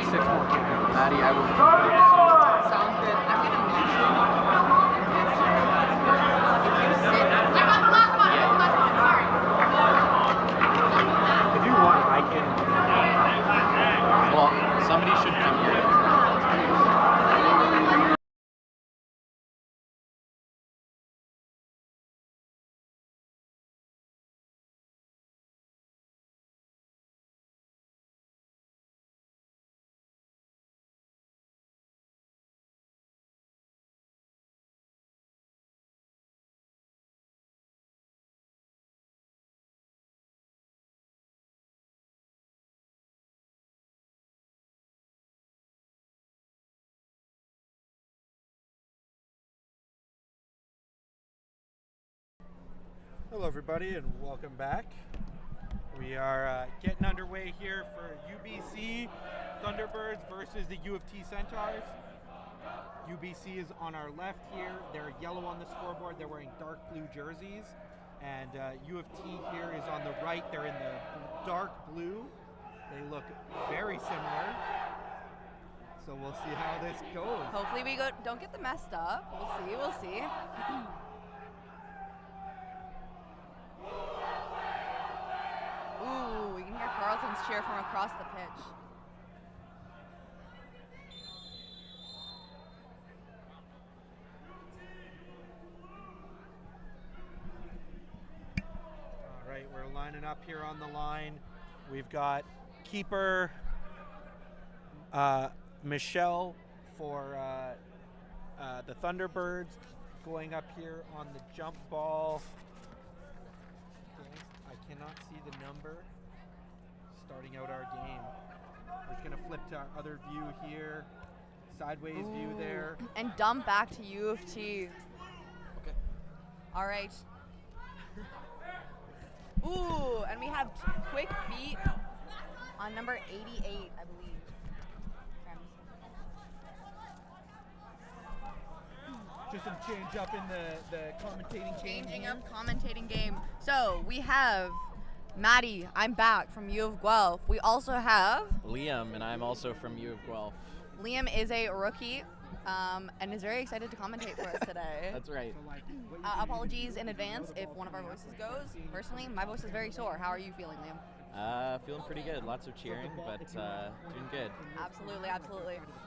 6 more cans. Maddie, I will. Sounds good. I'm gonna meet you. If you sit. I got the last one. Yeah. Sorry. If you want, I can. Well, somebody should come here. Hello everybody and welcome back. We are getting underway here for UBC Thunderbirds versus the UofT Centaurs. UBC is on our left here. They're yellow on the scoreboard. They're wearing dark blue jerseys. And UofT here is on the right. They're in the dark blue. They look very similar. So we'll see how this goes. Hopefully we don't get them messed up. We'll see. Ooh, you can hear Carleton's cheer from across the pitch. All right, we're lining up here on the line. We've got keeper Michelle for the Thunderbirds going up here on the jump ball. I cannot see the number starting out our game. We're just going to flip to our other view here. Sideways view there. And dump back to UofT. Okay. All right. Ooh, and we have quick beat on number 88, I believe. Just some change up in the commentating game. Changing up commentating game. So we have Maddie, I'm back from U of Guelph. We also have Liam, and I'm also from U of Guelph. Liam is a rookie and is very excited to commentate for us today. That's right. Apologies in advance if one of our voices goes. Personally, my voice is very sore. How are you feeling, Liam? Feeling pretty good. Lots of cheering, but doing good. Absolutely.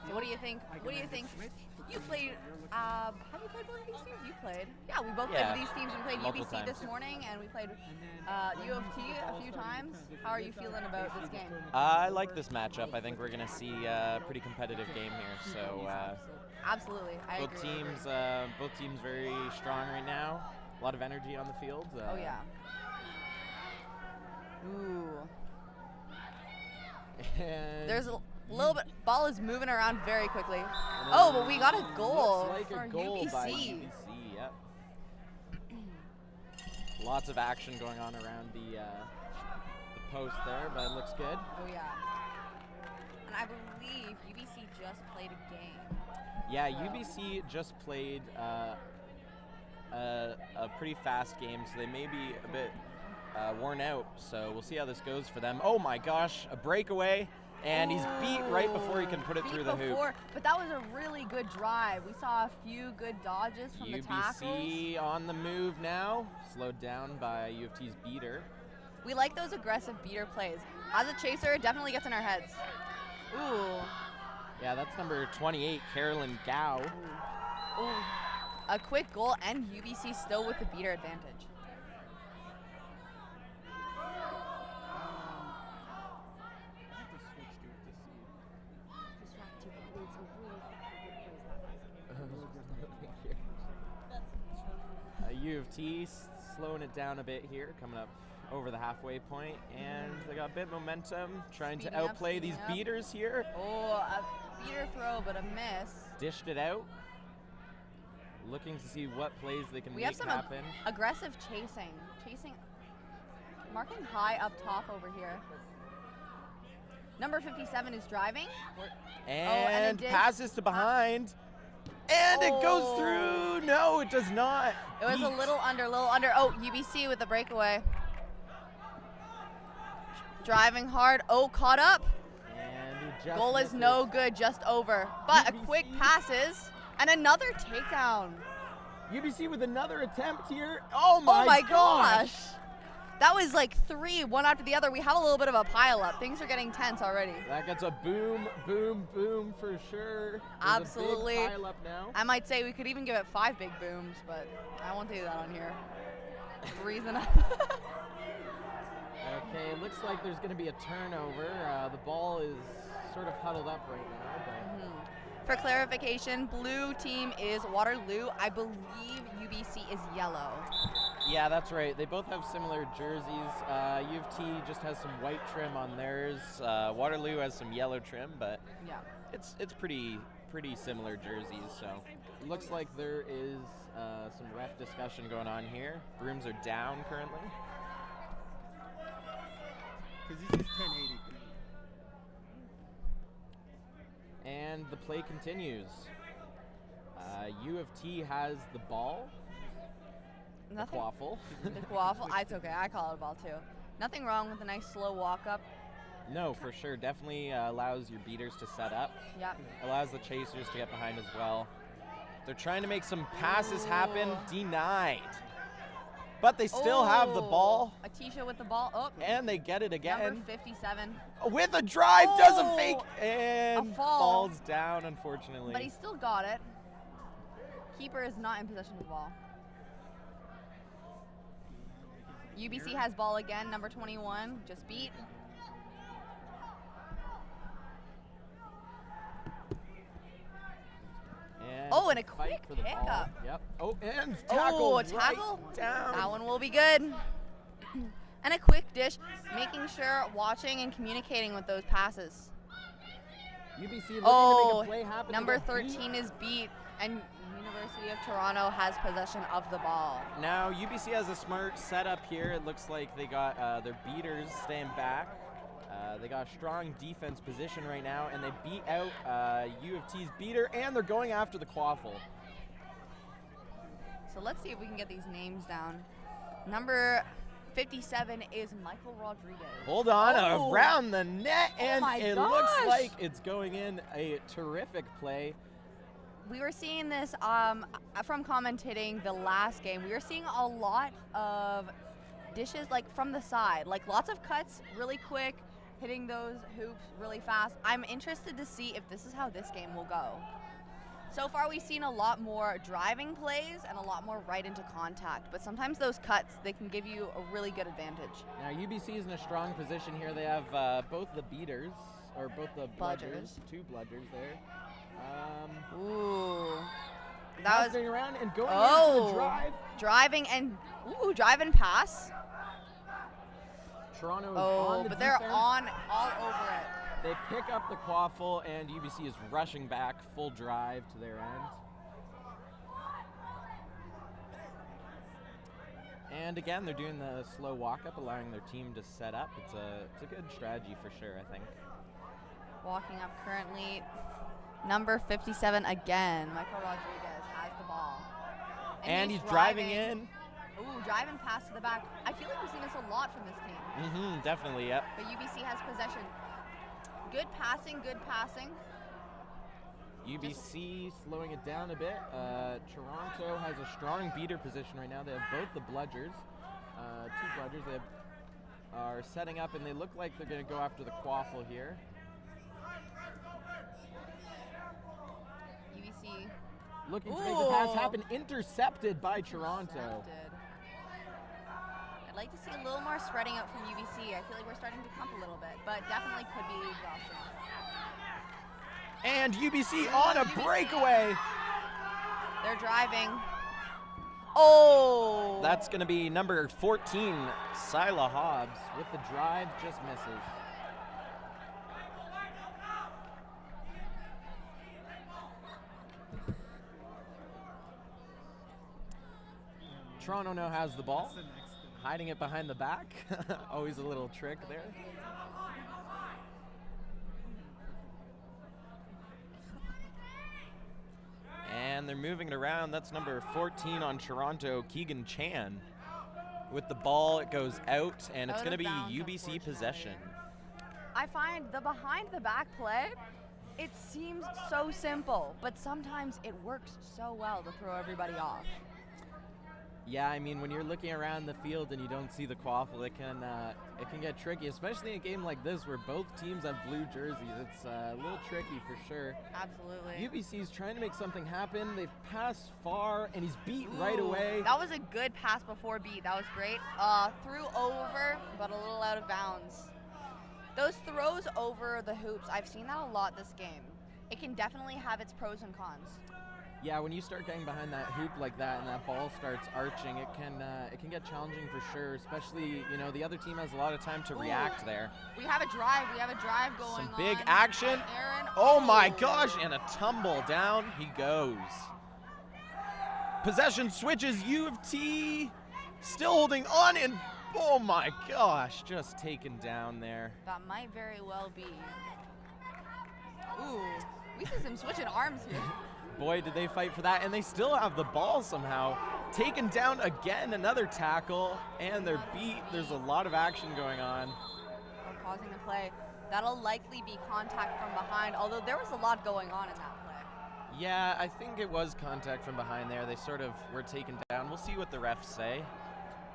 So what do you think? You played, have you played both of these teams? You played. Yeah, we both played with these teams. We played Multiple UBC times. this morning, and we played UofT a few times. How are you feeling about this game? I like this matchup. I think we're going to see a pretty competitive game here. So Absolutely, I both agree. both teams very strong right now. A lot of energy on the field. Oh yeah. Ooh. And There's a little bit. Ball is moving around very quickly. Oh, but we got a goal looks like for a goal UBC. by UBC. Yep. Lots of action going on around the post there, but it looks good. Oh yeah. And I believe UBC just played a game. Yeah, UBC just played a pretty fast game, so they may be a bit worn out. So we'll see how this goes for them. Oh my gosh, a breakaway. And he's beat right before he can put it through the hoop. But that was a really good drive. We saw a few good dodges from the tackles. UBC on the move now, slowed down by UofT's beater. We like those aggressive beater plays. As a chaser, it definitely gets in our heads. Ooh. Yeah, that's number 28, Carolyn Gao. Ooh. A quick goal and UBC still with the beater advantage. UofT slowing it down a bit here, coming up over the halfway point, and they got a bit of momentum, trying to outplay these beaters here. Oh, a beater throw, but a miss. Dished it out. Looking to see what plays they can We make have some happen. aggressive chasing. Marking high up top over here. Number 57 is driving. And passes to behind. And it goes through. No, it does not. It was a little under. Oh, UBC with the breakaway. Driving hard. Oh, caught up. And he just Goal is no good, just over. But a quick UBC. passes and another takedown. UBC with another attempt here. Oh my, gosh. That was like 3, one after the other. We have a little bit of a pile up. Things are getting tense already. That gets a boom, boom, boom for sure. There's Absolutely. A big pile up now. I might say we could even give it 5 big booms, but I won't do that on here. Reason. Okay, it looks like there's going to be a turnover. The ball is sort of huddled up right now. But Mm-hmm. For clarification, blue team is Waterloo. I believe UBC is yellow. yeah, that's right. They both have similar jerseys. UofT just has some white trim on theirs. Waterloo has some yellow trim, but Yeah. it's pretty similar jerseys. So it looks like there is some ref discussion going on here. Brooms are down currently. Because this is 1080p. And the play continues. UofT has the ball. Nothing. The quaffle. The quaffle. It's okay. I call it a ball too. Nothing wrong with a nice slow walk up. No, for sure. Definitely allows your beaters to set up. Yeah. Allows the chasers to get behind as well. They're trying to make some passes happen. Denied. But they still have the ball. Atisha with the ball. Oh. And they get it again. Number 57. With a drive, does a Oh, fake, and a fall. falls down, unfortunately. But he still got it. Keeper is not in possession of the ball. UBC has ball again, number 21, just beat. And a fight quick for the ball. pickup. Yep. Oh, and tackle. Oh, a tackle? Right down. That one will be good. And a quick dish, making sure, watching and communicating with those passes. UBC looking to make Oh, a play happen. number 13 is beat, and University of Toronto has possession of the ball. Now UBC has a smart setup here. It looks like they got their beaters staying back. They got a strong defense position right now, and they beat out UofT's beater, and they're going after the quaffle. So let's see if we can get these names down. Number 57 is Michael Rodriguez. Hold on, Oh. around the net, and my it looks gosh. like it's going in. A terrific play. We were seeing this from commentating the last game. We were seeing a lot of dishes like from the side, like lots of cuts really quick, hitting those hoops really fast. I'm interested to see if this is how this game will go. So far we've seen a lot more driving plays and a lot more right into contact, but sometimes those cuts, they can give you a really good advantage. Now UBC is in a strong position here. They have both the beaters, or both the bludgers, 2 bludgers there. Ooh. That was Passing around and going into the drive. driving and drive and pass. Toronto is on the but they're defense. on all over it. They pick up the quaffle, and UBC is rushing back full drive to their end. And again, they're doing the slow walk up, allowing their team to set up. It's a good strategy for sure, I think. Walking up currently, number 57 again. Michael Rodriguez has the ball. And he's driving in. Ooh, drive and pass to the back. I feel like we've seen this a lot from this team. Definitely, yep. But UBC has possession. Good passing, good passing. UBC slowing it down a bit. Toronto has a strong beater position right now. They have both the bludgers, 2 bludgers. They are setting up, and they look like they're going to go after the quaffle here. UBC. Looking to make the pass happen, intercepted by Toronto. Intercepted. I'd like to see a little more spreading out from UBC. I feel like we're starting to clump a little bit, but definitely could be exhausting. And UBC on a breakaway. They're driving. Oh! That's going to be number 14, Sila Hobbs, with the drive, just misses. Toronto now has the ball, hiding it behind the back. Always a little trick there. And they're moving it around. That's number 14 on Toronto, Keegan Chan. With the ball, it goes out, and it's going to be UBC possession. I find the behind the back play, it seems so simple, but sometimes it works so well to throw everybody off. Yeah, I mean, when you're looking around the field and you don't see the quaffle, it can get tricky, especially in a game like this where both teams have blue jerseys. It's a little tricky for sure. Absolutely. UBC's trying to make something happen. They've passed far, and he's beat right away. That was a good pass before beat. That was great. Threw over, but a little out of bounds. Those throws over the hoops, I've seen that a lot this game. It can definitely have its pros and cons. Yeah, when you start getting behind that hoop like that and that ball starts arching, it can get challenging for sure, especially, the other team has a lot of time to react there. We have a drive going on. Some big action. Aaron. Oh my gosh, and a tumble down he goes. Possession switches, U of T still holding on, and oh my gosh, just taken down there. That might very well be. Ooh, we see some switching arms here. Boy, did they fight for that, and they still have the ball somehow. Taken down again, another tackle, and they're beat. There's a lot of action going on. We're pausing the play. That'll likely be contact from behind, although there was a lot going on in that play. Yeah, I think it was contact from behind there. They sort of were taken down. We'll see what the refs say.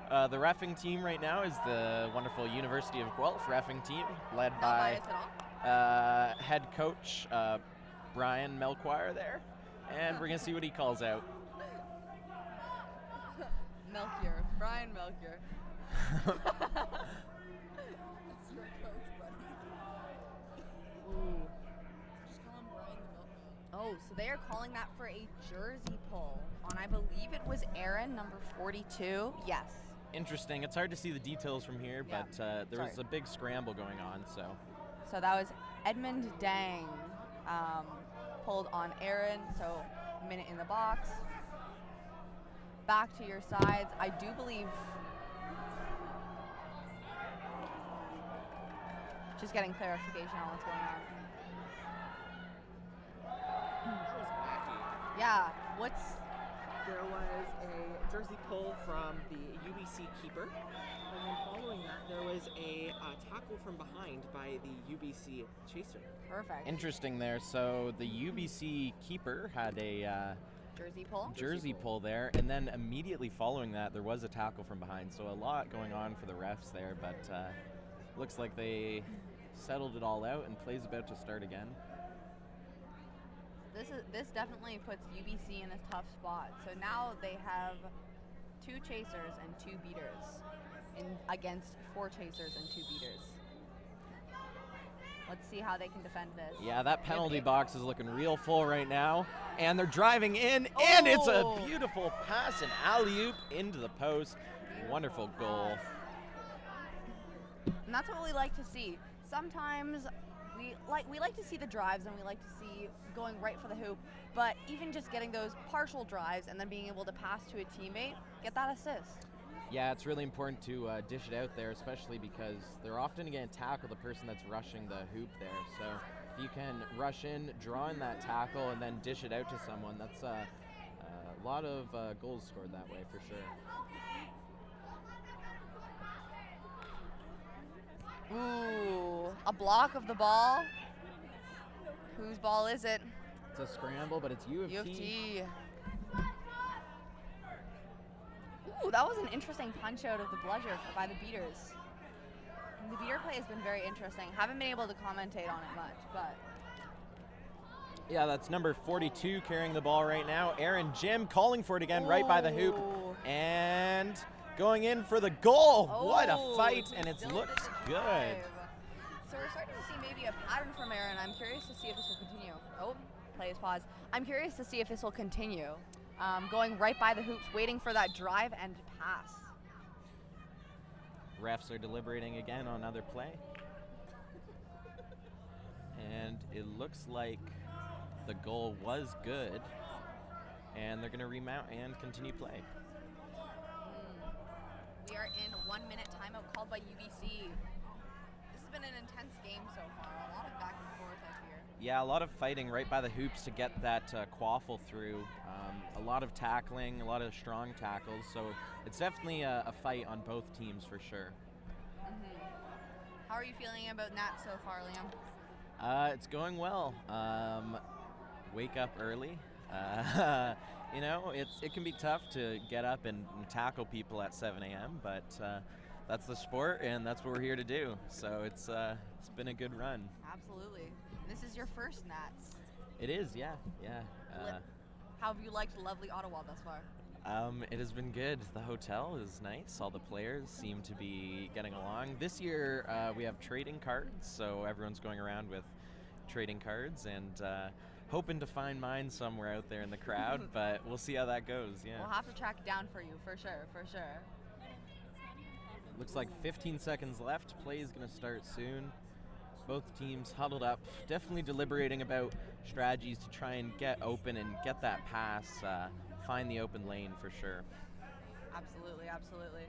The reffing team right now is the wonderful University of Guelph reffing team, led by head coach Brian Melchior there. And we're going to see what he calls out. Melchior. Brian Melchior. That's your coach, buddy. Ooh. Just call him Brian the Milkman. Oh, so they are calling that for a jersey pull on, I believe it was Aaron, number 42. Yes. Interesting. It's hard to see the details from here, Yeah. but there was a big scramble going on, so. So that was Edmund Dang. Pulled on Aaron, so a minute in the box. Back to your sides. I do believe, just getting clarification on what's going on. That was wacky. Yeah, There was a jersey pull from the UBC keeper, and then following that, there was a tackle from behind by the UBC chaser. perfect. Interesting there. So the UBC keeper had a Jersey pull. pull there, and then immediately following that, there was a tackle from behind. So a lot going on for the refs there, but looks like they settled it all out, and play's about to start again. This definitely puts UBC in a tough spot. So now they have 2 chasers and 2 beaters against 4 chasers and 2 beaters. Let's see how they can defend this. Yeah, that penalty box is looking real full right now. And they're driving in, and it's a beautiful pass and alley-oop into the post. Wonderful goal. And that's what we like to see. Sometimes we like to see the drives, and we like to see going right for the hoop, but even just getting those partial drives and then being able to pass to a teammate, get that assist. Yeah, it's really important to dish it out there, especially because they're often going to tackle the person that's rushing the hoop there. So if you can rush in, draw in that tackle, and then dish it out to someone, that's a lot of goals scored that way for sure. Ooh, a block of the ball. Whose ball is it? It's a scramble, but it's U of UofT. T. Ooh, that was an interesting punch out of the bludger by the beaters. And the beater play has been very interesting. Haven't been able to commentate on it much, but Yeah, that's number 42 carrying the ball right now. Aaron Jim calling for it again right by the hoop. Ooh. And going in for the goal. What a Oh, fight, he and it still looks did good. drive. So we're starting to see maybe a pattern from Aaron. I'm curious to see if this will continue. Oh, play is paused. I'm curious to see if this will continue. Going right by the hoops, waiting for that drive and pass. Refs are deliberating again on another play. And it looks like the goal was good. And they're going to remount and continue play. We are in 1 minute timeout called by UBC. This has been an intense game so far. A lot of back and forth, I fear. Yeah, a lot of fighting right by the hoops to get that quaffle through. A lot of tackling, a lot of strong tackles. So it's definitely a fight on both teams for sure. How are you feeling about Nats so far, Liam? It's going well. Wake up early. You know, it can be tough to get up and tackle people at 7 a.m., but that's the sport, and that's what we're here to do. So it's been a good run. Absolutely. This is your first Nats. It is, yeah. How have you liked lovely Ottawa thus far? It has been good. The hotel is nice. All the players seem to be getting along. This year we have trading cards, so everyone's going around with trading cards and hoping to find mine somewhere out there in the crowd, but we'll see how that goes. Yeah. We'll have to track it down for you, for sure, for sure. Looks like 15 seconds left. Play is going to start soon. Both teams huddled up, definitely deliberating about strategies to try and get open and get that pass, find the open lane for sure. Absolutely, absolutely.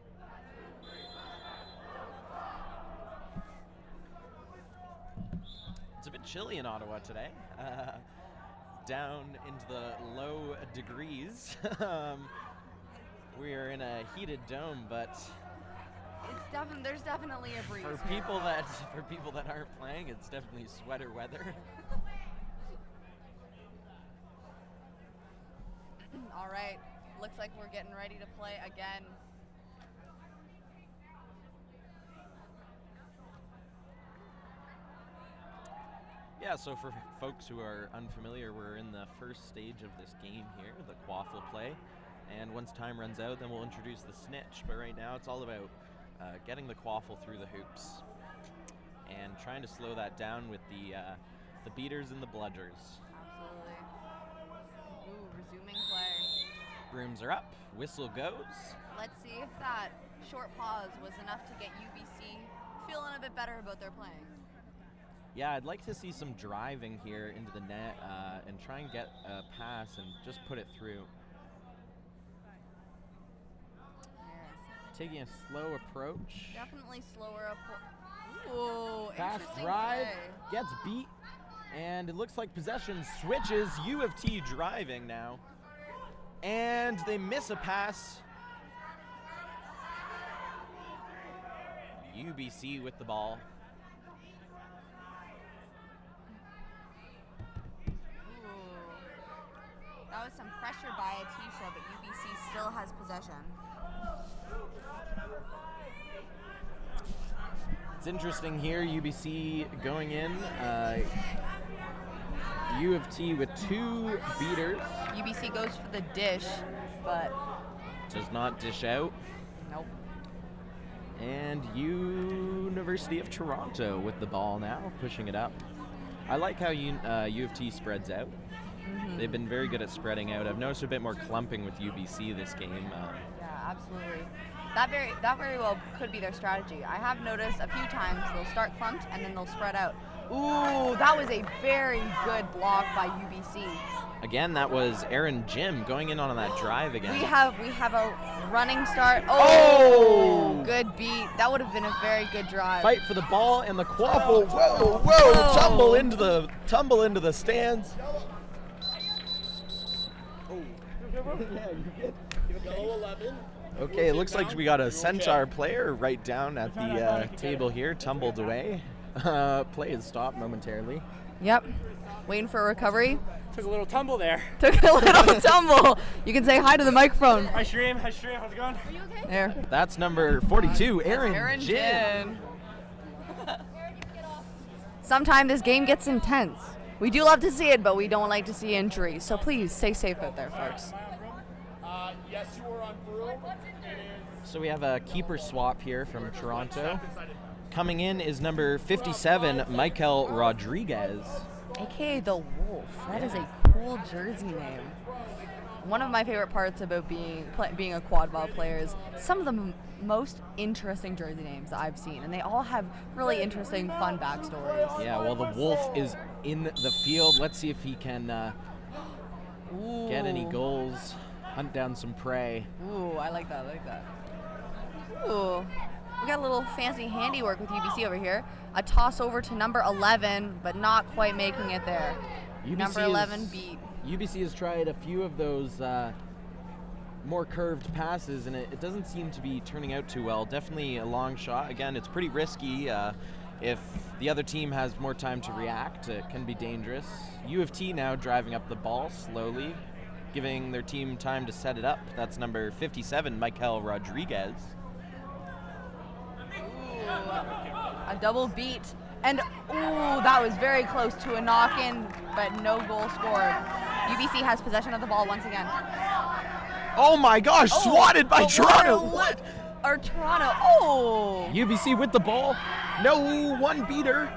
It's a bit chilly in Ottawa today. Down into the low degrees. We are in a heated dome, but There's definitely a breeze. for people that aren't playing, it's definitely sweater weather. All right, looks like we're getting ready to play again. Yeah, so for folks who are unfamiliar, we're in the first stage of this game here, the quaffle play. And once time runs out, then we'll introduce the snitch. But right now, it's all about getting the quaffle through the hoops and trying to slow that down with the beaters and the bludgers. Absolutely. Ooh, resuming play. Brooms are up, whistle goes. Let's see if that short pause was enough to get UBC feeling a bit better about their playing. Yeah, I'd like to see some driving here into the net and try and get a pass and just put it through. Taking a slow approach. Definitely slower up. Ooh, Fast interesting drive, play. gets beat, and it looks like possession switches. UofT driving now. And they miss a pass. UBC with the ball. That was some pressure by Atisha, but UBC still has possession. It's interesting here, UBC going in. UofT with 2 beaters. UBC goes for the dish, but Does not dish out. nope. And University of Toronto with the ball now, pushing it up. I like how UofT spreads out. They've been very good at spreading out. I've noticed a bit more clumping with UBC this game. Yeah, absolutely. That very well could be their strategy. I have noticed a few times they'll start clumped and then they'll spread out. Ooh, that was a very good block by UBC. Again, that was Aaron Jim going in on that drive again. We have a running start. Oh, good beat. That would have been a very good drive. Fight for the ball and the quaffle. Whoa. Tumble into the stands. Yellow 11. Okay, it looks like we got a Centaur player right down at the table here, tumbled away. Play is stopped momentarily. Yep. Waiting for a recovery. Took a little tumble there. Took a little tumble. You can say hi to the microphone. Hi, Shreem. How's it going? Are you okay? There. That's number 42, Aaron Jin. Jin. Sometimes this game gets intense. We do love to see it, but we don't like to see injuries. So please stay safe out there, folks. Yes, you were on broom. So we have a keeper swap here from Toronto. Coming in is number 57, Michael Rodriguez. AKA the Wolf. That is a cool jersey name. One of my favorite parts about being a quadball player is some of the most interesting jersey names I've seen, and they all have really interesting, fun backstories. Yeah, well, the Wolf is in the field. Let's see if he can get any goals, hunt down some prey. Ooh, I like that. Ooh, we got a little fancy handiwork with UBC over here. A toss over to number 11, but not quite making it there. Number 11 beat. UBC has tried a few of those more curved passes, and it doesn't seem to be turning out too well. Definitely a long shot. Again, it's pretty risky. If the other team has more time to react, it can be dangerous. UofT now driving up the ball slowly, giving their team time to set it up. That's number 57, Michael Rodriguez. Ooh, a double beat. And, ooh, that was very close to a knock-in, but no goal scored. UBC has possession of the ball once again. Oh my gosh, swatted by Toronto. What? Or Toronto, oh! UBC with the ball. No, one beater.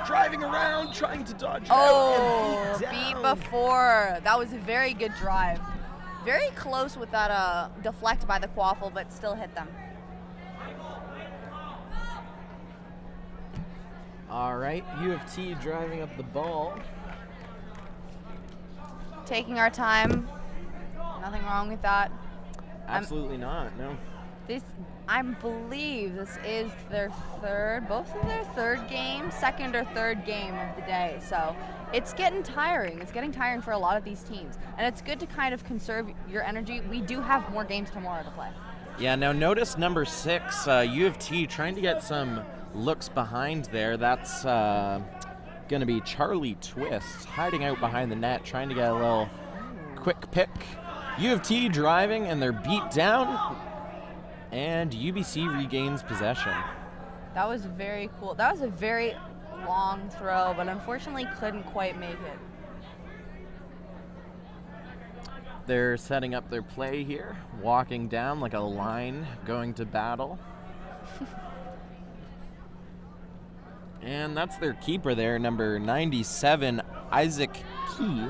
Driving around, trying to dodge it Oh, out and beat down. before. That was a very good drive. Very close with that deflect by the quaffle, but still hit them. All right, UofT driving up the ball. Taking our time. Nothing wrong with that. Absolutely not, no. I believe this is their both of their third game, second or third game of the day. So it's getting tiring. It's getting tiring for a lot of these teams. And it's good to kind of conserve your energy. We do have more games tomorrow to play. Yeah, now notice number 6, UofT trying to get some looks behind there. That's going to be Charlie Twist hiding out behind the net, trying to get a little quick pick. UofT driving and they're beat down, and UBC regains possession. That was very cool. That was a very long throw, but unfortunately couldn't quite make it. They're setting up their play here, walking down like a line, going to battle. And that's their keeper there, number 97, Isaac Key.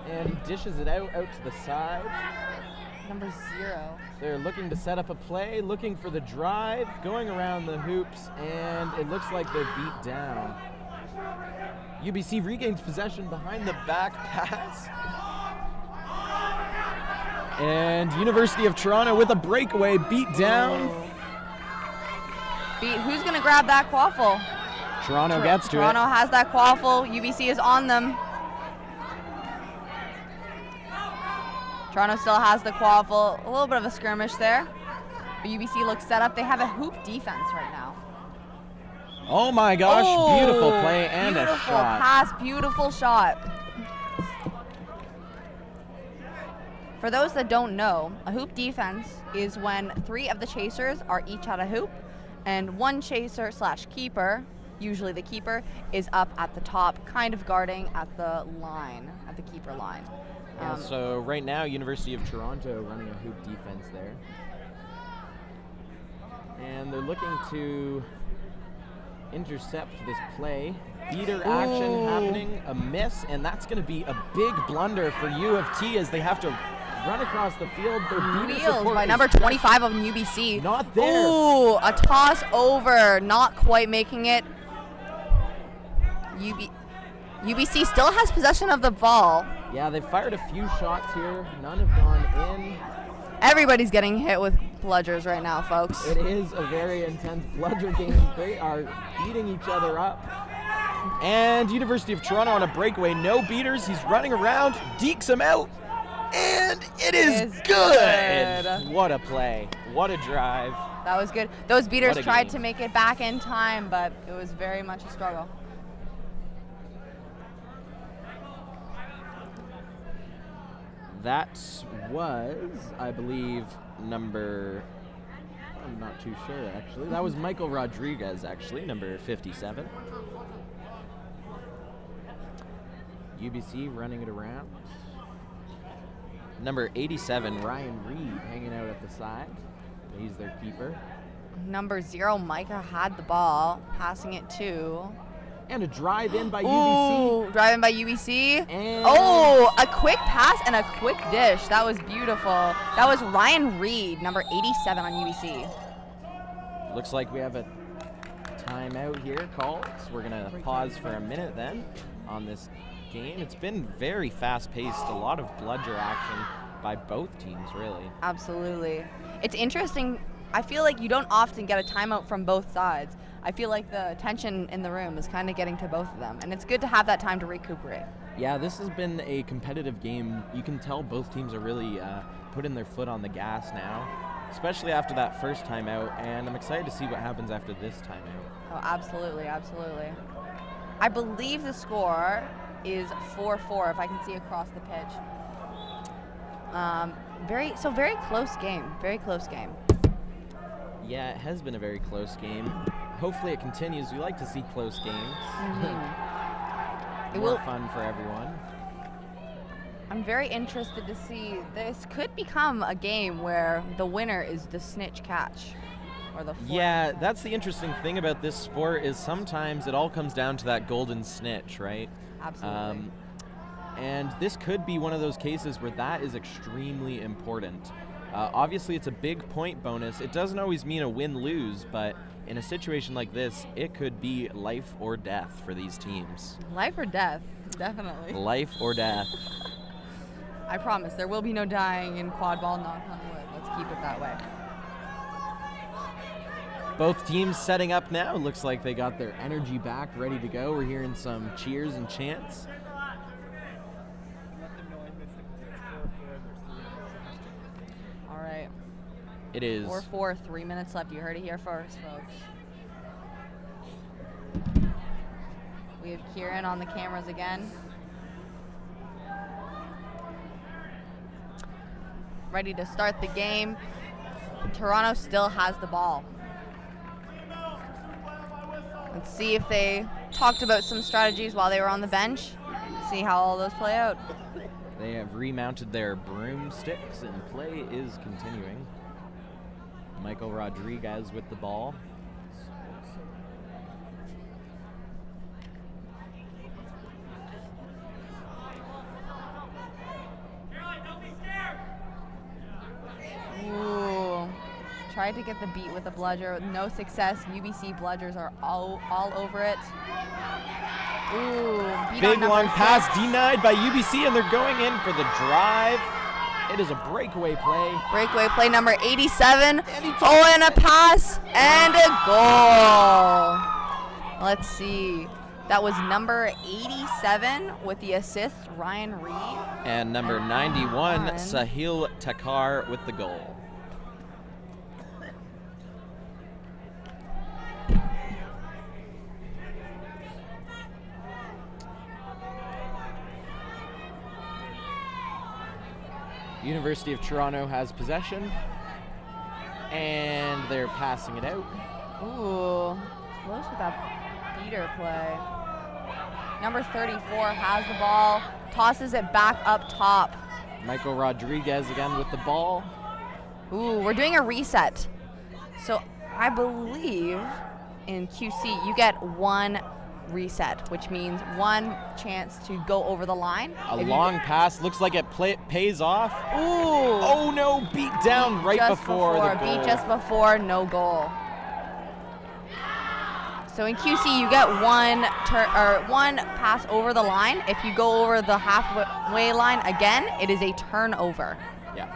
And he dishes it out to the side. Number 0. They're looking to set up a play, looking for the drive, going around the hoops, and it looks like they're beat down. UBC regains possession behind the back pass. And University of Toronto with a breakaway, beat down. Who's going to grab that quaffle? Toronto gets to Toronto has that quaffle. UBC is on them. Toronto still has the quaffle. A little bit of a skirmish there. But UBC looks set up. They have a hoop defense right now. Oh my gosh, beautiful play and a beautiful shot. Pass, beautiful shot. For those that don't know, a hoop defense is when 3 of the chasers are each at a hoop, and one chaser / keeper, usually the keeper, is up at the top, kind of guarding at the line, at the keeper line. Yeah, so right now, University of Toronto running a hoop defense there. And they're looking to intercept this play. Beater action happening, a miss, and that's going to be a big blunder for UofT as they have to run across the field. Their beater Wheels support by is number 25 of UBC. not there. Ooh, a toss over, not quite making it. UBC still has possession of the ball. Yeah, they fired a few shots here. None have gone in. Everybody's getting hit with bludgers right now, folks. It is a very intense bludger game. They are beating each other up. And University of Toronto on a breakaway. No beaters. He's running around. Dekes him out. And it is good. What a play. What a drive. That was good. Those beaters What a tried game. to make it back in time, but it was very much a struggle. That was, I believe, number, I'm not too sure actually. That was Michael Rodriguez actually, number 57. UBC running it around. Number 87, Ryan Reed, hanging out at the side. He's their keeper. Number 0, Micah had the ball, passing it to. And a drive in by UBC. Ooh, driving by UBC. And Oh, a quick pass and a quick dish. That was beautiful. That was Ryan Reed, number 87 on UBC. looks like we have a timeout here called. So we're going to pause for a minute then on this game. It's been very fast-paced, a lot of bludger action by both teams, really. Absolutely. It's interesting. I feel like you don't often get a timeout from both sides. I feel like the tension in the room is kind of getting to both of them, and it's good to have that time to recuperate. Yeah, this has been a competitive game. You can tell both teams are really putting their foot on the gas now. especially after that first timeout, and I'm excited to see what happens after this timeout. Oh, absolutely, absolutely. I believe the score is 4-4 if I can see across the pitch. Very close game. Very close game. Yeah, it has been a very close game. Hopefully it continues. We like to see close games. It More will. fun for everyone. I'm very interested to see. This could become a game where the winner is the snitch catch, or the. Yeah, that's the interesting thing about this sport is sometimes it all comes down to that golden snitch, right? Absolutely. And this could be one of those cases where that is extremely important. Obviously, it's a big point bonus. It doesn't always mean a win-lose, but in a situation like this, it could be life or death for these teams. Life or death, definitely. Life or death. I promise there will be no dying in quadball. Knock on wood. Let's keep it that way. Both teams setting up now. Looks like they got their energy back, ready to go. We're hearing some cheers and chants. All right. It is 4-4, 3 minutes left. You heard it here first, folks. We have Kieran on the cameras again. Ready to start the game. Toronto still has the ball. Let's see if they talked about some strategies while they were on the bench. See how all those play out. They have remounted their broomsticks and play is continuing. Michael Rodriguez with the ball. Ooh. Tried to get the beat with a bludger. No success. UBC bludgers are all over it. Ooh. Beat Big on long number pass 6. denied by UBC, and they're going in for the drive. It is a breakaway play. Breakaway play number 87. Oh, and a pass and a goal. Let's see. That was number 87 with the assist, Ryan Reed. And number 91, Ryan. Sahil Takar with the goal. University of Toronto has possession, and they're passing it out. Ooh, close with that beater play. Number 34 has the ball, tosses it back up top. Michael Rodriguez again with the ball. Ooh, we're doing a reset. So I believe in QC you get one reset, which means one chance to go over the line. A If you long get- pass, looks like it pays off. Ooh. Oh no, beat down right just before the goal. Beat just before, no goal. So in QC, you get one pass over the line. If you go over the halfway line again, it is a turnover. Yeah.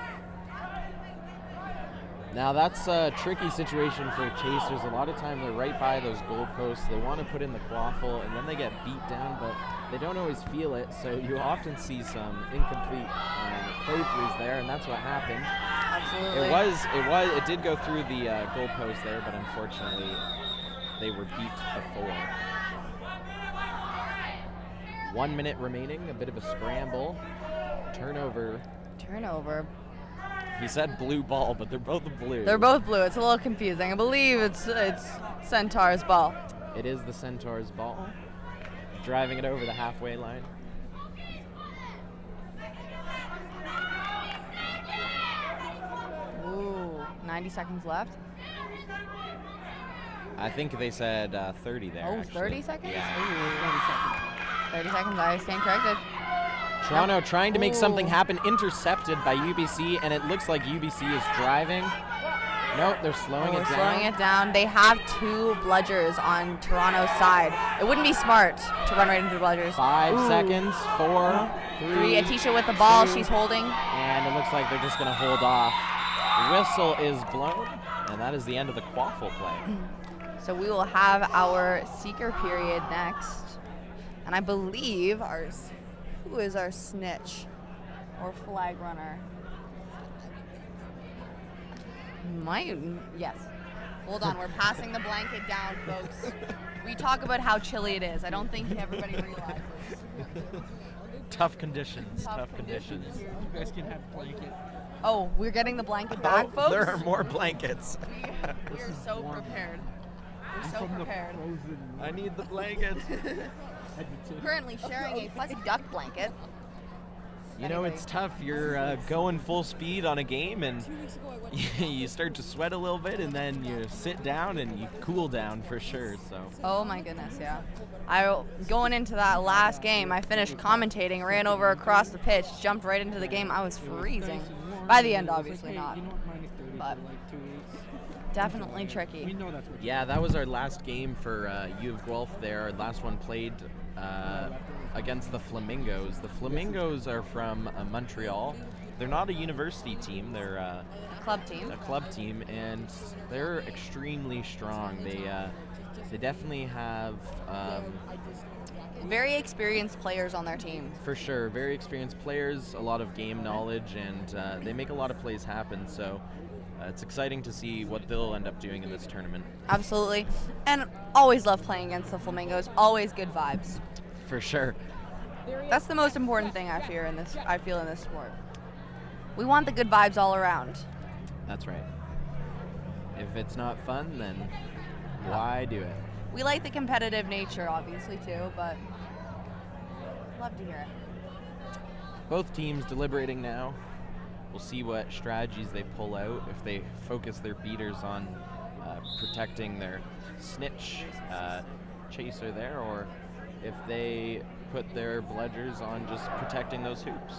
Now that's a tricky situation for chasers. A lot of time they're right by those goalposts. They want to put in the quaffle, and then they get beat down, but they don't always feel it. So you often see some incomplete playthroughs there, and that's what happened. Absolutely. It did go through the goalpost there, but unfortunately they were beat before. 1 minute remaining, a bit of a scramble. Turnover. Turnover. He said blue ball, but they're both blue. They're both blue. It's a little confusing. I believe it's Centaur's ball. It is the Centaurs' ball. Driving it over the halfway line. Ooh, 90 seconds left. I think they said 30 there. Oh, actually. 30 seconds? Yeah. Ooh, 30 seconds. I stand corrected. Toronto trying to make something Ooh. happen, intercepted by UBC, and it looks like UBC is driving. Nope, they're slowing it down. Slowing it down. They have two bludgers on Toronto's side. It wouldn't be smart to run right into the bludgers. 5 Ooh. seconds, 4, 3, Atisha with the ball. 2, She's holding. and it looks like they're just going to hold off. The whistle is blown, and that is the end of the quaffle play. So we will have our seeker period next. And I believe who is our snitch or flag runner? Yes. Hold on, we're passing the blanket down, folks. We talk about how chilly it is. I don't think everybody realizes. Tough conditions. Tough conditions. You guys can have blanket. Oh, we're getting the blanket back, Oh, folks? there are more blankets. We are so prepared. We're so prepared. I need the blankets. Currently sharing a fuzzy duck blanket. You know, it's tough. You're going full speed on a game, and you start to sweat a little bit, and then you sit down and you cool down for sure. So. Oh my goodness, yeah. Going into that last game, I finished commentating, ran over across the pitch, jumped right into the game. I was freezing. By the end, obviously not. But definitely tricky. Yeah, that was our last game for U of Guelph there. Our last one played against the Flamingos. The Flamingos are from Montreal. They're not a university team. They're a Club team. A club team, and they're extremely strong. They definitely have very experienced players on their team. for sure very experienced players, a lot of game knowledge, and they make a lot of plays happen. So it's exciting to see what they'll end up doing in this tournament. Absolutely. And always love playing against the Flamingos. Always good vibes. For sure. That's the most important thing I feel in this sport. We want the good vibes all around. That's right. If it's not fun, then why do it? We like the competitive nature, obviously, too, but love to hear it. Both teams deliberating now. We'll see what strategies they pull out, if they focus their beaters on protecting their snitch chaser there, or if they put their bludgers on just protecting those hoops.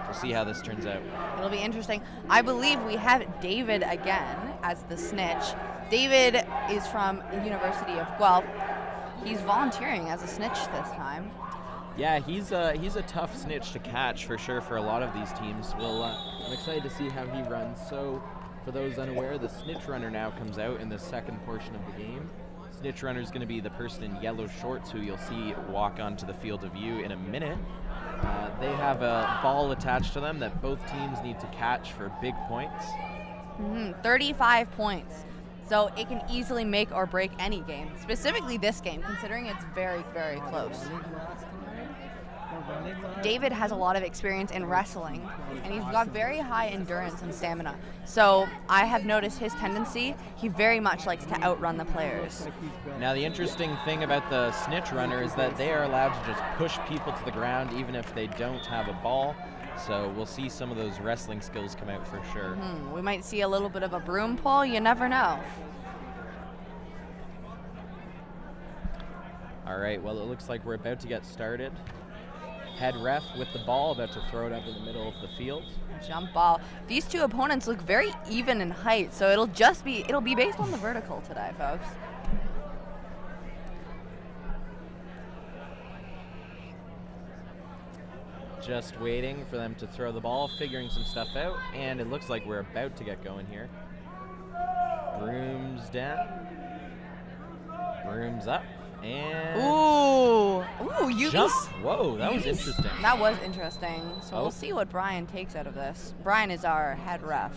We'll see how this turns out. It'll be interesting. I believe we have David again as the snitch. David is from the University of Guelph. He's volunteering as a snitch this time. Yeah, he's a tough snitch to catch for sure for a lot of these teams. I'm excited to see how he runs. So, for those unaware, the snitch runner now comes out in the second portion of the game. Snitch runner is going to be the person in yellow shorts who you'll see walk onto the field of view in a minute. They have a ball attached to them that both teams need to catch for big points. 35 points. So it can easily make or break any game, specifically this game, considering it's very, very close. David has a lot of experience in wrestling, and he's got very high endurance and stamina. So I have noticed his tendency, he very much likes to outrun the players. Now the interesting thing about the snitch runner is that they are allowed to just push people to the ground even if they don't have a ball. So we'll see some of those wrestling skills come out for sure. We might see a little bit of a broom pull, you never know. All right, well, it looks like we're about to get started. Head ref with the ball, about to throw it up in the middle of the field. Jump ball. These two opponents look very even in height, so it'll be based on the vertical today, folks. Just waiting for them to throw the ball, figuring some stuff out, and it looks like we're about to get going here. Brooms down. Brooms up. And UBC. jump. Whoa, that was interesting. That was interesting. So Oh. we'll see what Brian takes out of this. Brian is our head ref.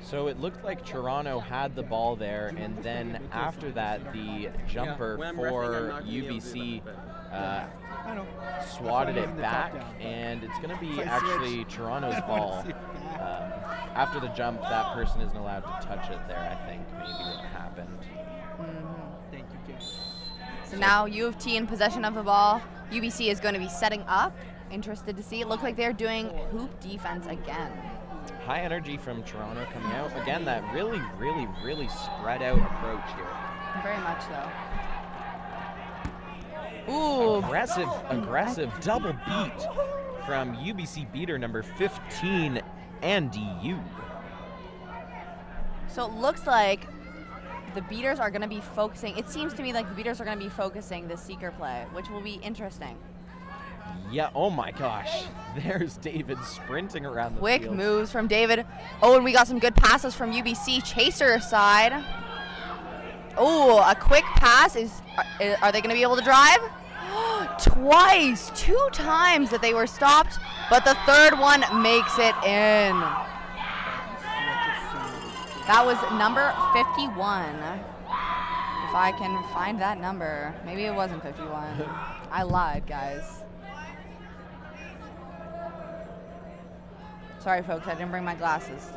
So it looked like Toronto had the ball there, and then after that, the jumper for UBC swatted it back, and it's going to be actually Toronto's ball. After the jump, that person isn't allowed to touch it there, I think, maybe what happened. Thank you, Ken. So now U of T in possession of the ball. UBC is going to be setting up. Interested to see. It looks like they're doing hoop defense again. High energy from Toronto coming out. Again, that really, really, really spread out approach here. Very much so. Ooh. Aggressive double beat from UBC beater number 15, Andy Yu. So it looks like the beaters are going to be focusing. It seems to me like the beaters are going to be focusing the seeker play, which will be interesting. Yeah, oh my gosh. There's David sprinting around the Quick field. moves from David. Oh, and we got some good passes from UBC chaser side. Oh, a quick pass. Are they going to be able to drive? Twice, 2 times that they were stopped, but the third one makes it in. That was number 51. If I can find that number. Maybe it wasn't 51. I lied, guys. Sorry, folks, I didn't bring my glasses.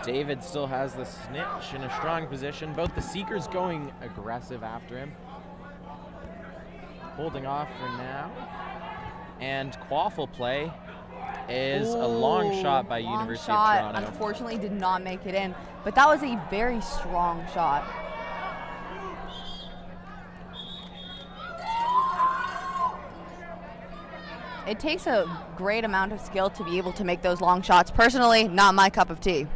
David still has the snitch in a strong position. Both the seekers going aggressive after him. Holding off for now. And quaffle play is a long shot by long University shot, of Toronto. Unfortunately did not make it in, but that was a very strong shot. It takes a great amount of skill to be able to make those long shots. Personally, not my cup of tea.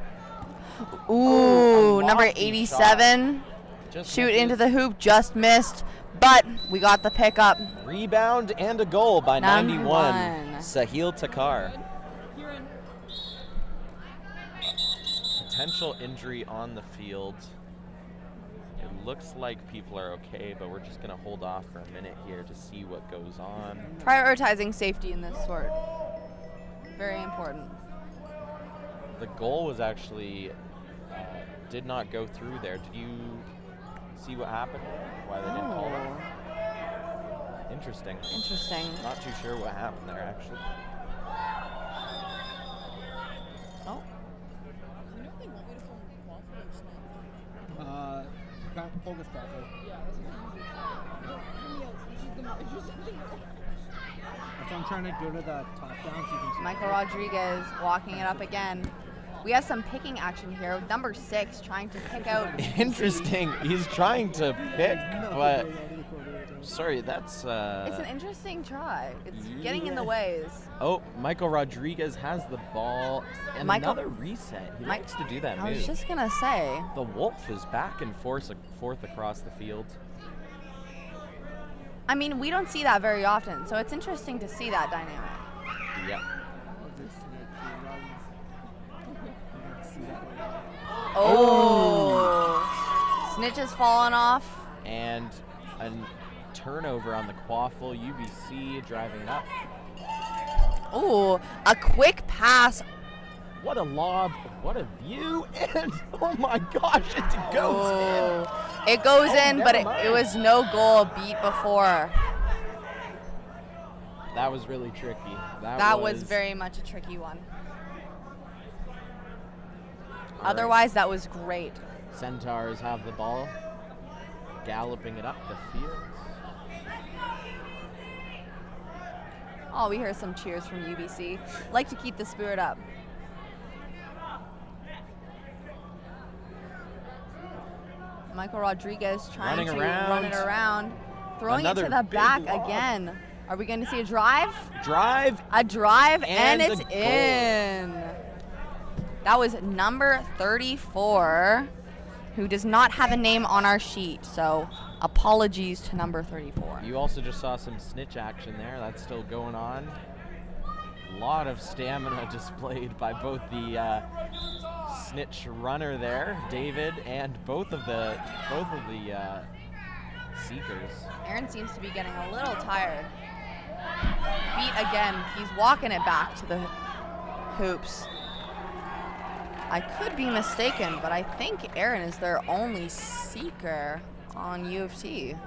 Ooh, a number lofty 87. Just Shoot misses. into the hoop, just missed, but we got the pickup. Rebound and a goal by 91. 91. Sahil Takar. Potential injury on the field. It looks like people are okay, but we're just going to hold off for a minute here to see what goes on. Prioritizing safety in this sport. Very important. The goal was actually did not go through there. Did you see what happened? Why they didn't call it? Interesting. Interesting. Not too sure what happened there, actually. Oh. Can't focus properly. So I'm trying to go to the top down so you can see. Michael Rodriguez walking it up again. We have some picking action here. Number 6 trying to pick out. Interesting. He's trying to pick, but sorry, that's. It's an interesting try. It's getting in the ways. Oh, Michael Rodriguez has the ball. And another reset. He Mike- likes to do that I was move. just gonna say. The Wolf is back and forth across the field. I mean, we don't see that very often, so it's interesting to see that dynamic. Yep. Oh. Snitch has fallen off. And a turnover on the quaffle. UBC driving it up. Oh, a quick pass. What a lob. What a view. And oh my gosh, it goes in. It goes Oh, in, but never mind. it was no goal beat before. That was really tricky. That was very much a tricky one. Otherwise, that was great. Centaurs have the ball, galloping it up the field. Oh, we heard some cheers from UBC. Like to keep the spirit up. Michael Rodriguez trying Running to around. run it around, throwing Another it to the big back lob. again. Are we going to see a drive? Drive. A drive, and And it's a goal. in. That was number 34, who does not have a name on our sheet, so apologies to number 34. You also just saw some snitch action there. That's still going on. A lot of stamina displayed by both the snitch runner there, David, and both of the seekers. Aaron seems to be getting a little tired. Beat again. He's walking it back to the hoops. I could be mistaken, but I think Aaron is their only seeker on UofT.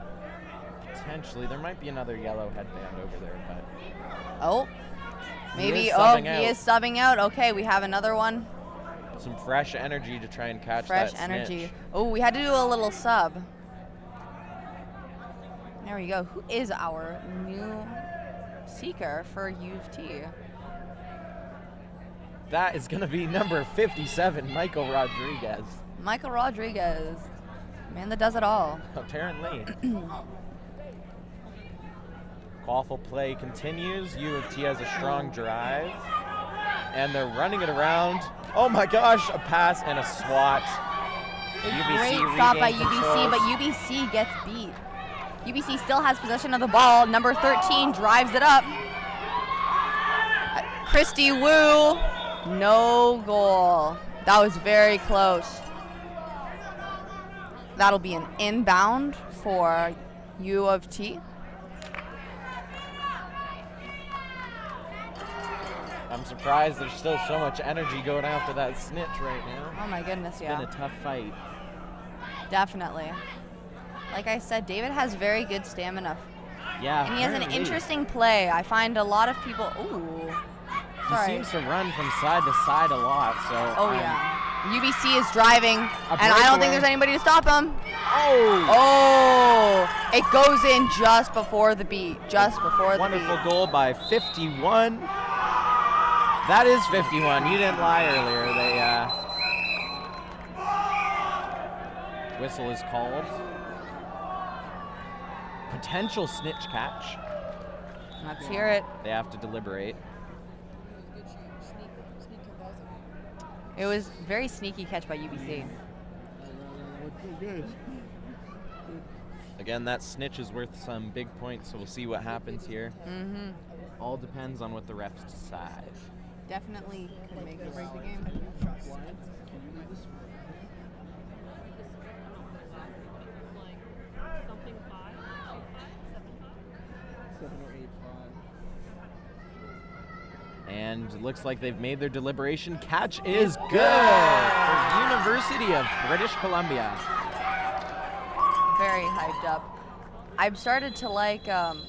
Potentially. There might be another yellow headband over there, but Oh, maybe. is Oh, subbing he out. is subbing out. Okay, we have another one. some fresh energy to try and catch Fresh that energy. snitch. Oh, we had to do a little sub. There we go. Who is our new seeker for UofT? That is going to be number 57, Michael Rodriguez. Michael Rodriguez. Man that does it all. Apparently. Quaffle play continues. UofT has a strong drive. And they're running it around. Oh my gosh, a pass and a swat. Great stop by UBC, but UBC gets beat. UBC still has possession of the ball. Number 13 drives it up. Christy Wu, no goal. That was very close. That'll be an inbound for U of T. I'm surprised there's still so much energy going after that snitch right now. Oh my goodness, It's yeah. been a tough fight. Definitely. Like I said, David has very good stamina. Yeah. And he has an apparently. interesting play. I find a lot of people. Ooh. He Sorry. seems to run from side to side a lot, so. Oh, yeah. UBC is driving, and I don't breakaway. think there's anybody to stop him. Oh! Oh! It goes in just before the beat. Just before the Wonderful beat. goal by 51. That is 51. You didn't lie earlier. Whistle is called. Potential snitch catch. Let's hear it. They have to deliberate. It was very sneaky catch by UBC. Again, that snitch is worth some big points, so we'll see what happens here. Mm-hmm. All depends on what the refs decide. Definitely could make or break the game. And it looks like they've made their deliberation. Catch is good for University of British Columbia. Very hyped up. I've started to like, and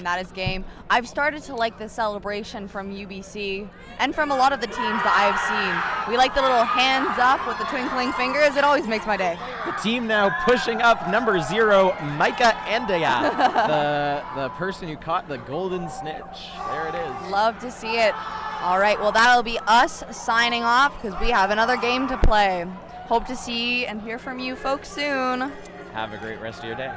that is game. I've started to like the celebration from UBC and from a lot of the teams that I've seen. We like the little hands up with the twinkling fingers. It always makes my day. The team now pushing up number 0, Micah Endaya, the person who caught the golden snitch. There it is. Love to see it. All right, well, that'll be us signing off because we have another game to play. Hope to see and hear from you folks soon. Have a great rest of your day.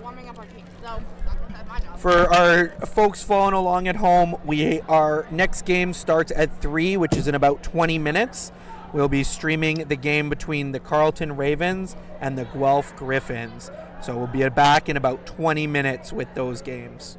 Warming up our team, so that's my job. For our folks following along at home, our next game starts at 3, which is in about 20 minutes. We'll be streaming the game between the Carleton Ravens and the Guelph Griffins. So we'll be back in about 20 minutes with those games.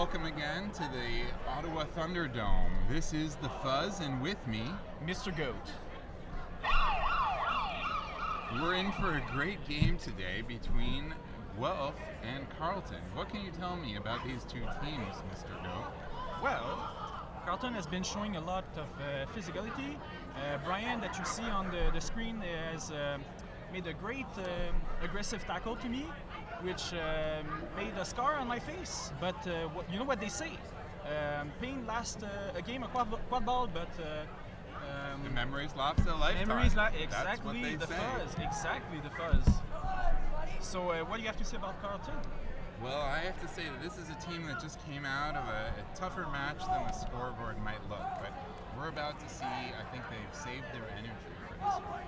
welcome again to the Ottawa Thunderdome. This is The Fuzz, and with me, Mr. Goat. we're in for a great game today between Guelph and Carleton. What can you tell me about these two teams, Mr. Goat? Well, Carleton has been showing a lot of physicality. Brian, that you see on the screen, has made a great aggressive tackle to me, which made a scar on my face. But you know what they say? Pain lasts a game of quadball, but The memories last a lifetime. memories That's exactly what they the say. fuzz. Exactly the fuzz. So what do you have to say about Carleton? Well, I have to say that this is a team that just came out of a tougher match than the scoreboard might look. But we're about to see, I think they've saved their energy for this one.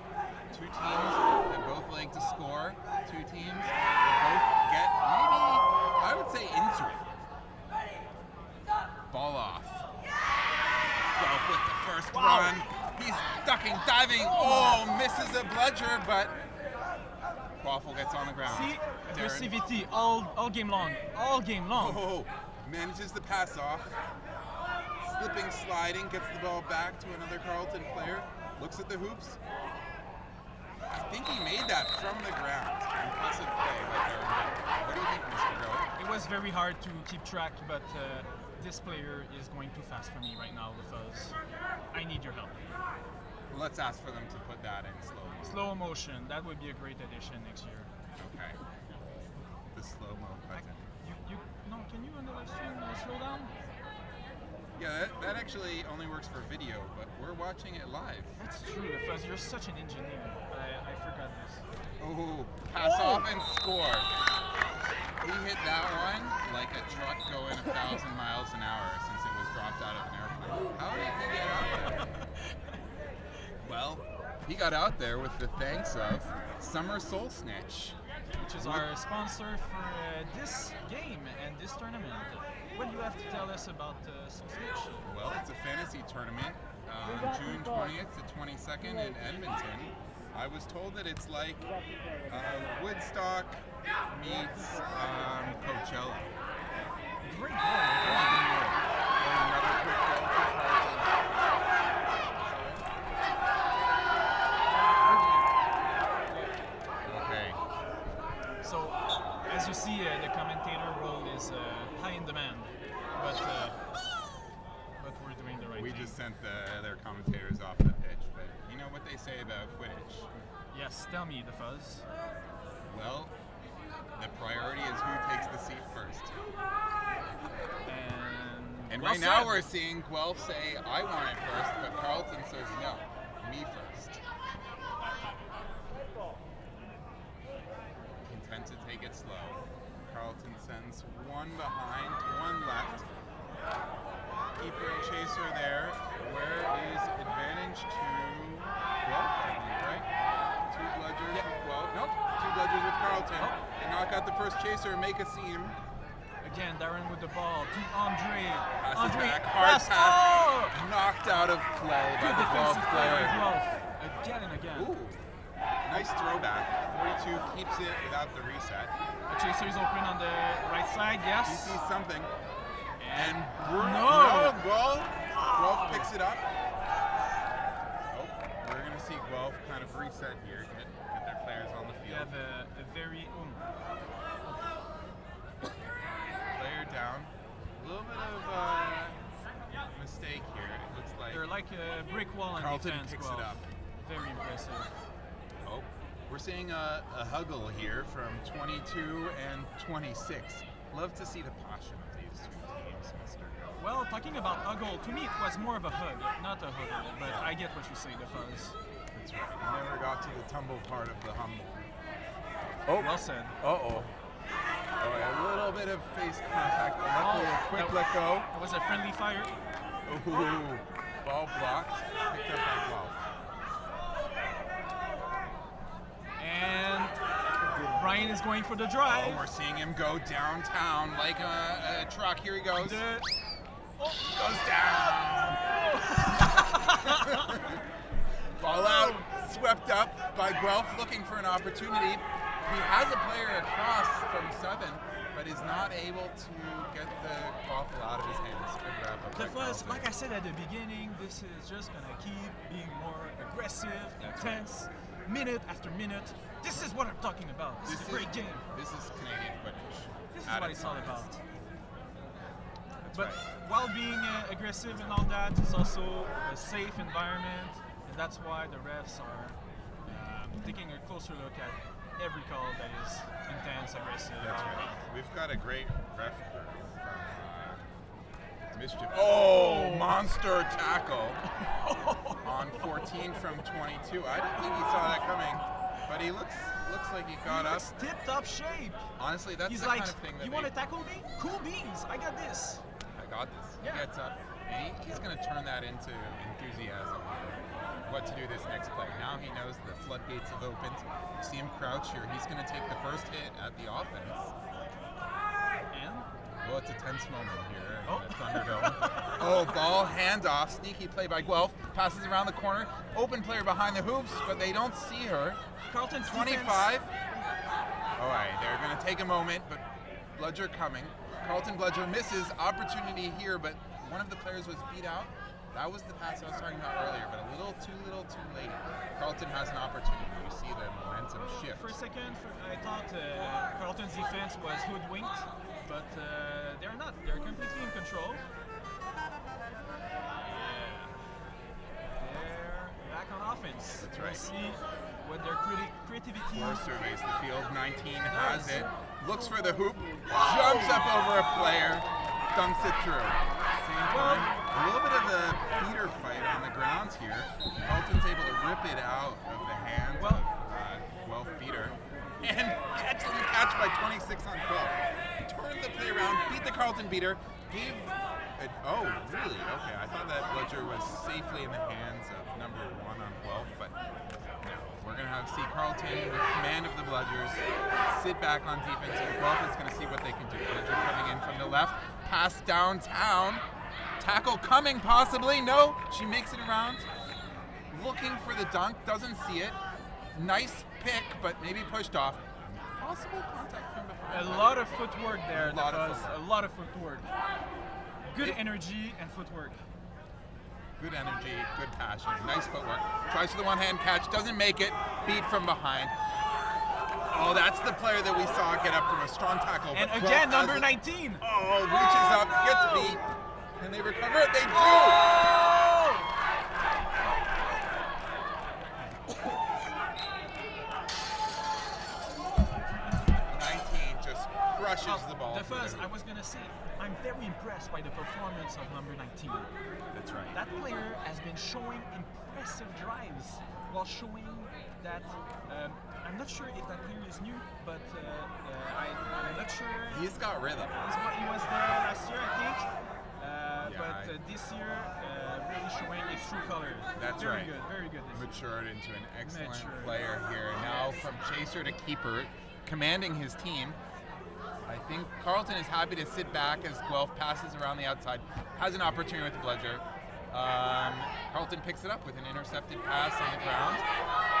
Two teams that both like to score. Two teams that both get, maybe, I would say, into it. Ball off. Guelph with the first run. He's ducking, diving. Oh, misses a bludger, but Quaffle gets on the ground. See, Darren. aggressivity all game long. All game long. Oh, manages the pass off. Slipping, sliding, gets the ball back to another Carleton player. Looks at the hoops. I think he made that from the ground. Impressive play by Darren. What do you think, Mr. Goat? It was very hard to keep track, but this player is going too fast for me right now, the fuzz. I need your help. Let's ask for them to put that in slowly. Slow motion, that would be a great addition next year. Okay. The slow-mo button. No, can you on the live stream slow down? Yeah, that actually only works for video, but we're watching it live. That's true, the fuzz. You're such an engineer. I forgot this. Oh, pass off and score. He hit that one like a truck going 1,000 miles an hour since it was dropped out of an airplane. How did he get out there? Well, he got out there with the thanks of Summer Soul Snitch. Which is our sponsor for this game and this tournament. What do you have to tell us about Soul Snitch? Well, it's a fantasy tournament on June 20th to 22nd in Edmonton. I was told that it's like Woodstock meets Coachella. Great And another quick goal for Carleton. Okay. So, as you see, the commentator role is high in demand, but we're doing the right We thing. just sent the other commentators off the pitch, but you know what they say about Quidditch? Yes, tell me, the fuzz. Well, the priority is who takes the seat first. And well right now said. we're seeing Guelph say, I want it first, but Carleton says, no, me first. Content to take it slow. Carleton sends one behind, one left. Keeper and chaser there. Where is advantage to Guelph, I think, right? Two bludgers with Guelph. Nope, two bludgers with Carleton. They knock out the first chaser and make a seam. Again, Darren with the ball to Andre. Passes Andre, back, hard pass. pass. Oh! Knocked out of play by Good the Guelph defensive play by player. Guelph. Again and again. Ooh, nice throwback. 42 keeps it without the reset. The chaser is open on the right side, He yes. sees something. And No! Guelph picks it up. Oh, we're going to see Guelph kind of reset here, get their players on the We field. have a very... Player down. A little bit of mistake here. It looks like They're like a brick wall on Carleton defense. picks Guelph. it up. Very impressive. Oh, we're seeing a huggle here from 22 and 26. Love to see the passion of these two teams, Mr. Goat. Well, talking about huggle, to me it was more of a hug, not a huggle, but I get what you say, the fuzz. That's right. Never got to the tumble part of the humble. Oh, well said. Uh-oh. Oh, a little bit of face contact, but luckily a quick let go. That was a friendly fire. Ooh, ball blocked, picked up by Guelph. And Brian is going for the drive. Oh, we're seeing him go downtown like a truck. Here he goes. Goes down. Ball out, swept up by Guelph, looking for an opportunity. He has a player across from 7. but is not able to get the quaffle out of his hands. Good grab up by The fuzz, Carleton. like I said at the beginning, this is just gonna keep being more aggressive, That's intense, minute after minute. This is what I'm talking about. This is a great game. This is Canadian Quidditch. This is at what its it's all finest. about. That's But right. while being aggressive and all that, it's also a safe environment, and that's why the refs are taking a closer look at every call that is intense, aggressive. That's all right. that. We've got a great ref crew from Mischief. Oh, monster tackle on 14 from 22. I didn't think he saw that coming, but he looks like he got up. Looks tip-top shape. Honestly, that's He's the like, kind of thing that you want to tackle me? Cool beans, I got this. I got this. Yeah. He gets up, and he's going to turn that into enthusiasm. What to do this next play. Now he knows the floodgates have opened. You see him crouch here. He's going to take the first hit at the offense. And Well, it's a tense moment here in Oh. the Thunderdome. Oh, ball handoff. Sneaky play by Guelph. Passes around the corner. Open player behind the hoops, but they don't see her. Carleton's 25. All right, they're going to take a moment, but Bludger coming. Carleton Bludger misses opportunity here, but one of the players was beat out. That was the pass I was talking about earlier, but a little too late. Carleton has an opportunity. You see the momentum shift. For a second, I thought Carleton's defense was hoodwinked, but they're not. They're completely in control. They're back on offense. That's We'll right. see what their creativity. Four surveys the field. 19 has it. Looks for the hoop. Jumps up over a player. Dunks it through. Same time. A little bit of a beater fight on the grounds here. Carleton's able to rip it out of the hands of Guelph beater. And excellent catch by 26 on Guelph. Turned the play around, beat the Carleton beater, gave it, oh, really? Okay, I thought that Bludger was safely in the hands of number 1 on Guelph, but no. We're going to see Carleton with command of the Bludgers sit back on defense, and Guelph is going to see what they can do. Bludger coming in from the left, pass downtown. Tackle coming, possibly. No, she makes it around. Looking for the dunk, doesn't see it. Nice pick, but maybe pushed off. Possible contact from behind. A lot of footwork there. A lot of because footwork. A lot of footwork. Good energy and footwork. Good energy, good passion, nice footwork. Tries for the one-hand catch, doesn't make it. Beat from behind. Oh, that's the player that we saw get up from a strong tackle. And but again, Guelph number has it. 19. Oh, reaches up, gets beat. Can they recover it? They do! Oh! 19 just crushes the ball. The through fuzz, the I hoop. was gonna say, I'm very impressed by the performance of number 19. That's right. That player has been showing impressive drives while showing that I'm not sure if that player is new, but I'm not sure. He's got rhythm. He was there last year, I think. Yeah, But this year, really showing its true colors. That's very right. Good, very good. This year. Matured into an excellent Matured. player here. Now from chaser to keeper, commanding his team. I think Carleton is happy to sit back as Guelph passes around the outside. Has an opportunity with Bludger. Carleton picks it up with an intercepted pass on the ground.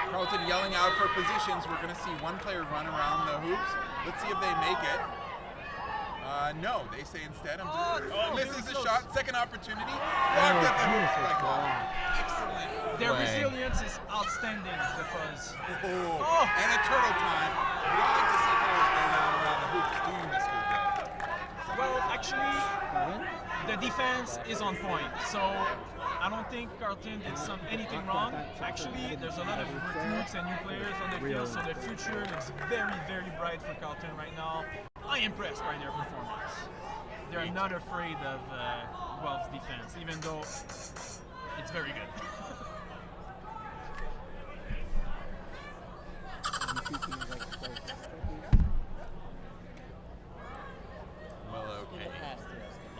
Carleton yelling out for positions. We're going to see one player run around the hoops. Let's see if they make it. No, they say instead. Misses the shot. Second opportunity. Blocked at the hoops by Guelph. Excellent. Their play. resilience is outstanding, the fuzz. Oh, and a turtle time. We don't like to see players go down around the hoops, do you, Mr. Gray? Well, actually, the defense is on point, so I don't think Carleton did anything wrong. Actually, there's a lot of recruits and new players on the field, so the future looks very, very bright for Carleton right now. I'm impressed by their performance. They're not afraid of Guelph's defense, even though it's very good. Well, okay.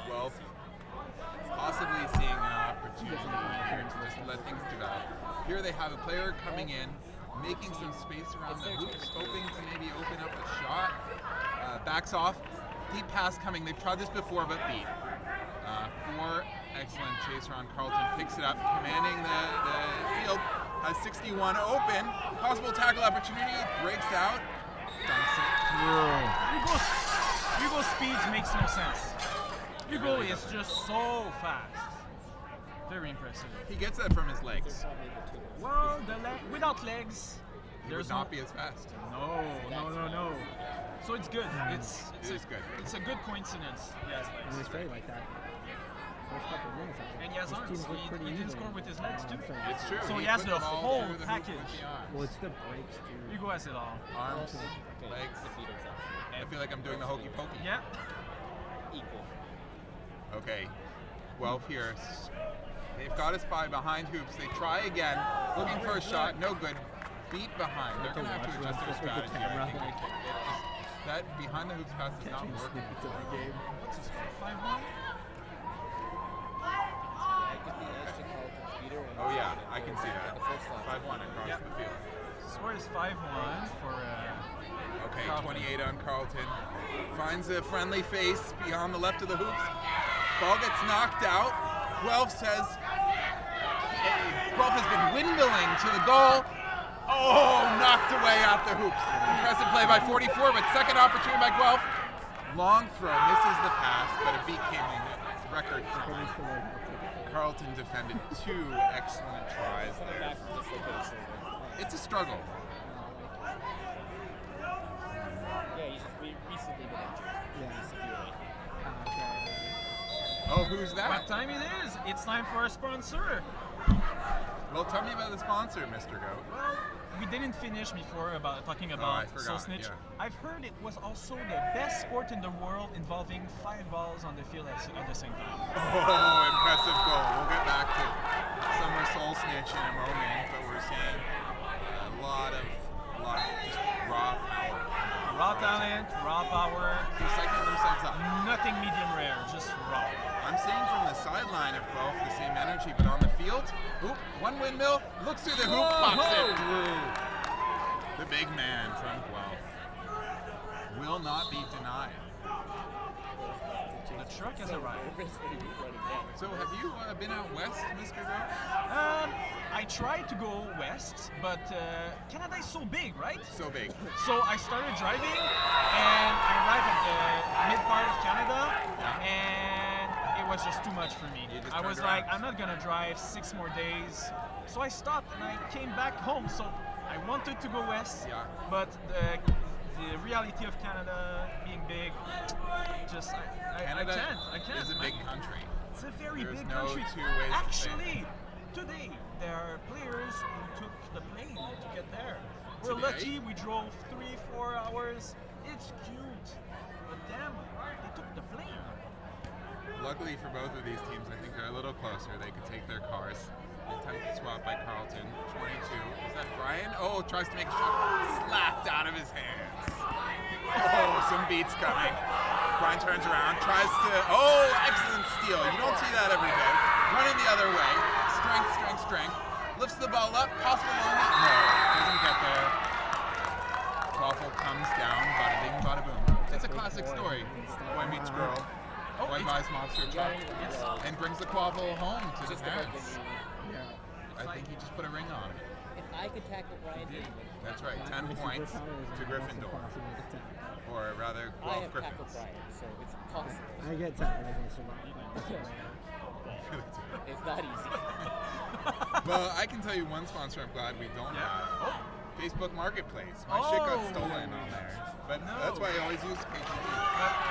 Well, possibly seeing an opportunity here to just let things develop. Here they have a player coming in, making some space around the hoops, hoping to maybe open up a shot. Backs off. Deep pass coming. They've tried this before, but beat. Excellent chaser on Carleton. Picks it up, commanding the field. Has 61 open. Possible tackle opportunity. Breaks out. Dunks it through. Hugo speeds makes no sense. Hugo is just so fast. Very impressive. He gets that from his legs. Well, without legs, He there's would not be as fast. No. So it's good. It's It is good. It's a good coincidence. Yes, And they stay like that. First couple of minutes. and he has Those arms. teams look pretty He can even. score with his legs too. It's true. So he has put the them all whole through the hoop package. with the arms. Well, it's the breaks too. Hugo has it all. Arms, legs. I feel like I'm doing the hokey pokey. Yeah. Okay, Guelph here. They've got a spy behind hoops. They try again, looking for a shot. No good. Beat behind. They're going to have to adjust their strategy. I think that behind the hoops pass is not working. What's his score? 5-1. Oh yeah, I can see that. 5-1 across the field. Score is 5-1 for. Okay, Carleton. 28 on Carleton. Finds a friendly face beyond the left of the hoops. Ball gets knocked out. Guelph says, Guelph has been windmilling to the goal. Oh, knocked away at the hoops. Impressive play by 44, but second opportunity by Guelph. Long throw, misses the pass, but a beat came in. Record time. Carleton defended 2 excellent tries there. It's a struggle. Oh, who's that? What time it is? It's time for a sponsor. Well, tell me about the sponsor, Mr. Goat. Well, we didn't finish before about talking I about forgot, snitch. yeah. I've heard it was also the best sport in the world involving 5 balls on the field at the same time. Oh, impressive goal. We'll get back to Summer Soul Snitch in a moment, but we're seeing a lot of just raw power. Raw talent, raw power, They're cycling themselves up. nothing medium rare, just raw. I'm seeing from the sideline of Guelph the same energy, but on the field, oop, one windmill, looks through the hoop, pops it through. The big man from Guelph will not be denied. The truck has arrived. So have you been out west, Mr. Goat? I tried to go west, but Canada is so big, right? So big. So I started driving, and I arrived at the mid part of Canada, and it was just too much for me. You just I was turned like, around. I'm not gonna drive 6 more days. So I stopped and I came back home. So I wanted to go west, Yeah. but the reality of Canada being big, just I Canada can't. is a big country. It's a very There's big no country. two ways to say it. Actually, today there are players who took the plane to get there. We're Today? lucky we drove 3-4 hours. It's cute, but damn, they took the plane. Luckily for both of these teams, I think they're a little closer. They could take their cars. Attempted swap by Carleton. 22. Is that Brian? Oh, tries to make a shot. Slapped out of his hands. Oh, some beats coming. Brian turns around, tries to. Oh, excellent steal. You don't see that every day. Running the other way. Strength. Lifts the ball up. Possible moment. No, doesn't get there. Quaffle comes down. Bada bing, bada boom. It's a classic story. Boy meets girl. Boy buys monster truck and brings the quaffle home to the parents. I think he just put a ring on it. If I could tackle Brian David, That's right, 10 points to Gryffindor. Or rather, I Guelph have tackled Griffins. Brian, so it's possible. I get tired of this a lot. It's not easy. Well, I can tell you one sponsor I'm glad we don't Yeah. have. Facebook Marketplace. My shit got stolen on there. But that's why I always use KGG.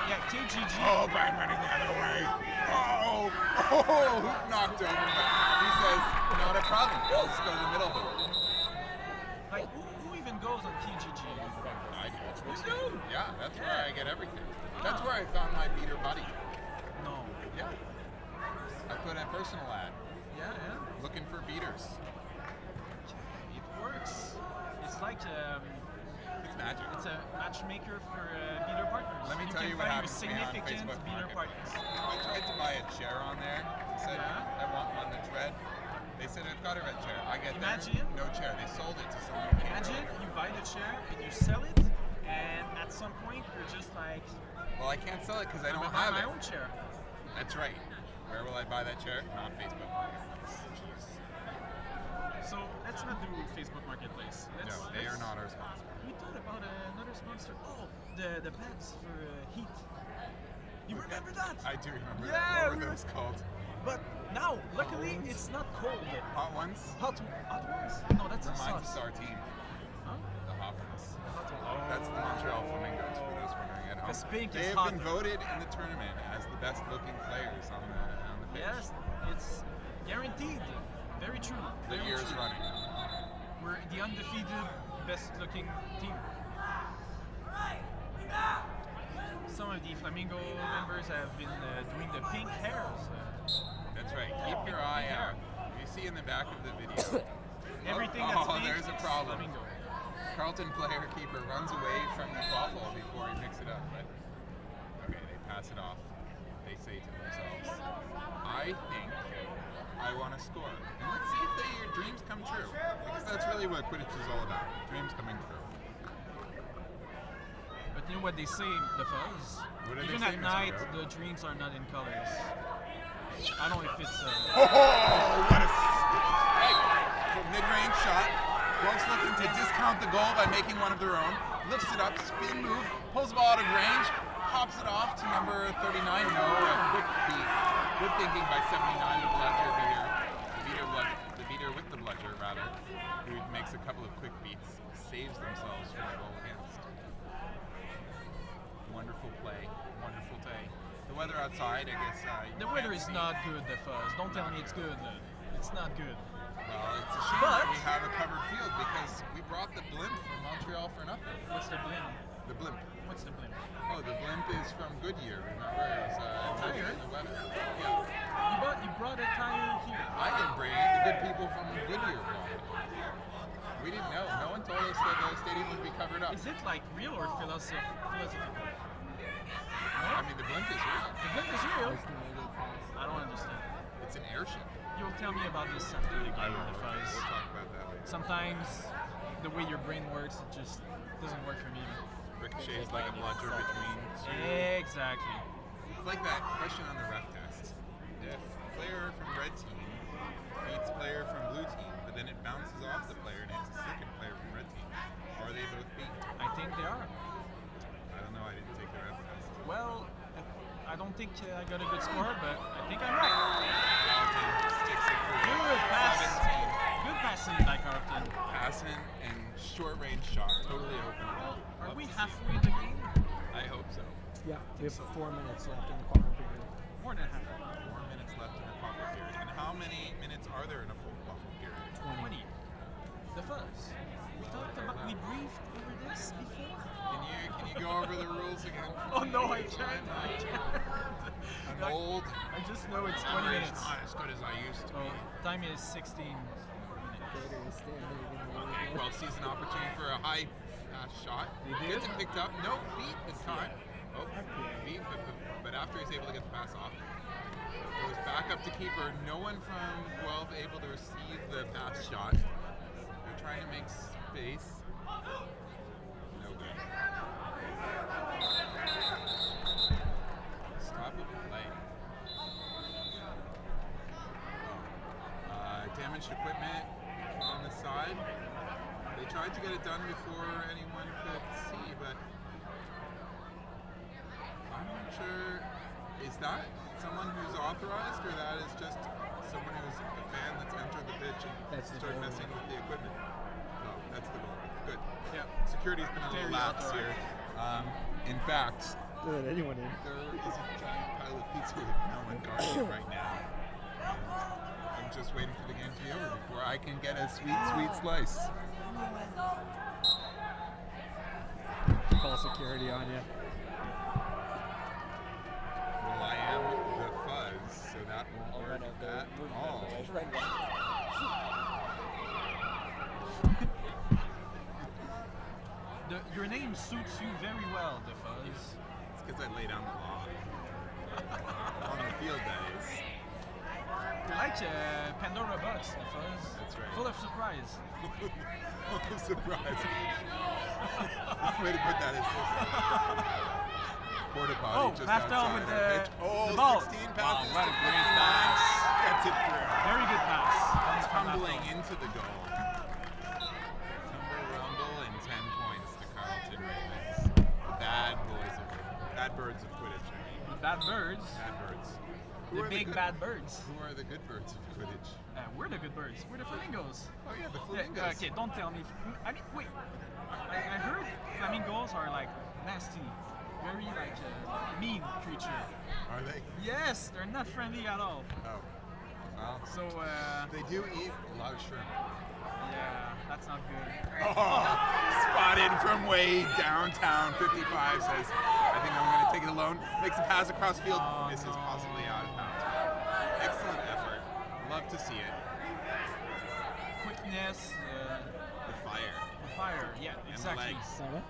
Yeah, KGG. Oh, Brian running the other way. Oh, hoop knocked over. But he says, not a problem. I'll just go to the middle hoop. Like, who even goes on KGG? I do. You do? Yeah, that's where I get everything. That's where I found my beater buddy. No. Yeah. I put a personal ad Yeah. looking for beaters. It works. It's like It's magic. it's a matchmaker for beater partners. Let me tell can you what find happened to me on significant Facebook beater Marketplace. partners. I tried to buy a chair on there. I said, Yeah. I want one that's red. They said, I've got a red chair. I get Imagine. there, no chair. They sold it to someone who came Imagine earlier. you buy the chair and you sell it, and at some point you're just like, Well, I can't sell it because I I'm don't gonna buy have my it. own chair. That's right. Where will I buy that chair? Not Facebook Marketplace. Jeez. So let's not do Facebook Marketplace. No, they are not our sponsor. We thought about another sponsor. Oh, the pads for heat. You remember that? I do remember Yeah, that. What we were were- those called? But now, luckily, it's not cold. Hot ones? Hot ones? No, that's a Reminds sauce. us our team. Huh? The hot ones. Oh. That's the Montreal Flamingos for those wondering at home. Because pink They is have been hot. voted in the tournament as the best looking players on the pitch. Yes, it's guaranteed. Very true. The Very years true. running. We're the undefeated, best looking team. Some of the Flamingo members have been doing the pink hairs. That's right. Keep your eye out. You see in the back of the video. Everything oh, that's pink there's a is problem. Flamingo. Carleton player keeper runs away from the quaffle before he picks it up. But okay, they pass it off. They say to themselves, I think I want to score. And let's see if your dreams come true. Because that's really what Quidditch is all about. Dreams coming true. But you know what they say, the fuzz? What do they Even say, at Mr. night, Joe? the dreams are not in colors. I don't know if it's. Oh, what a mid-range shot. Guelph's looking to discount the goal by making one of their own. Lifts it up, spin move, pulls the ball out of range, pops it off to number 39. No, a quick beat. Good thinking by 79, the bludger beater. The beater with the bludger, rather, who makes a couple of quick beats, saves themselves from a goal against. Wonderful play, wonderful day. The weather outside, I guess. The weather is not good, the fuzz. Don't tell me it's good. It's not good. Well, it's a shame But- that we have a covered field because we brought the blimp from Montreal for nothing. What's the blimp? The blimp. What's the blimp? Oh, the blimp is from Goodyear. Remember, it was Tire? in the weather. Yeah. You brought a tire here. I didn't bring it. The good people from Goodyear brought it. We didn't know. No one told us that the stadium would be covered up. Is it like real or philosophical? I mean, the blimp is real. The blimp is real. I don't understand. It's an airship. You'll tell me about this after the game, the fuzz. We'll talk about that later. Sometimes the way your brain works, it just doesn't work for me. Ricochet is like a bludger between two. Exactly. It's like that question on the ref test. If player from red team beats player from blue team, but then it bounces off the player and hits a second player from red team, are they both beat? I think they are. I don't know. I didn't take the ref test. Well, I don't think I got a good score, but I think I'm right. Carleton sticks it through. Good pass. 17. Good passing by Carleton. Passing and short range shot, totally open. Are Love we to see halfway it. in the game? I hope so. Yeah, we have 4 minutes left in the quaffle period. More than halfway. 4 minutes left in the quaffle period. And how many minutes are there in a full quaffle period? 20. The fuzz. We talked about, we briefed over this before. Can you go over the rules again? Oh no, I can't. I can't. I'm old. I just know it's 20 Memory's minutes. not as good as I used to Oh, be. time is 16 minutes. Okay, well, sees an opportunity for a high shot. Gets it picked up. Nope, beat this time. Oh, beat, but after he's able to get the pass off, goes back up to keeper. No one from Guelph able to receive the pass shot. They're trying to make space. No good. Stop of play. Damaged equipment on the side. They tried to get it done before anyone could see, but I'm not sure. Is that someone who's authorized, or that is just someone who's a fan that's entered the pitch and That's the started goal. messing with the equipment? No, that's the goal. Good. Yeah. Security's been a little Very lax here. In fact, Don't let anyone in. there is a giant pile of pizza with no one guarding it right now. I'm just waiting for the game to be over before I can get a sweet, sweet slice. Call security on you. Well, I am the fuzz, so that won't work at all. Your name suits you very well, the fuzz. It's because I lay down the law. On the field, that is. You're like Pandora box, the fuzz. That's right. Full of surprise. Oh, surprise. Way to put that is this. Porta potty Oh, just half down outside with our pitch. Oh, the ball. 16 Wow, passes. what a to great 59. pass. Gets it through. Very good pass. Comes from Tumbling Apple. into the goal. Tumble rumble and 10 points to Carleton Ravens. Bad birds of Quidditch. I mean, The bad birds. bad birds. The are big good- bad birds. Who are the good birds of Quidditch? We're the good birds. We're the flamingos. Oh yeah, the Yeah, flamingos. okay, don't tell me. I mean, wait. I heard flamingos are like nasty, very like mean creature. Are they? Yes, they're not friendly at all. Oh. Well, So they do eat a lot of shrimp. yeah, that's not good. Oh, spotted from way downtown. 55 says, I think I'm going to take it alone. Makes a pass across field. Oh, Misses no. possibly out of bounds. Excellent effort. Love to see it. Quickness, The fire. the fire. Yeah, And the exactly. legs. Saga?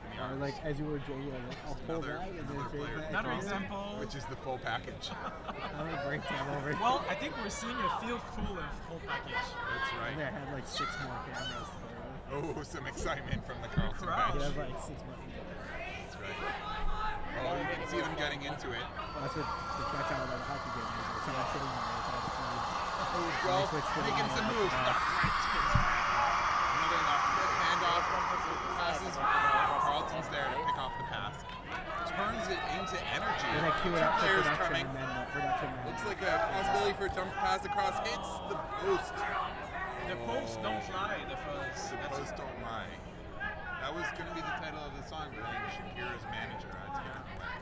And the Or arms. like as you were joking, like, I'll pull Another- that and then another say player. that. Another across. example. Which is the full package. I'm gonna break that over. Well, I think we're seeing a field full of whole package. That's I right. think I had like 6 more cameras to play with. Oh, some excitement from the Carleton crowd. He bench. has like 6 buttons. That's right. Oh, you can see them getting into it. That's how like hockey game is. Like someone sitting there with all the flags. Well, switch to the making some left, moves. left. Left, right, spins. Another left foot handoff. Passes. Carleton's there to pick off the pass. Turns it into energy. Then I cue it Two up to players production coming. and then the production man. Looks like a possibility for a jump pass across. Hits the post. The posts don't lie, the fuzz. The That's- post don't lie. That was going to be the title of the song, but then Shakira's manager had to get in the way.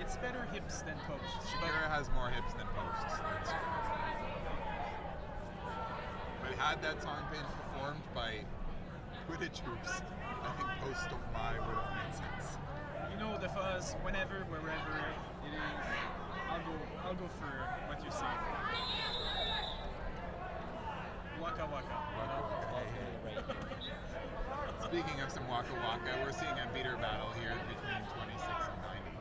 It's better hips than posts. Shakira has more hips than posts. That's true. But had that song been performed by Quidditch hoops, I think Posts Don't Lie would have made sense. You know the fuzz, whenever, wherever it is, I'll go for what you say. Waka waka. Speaking of some Waka Waka, we're seeing a beater battle here between 26 and 90.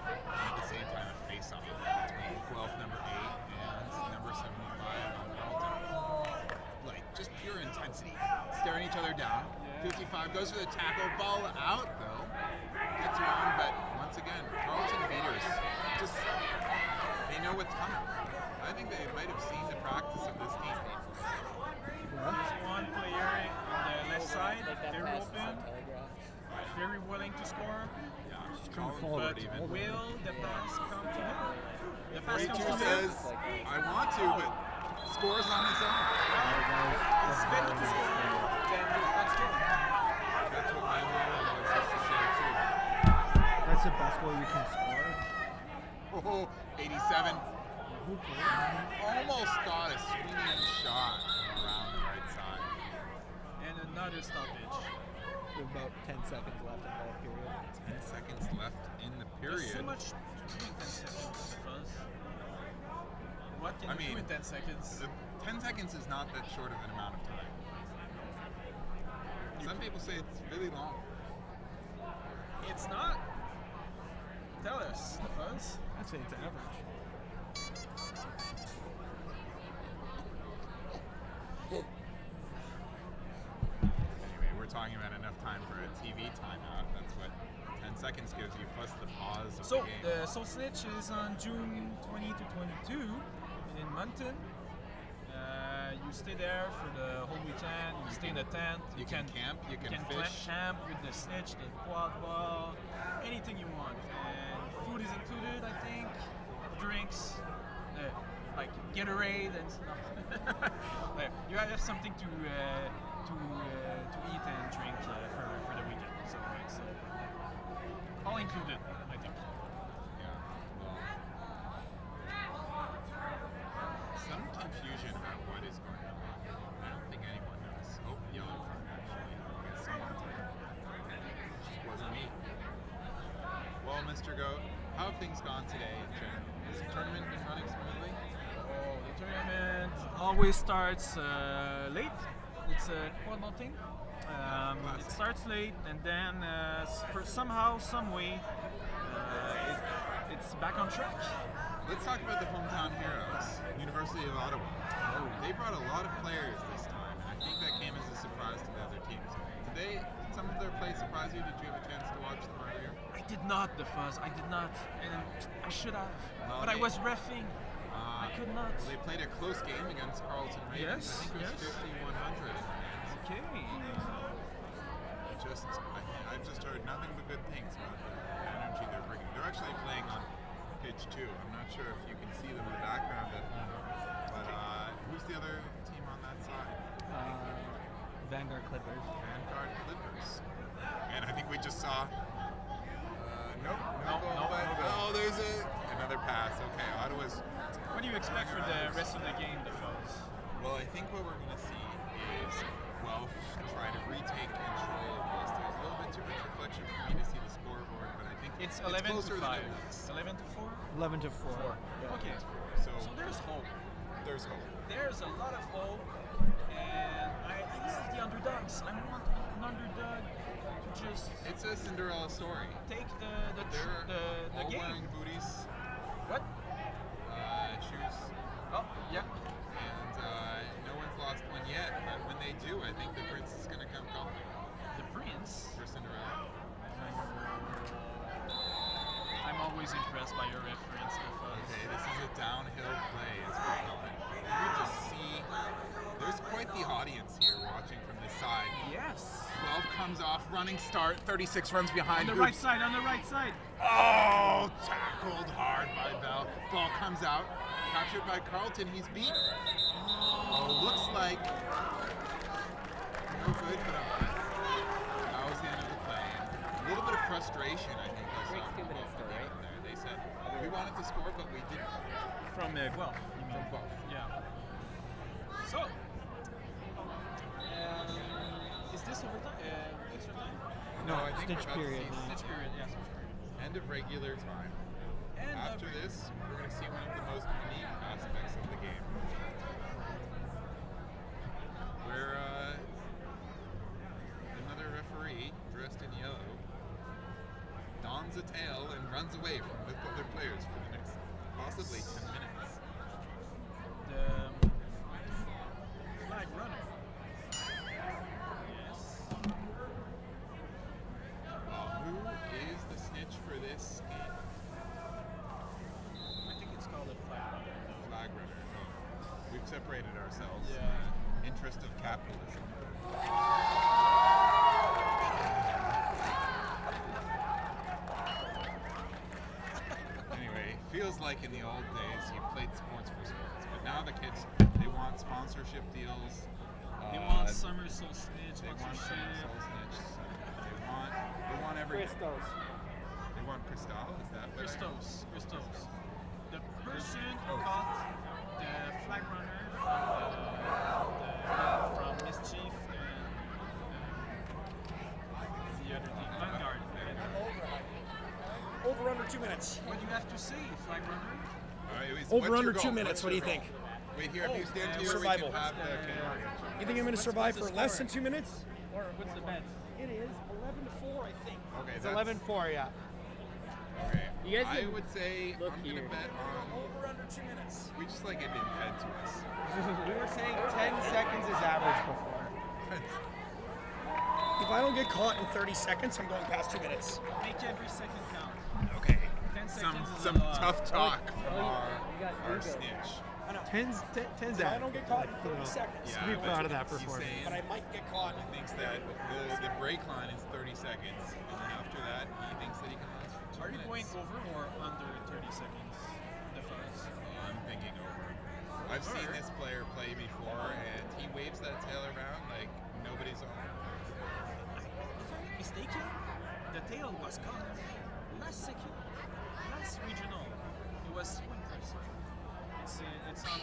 At the same time, a face-off between Guelph number 8 and number 75 on Carleton. Like, just pure intensity. Staring each other down. 55 goes for the tackle. Ball out, though. Gets around, but once again, Carleton beaters. Just, they know what's coming. I think they might have seen the practice of this team. There's one player on the left side, Make that very pass open, inside telegraph. very willing to score. Yeah, coming Colin forward But even. will the pass come to him? The pass 42 comes to him. says, I want to, but scores on his own. It's better to score than not score. That's what my motto was used to say too. That's the best goal you can score. Oh, 87. Almost got a swinging shot around the right side. And another stoppage. With about 10 seconds left in that period. 10 seconds left in the There's period. so much to do in 10 seconds, Fuzz. What can I you mean, do in 10 seconds? 10 seconds is not that short of an amount of time. Some people say it's really long. It's not. Tell us, Fuzz. I'd say it's average. Anyway, we're talking about enough time for a TV timeout. That's what 10 seconds gives you, plus the pause of So, the game. Soul Snitch is on June 20 to 22 in Moncton. You stay there for the whole weekend. You stay in the tent. You can camp, you can fish. camp with the Snitch, the Quadball, anything you want. And food is included, I think. Drinks, like Gatorade and stuff. You have something to eat and drink for the weekend. So it's all included, I think. Yeah. Well, some confusion about what is going on. I don't think anyone knows. Oh, yellow card actually. I guess someone did. Just wasn't me. Well, Mr. Goat, how have things gone today in general? Has the tournament been running smoothly? Oh, the tournament always starts late. It's a quadball thing. It starts late, and then for somehow, some way, it's back on track. Let's talk about the hometown heroes, University of Ottawa. Oh, they brought a lot of players this time, and I think that came as a surprise to the other teams. Did some of their play surprise you? Did you have a chance to watch them earlier? I did not, the Fuzz. I did not, and I should have, Well, but I was reffing. I could not. Well, they played a close game against Carleton Ravens. Yes, I think it was yes. 50-100 in the end. Okay. I've just heard nothing but good things about the energy they're bringing. They're actually playing on pitch 2. I'm not sure if you can see them in the background at home, but who's the other team on that side? Vanguard Clippers. Vanguard Clippers. And I think we just saw. No goal, but oh, there's another pass. Okay, Ottawa's. What do you expect for the rest of the game, the Foes? Well, I think what we're going to see is Guelph try to retake control of this. There's a little bit too much reflection for me to see the scoreboard, but I think It's 11 closer to 5. than it was. 11 to 4? 11 to 4. Okay. So So there's hope. there's hope. There's a lot of hope, and I love the underdogs. I want an underdog to just It's a Cinderella story. take the They're all game. wearing booties, What? shoes, Oh, yeah. and no one's lost one yet. But when they do, I think the prince is going to come calling The Prince. for Cinderella. I'm always impressed by your reference, the Foes. Okay, this is a downhill play as we're going. You just see there's quite the audience here watching from this side. Yes. 12 comes off, running start, 36 runs behind. On the right side, on the right side. Oh, tackled hard by Bell. Ball comes out, captured by Carleton. He's beat. Oh, looks like no good, but that was the end of the play. And a little bit of frustration, I think, I saw Breaks 2 from minutes both though, of right? them there. They said we wanted to score, but we didn't. From Guelph, you mean? From Guelph. Yeah. So, is this overtime? Extra time? No, I think Snitch we're about period to see now. Snitch period, yeah, snitch period. end of regular time. And After this, we're going to see one of the most unique aspects of the game. Where another referee, dressed in yellow, dons a tail and runs away from the other players for the next possibly 10 minutes. the flag runner. Yes. Who is the snitch for this game? I think it's called a flag runner. Flag runner. Oh, we've separated ourselves. Yeah. Interest of capitalism. Anyway, feels like in the old days you played sports for sports, but now the kids, they want sponsorship deals. They want summer soul snitch, They want sponsorship. soul snitch. They want everything. Christos. They want Cristal. Is that what? Christos. The person who Oh. caught the flag runner from Mischief and the other team, Vanguard. Over under 2 minutes. What do you have to say, flag runner? Over under 2 minutes. What do you think? Wait here, if you stand here, survival. we can have the camera. You think I'm going to survive for less than 2 minutes? Or what's the bet? It is 11 to 4, I think. Okay, It's that's 11-4, yeah. Okay. You guys I can would say look I'm here. gonna bet on. Over under 2 minutes. We just like it being fed to us. We were saying 10 seconds is average before. If I don't get caught in 30 seconds, I'm going past 2 minutes. Make every second count. Okay. 10 Some seconds is some a lot. tough talk from you got our ego. snitch. I know. 10's If I don't get caught in 30 seconds, Yeah, Be but proud of that he's performance. saying but I might get caught. he thinks that the break line is 30 seconds, and then after that, he thinks that he can last for 2 Are you minutes. going over or under 30 seconds? The Foes. I'm thinking over. I've seen this player play before, and he waves that tail around like nobody's on. If I'm not mistaken, the tail was caught last second, last regional. It was swing person. It's on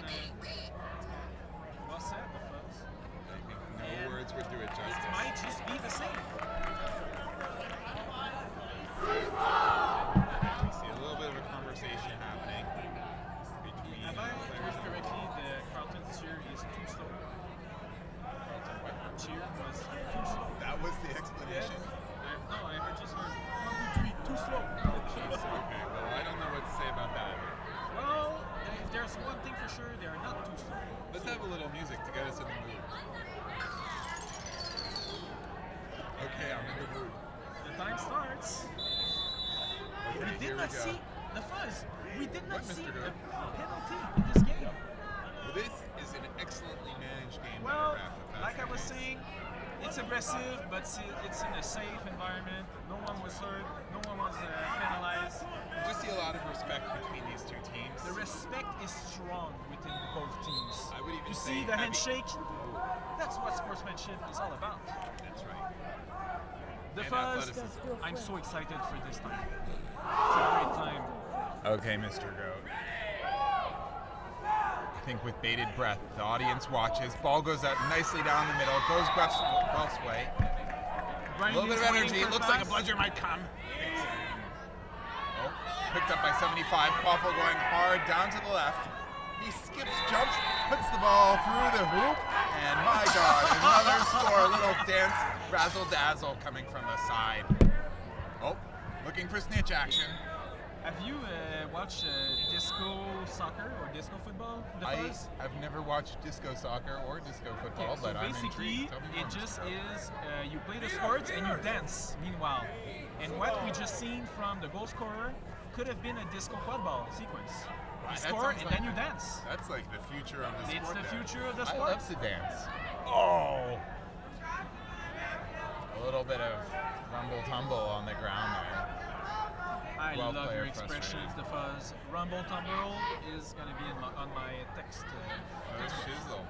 well said, the Foes. I think no And words would do it It justice. might just be the same. We see a little bit of a conversation happening between Have I players. heard correctly, the Carleton cheer is too slow? Carleton cheer was too slow. That was the explanation. I just heard 1, 2, 3, too slow. Jeez, okay, well, I don't know what to say about that. Well, if there's one thing for sure, they are not too slow. Let's have a little music to get us in the mood. Okay, I'm in the mood. The time starts. Okay, We here did not we go. see the Fuzz. We did not What, see Mr. a Goode? penalty in this game. Well, this is an excellently managed game. by Well, the ref, if that's like I the was case. saying, it's It's aggressive, but it's in a safe environment. No one was hurt. No one was penalized. You just see a lot of respect between these two teams. The respect is strong within both teams. I would even You say see the heavy. handshake? That's what sportsmanship is all about. That's right. The And fuzz, athleticism. I'm so excited for this time. It's a great time. Okay, Mr. Goat. I think with bated breath, the audience watches. Ball goes out nicely down the middle, goes Guelph's way. A Brian little bit is of waiting energy. for Looks like a pass. bludger might come. Oh, picked up by 75. Quaffle going hard down to the left. He skips, jumps, puts the ball through the hoop, and my God, another score. A little dance, razzle dazzle coming from the side. Oh, looking for snitch action. Have you watched disco soccer or disco football? The fuzz? I've never watched disco soccer or disco football, So but I'm basically, intrigued. Tell me it more, just Mr. is you play the sports and you dance. Meanwhile, and what we just seen from the goal scorer could have been a disco quadball sequence. You That score sounds and like- then you dance. That's like the future of the sport. It's the there. future of the I sport. love to dance. Oh! A little bit of rumble tumble on the ground there. I Guelph love player your expressions, the fuzz. Rumble tumble is gonna be on my text. Shizzle.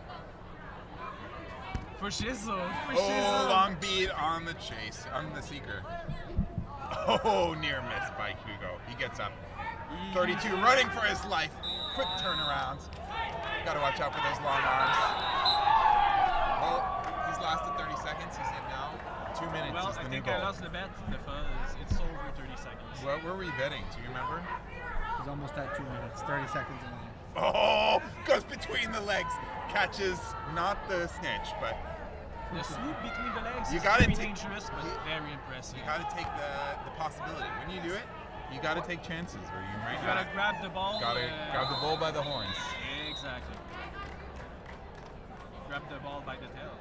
For shizzle. For Oh, shizzle. long beat on the chase, on the seeker. Oh, near miss by Hugo. He gets up. 32, running for his life. Quick turnarounds. Got to watch out for those long arms. Well, he's lasted 30 seconds. He's in now. 2 minutes Well, is the I new think goal. I lost the bet, the fuzz. It's over 30 seconds. What were we betting? Do you remember? He's almost at 2 minutes, 30 seconds in there. Oh, goes between the legs. Catches not the snitch, but The swoop between the legs You is gotta very take- dangerous, but very impressive. you got to take the possibility. When you do it, you got to take chances, or you might You gotta not. grab the ball. Got to grab the bull by the horns. Exactly. Grab the ball by the tail.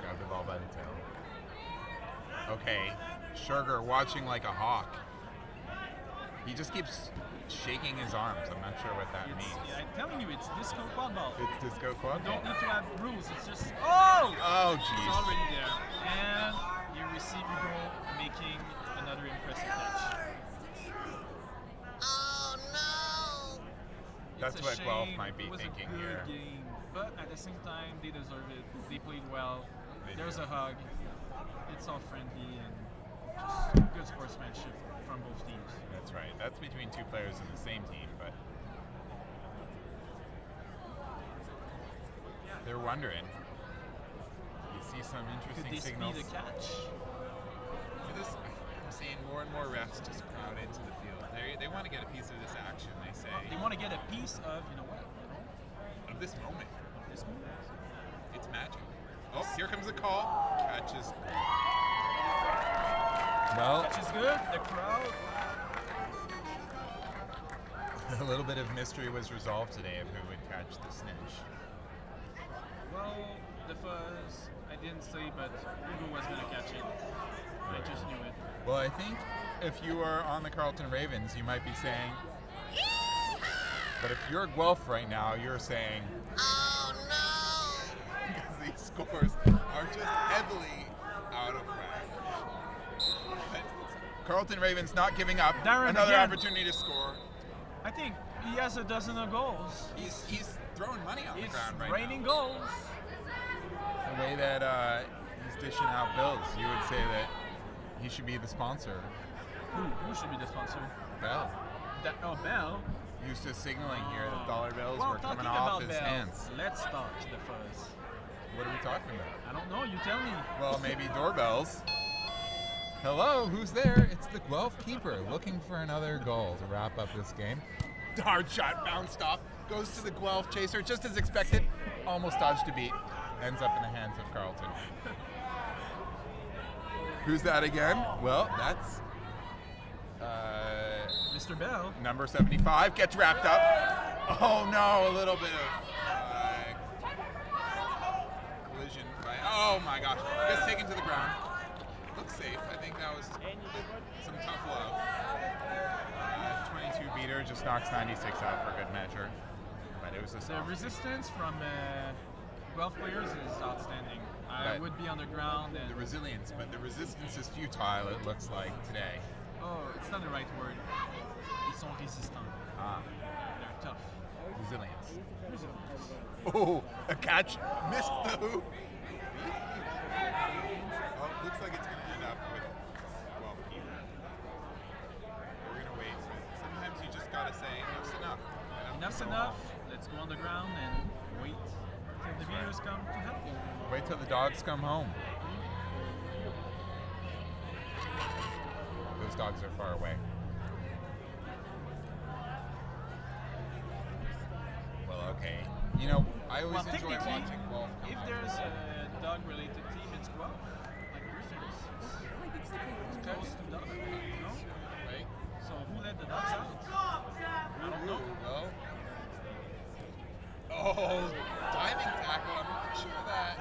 Grab the ball by the tail. Okay, Sugar watching like a hawk. He just keeps shaking his arms. I'm not sure what that It's, means. I'm telling you, it's disco quadball. It's disco quad. You don't need to have rules. It's just oh, Oh, it's jeez. already there. And you receive Hugo making another impressive catch. That's It's a what Guelph shame. might be It was thinking a good here. game, but at the same time, they deserve it. They played well. They There's did. a hug. It's all friendly and just good sportsmanship from both teams. That's right. That's between two players in the same team, but they're wondering. You see some Could interesting they signals. speed a catch? I'm seeing more and more refs just crowd into the field. They want to get a piece of this action, they say. They want to get a piece of, you know what? Of this moment. This moment. It's magic. Oh, here comes the call. Catches. Well, Catch is good. The crowd. a little bit of mystery was resolved today of who would catch the snitch. Well, the fuzz. I didn't say, but Hugo was gonna catch it. I just knew it. Well, I think if you are on the Carleton Ravens, you might be saying, but if you're Guelph right now, you're saying, oh no! Because these scores are just heavily out of whack. But Carleton Ravens not giving up. Darren Another again. opportunity to score. I think he has a dozen of goals. He's throwing money on the It's ground right raining now. goals. The way that he's dishing out bills, you would say that he should be the sponsor. Who should be the sponsor? Bell. Bell. He was just signaling here that dollar bills Well, were coming talking off about his Bell, hands. let's talk the fuzz. What are we talking about? I don't know. You tell me. Well, maybe doorbells. Hello, who's there? It's the Guelph keeper looking for another goal to wrap up this game. Hard shot bounced off, goes to the Guelph chaser, just as expected. Almost dodged a beat. Ends up in the hands of Carleton. Who's that again? Well, that's Mr. Bell. number 75. Gets wrapped up. Oh no, a little bit of collision. Oh my gosh. Gets taken to the ground. Looks safe. I think that was some tough love. 22 beater just knocks 96 out for good measure. But it was a The soft. resistance from Guelph players is outstanding. I But would be on the ground and the resilience, but the resistance is futile, it looks like, today. oh, it's not the right word. Ils sont résistants. Ah, They're tough. resilience. Oh, a catch. Missed the hoop. Oh, looks like it's going to end up with Guelph keeper. We're going to wait. Sometimes you just got to say, enough's enough. Enough's enough. Let's go on the ground and wait till the beaters come to help. Wait till the dogs come home. Those dogs are far away. Well, okay. You know, I always Well, enjoy technically, watching Guelph come if out. there's a dog-related team, it's Guelph. Like Griffins. It's close to dog, you know? Right? So who let the dogs out? I don't know. Well. Oh, diving tackle. I'm not sure that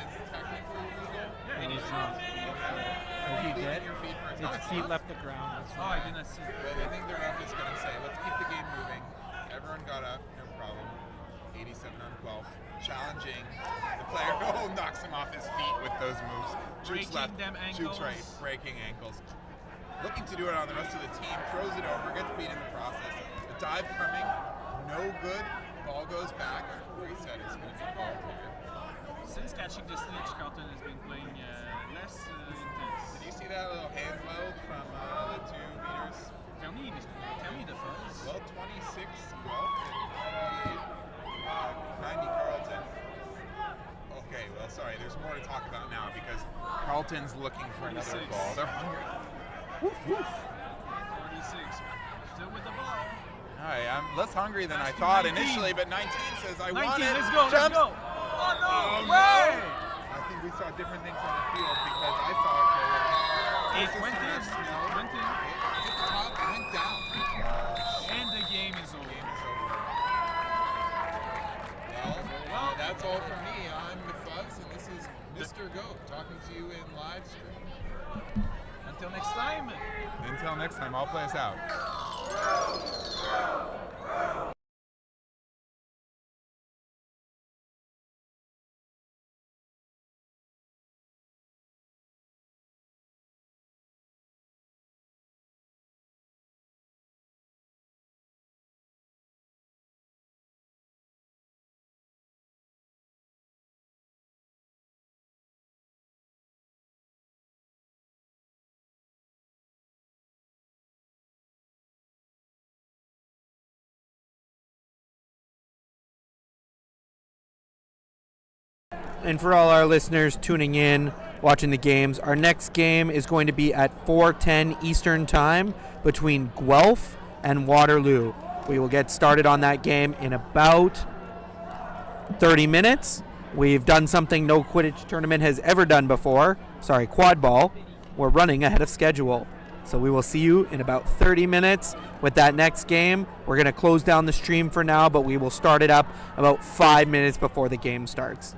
is technically legal. Yeah, it is. He did. Your feet first. His feet left the ground. That's Oh, I did not see. But I think their ref is going to say, let's keep the game moving. Everyone got up, no problem. 87 on 12. Challenging the player. Oh, knocks him off his feet with those moves. Shoots Breaking left, them shoots right, ankles. breaking ankles. Looking to do it on the rest of the team. Throws it over, gets beat in the process. The dive coming, no good. Ball goes back. Reset is going to be ball clear. Since catching the snitch, Carleton has been playing less intense. Did you see that little hand weld from the two meters? Tell me the fuzz. Well, 26 Guelph and 90 Carleton. Okay, well, sorry, there's more to talk about now because Carleton's looking for another 46. ball. They're hungry. Woof, woof. 46. Still with the ball. Hi, I'm less hungry than I Pass to thought 19. initially, but 19 says I 19, want it. let's go, let's Jumps. go. Oh no, Oh, no. way! I think we saw different things on the field because I saw it go It went in, No. went in, It hit the top, it went down. and the game is over. Game is over. Well, that's all from me. I'm McFuzz, and this is Mr. Goat talking to you in live stream. Until next time. Until next time, I'll play us out. And for all our listeners tuning in, watching the games, our next game is going to be at 4:10 Eastern Time between Guelph and Waterloo. We will get started on that game in about 30 minutes. We've done something no Quidditch tournament has ever done before. Sorry, Quadball. We're running ahead of schedule. So we will see you in about 30 minutes with that next game. We're going to close down the stream for now, but we will start it up about 5 minutes before the game starts.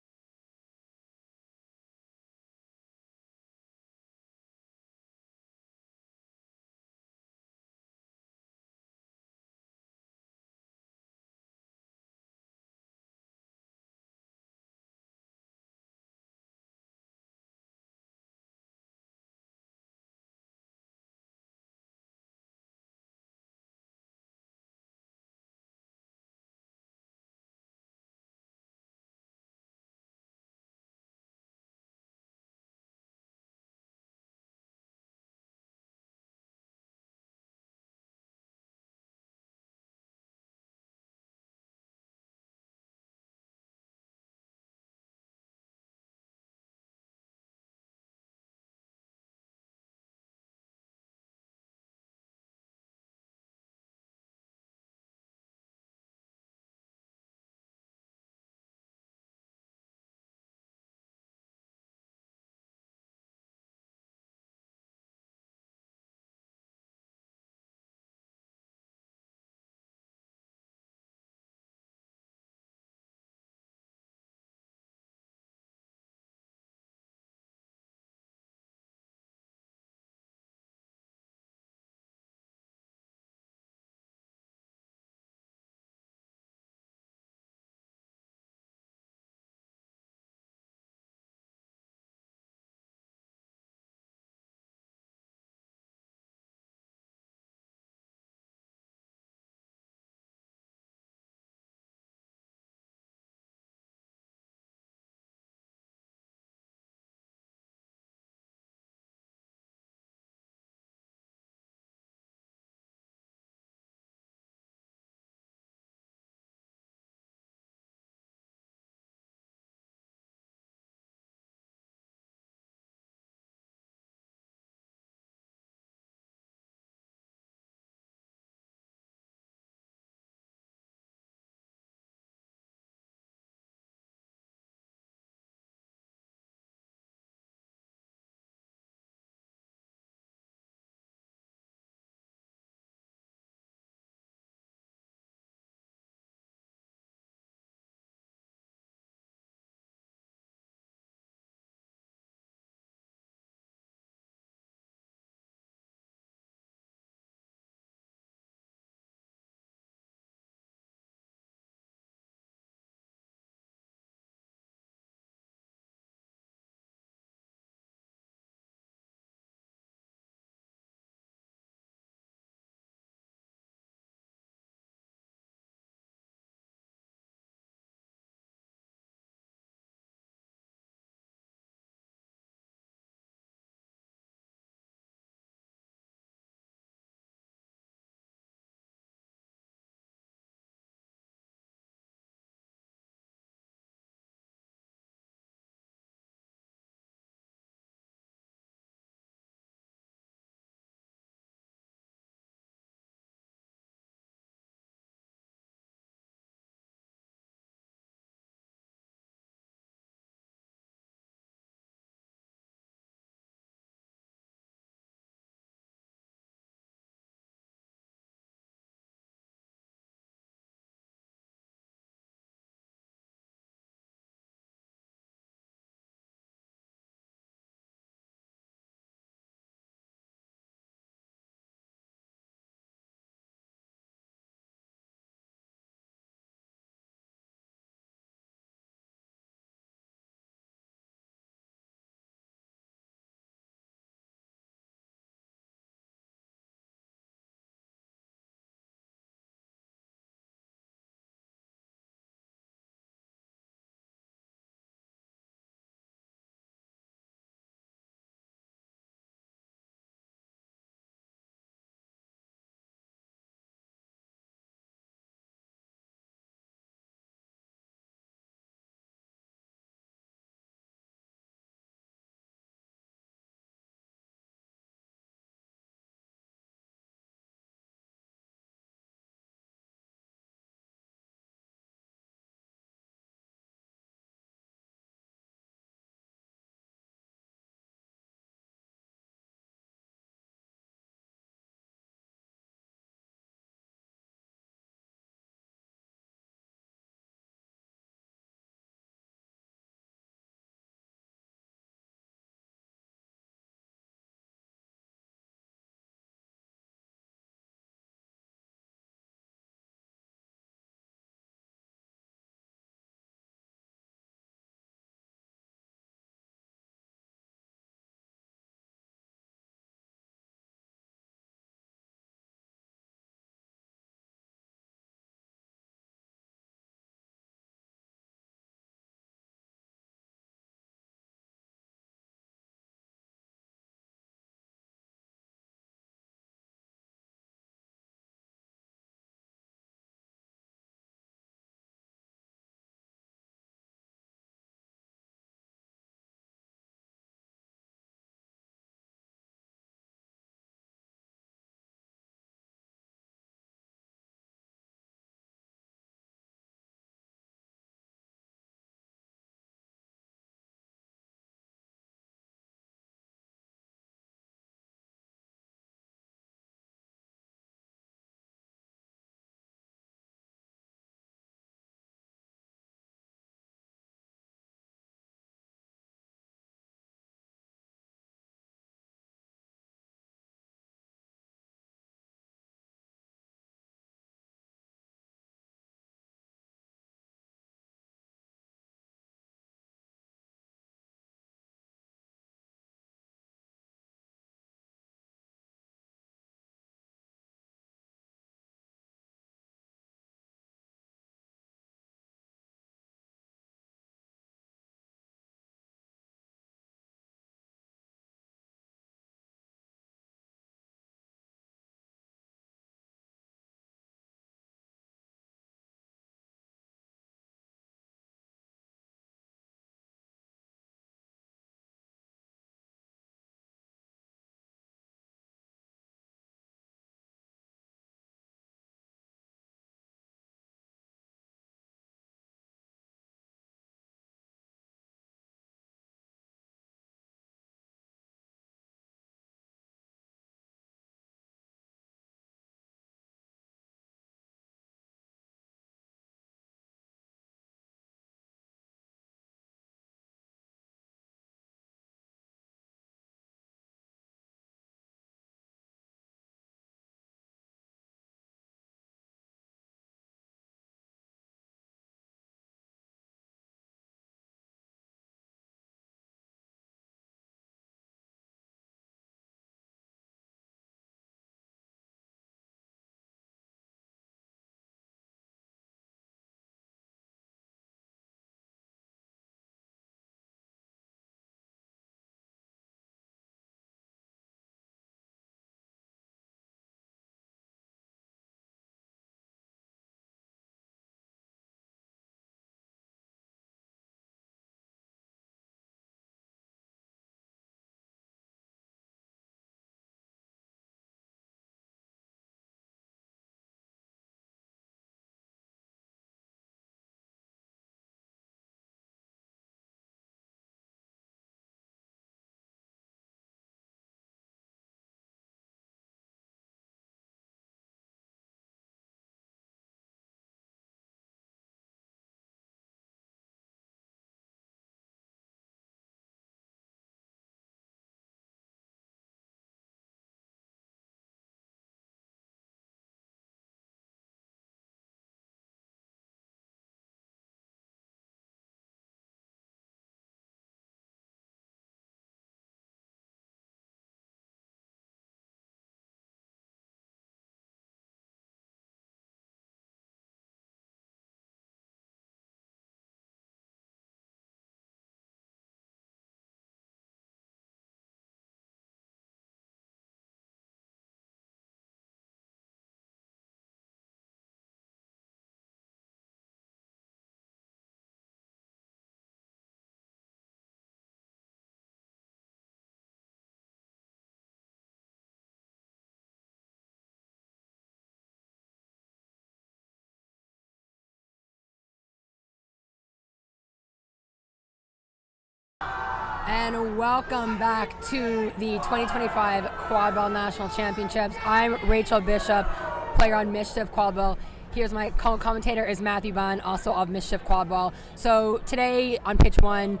And welcome back to the 2025 Quadball National Championships. I'm Rachel Bishop, player on Mischief Quadball. Here's my co-commentator is Matthew Bunn, also of Mischief Quadball. So today on pitch 1,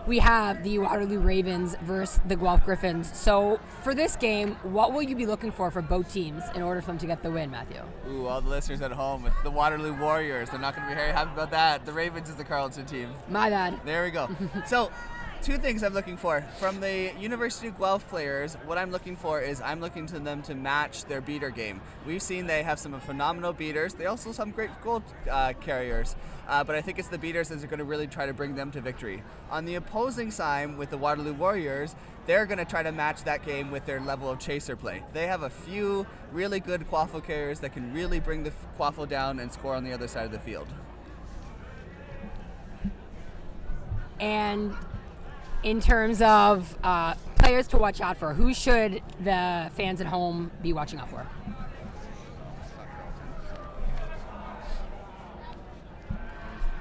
we have the Waterloo Ravens versus the Guelph Griffins. So for this game, what will you be looking for both teams in order for them to get the win, Matthew? Ooh, all the listeners at home, it's the Waterloo Warriors. They're not going to be very happy about that. The Ravens is the Carleton team. My bad. There we go. So, two things I'm looking for. From the University of Guelph players, what I'm looking for is I'm looking to them to match their beater game. We've seen they have some phenomenal beaters. They also have some great goal carriers. But I think it's the beaters that are going to really try to bring them to victory. On the opposing side, with the Waterloo Warriors, they're going to try to match that game with their level of chaser play. They have a few really good quaffle carriers that can really bring the quaffle down and score on the other side of the field. And in terms of players to watch out for, who should the fans at home be watching out for?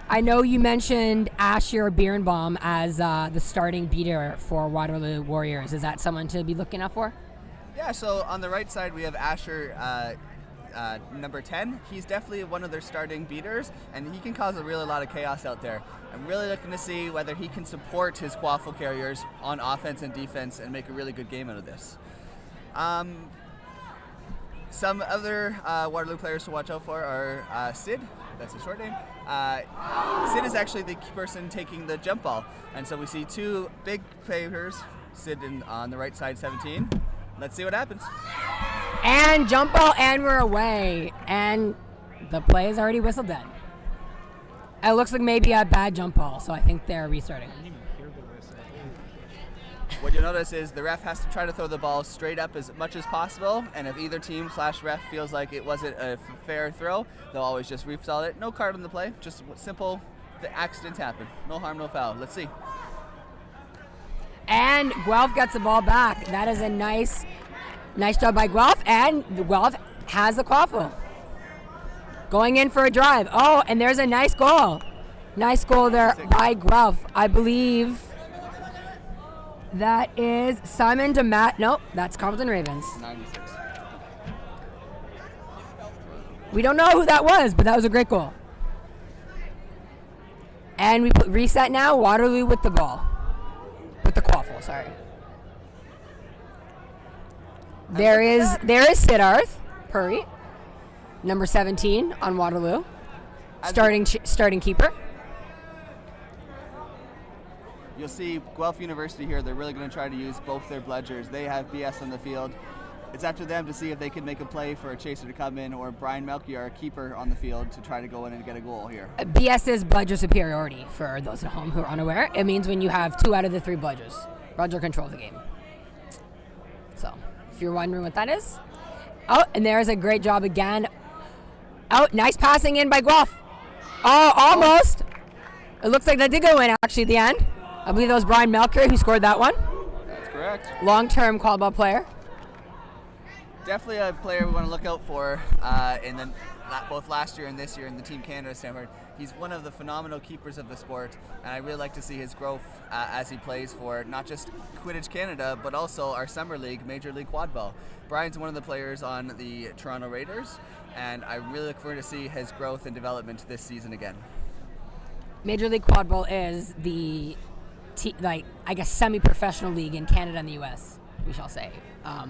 I know you mentioned Asher Birnbaum as the starting beater for Waterloo Warriors. Is that someone to be looking out for? Yeah, so on the right side we have Asher, number 10. He's definitely one of their starting beaters, and he can cause a lot of chaos out there. I'm really looking to see whether he can support his quaffle carriers on offense and defense and make a really good game out of this. Some other Waterloo players to watch out for are Sid. That's his short name. Sid is actually the person taking the jump ball. And so we see two big players, Sid on the right side, 17. Let's see what happens. And jump ball, and we're away. And the play is already whistled then. It looks like maybe a bad jump ball, so I think they're restarting. What you'll notice is the ref has to try to throw the ball straight up as much as possible, and if either team / ref feels like it wasn't a fair throw, they'll always just refstall it. No card on the play, just simple, the accidents happen. No harm, no foul. Let's see. And Guelph gets the ball back. That is a nice job by Guelph, and Guelph has the quaffle. Going in for a drive. Oh, and there's a nice goal. Nice goal there by Guelph. I believe that is Simon DeMatt. No, that's Carleton Ravens. 96. We don't know who that was, but that was a great goal. And we reset now. Waterloo with the ball. With the quaffle, sorry. There is Siddharth Puri, number 17 on Waterloo, starting keeper. You'll see Guelph University here, they're really going to try to use both their bludgers. They have BS on the field. It's up to them to see if they can make a play for a chaser to come in, or Brian Melchior, our keeper, on the field to try to go in and get a goal here. BS is bludger superiority for those at home who are unaware. It means when you have 2 out of the 3 bludgers. Bludger controls the game. So, if you're wondering what that is. Oh, and there's a great job again. Oh, nice passing in by Guelph. Oh, almost. It looks like that did go in actually at the end. I believe that was Brian Melchior who scored that one. That's correct. Long-term Quadball player. Definitely a player we want to look out for both last year and this year in the Team Canada standard. He's one of the phenomenal keepers of the sport, and I really like to see his growth as he plays for not just Quidditch Canada, but also our Summer League, Major League Quadball. Brian's one of the players on the Toronto Raiders, and I really look forward to see his growth and development this season again. Major League Quadball is the semi-professional league in Canada and the US, we shall say. A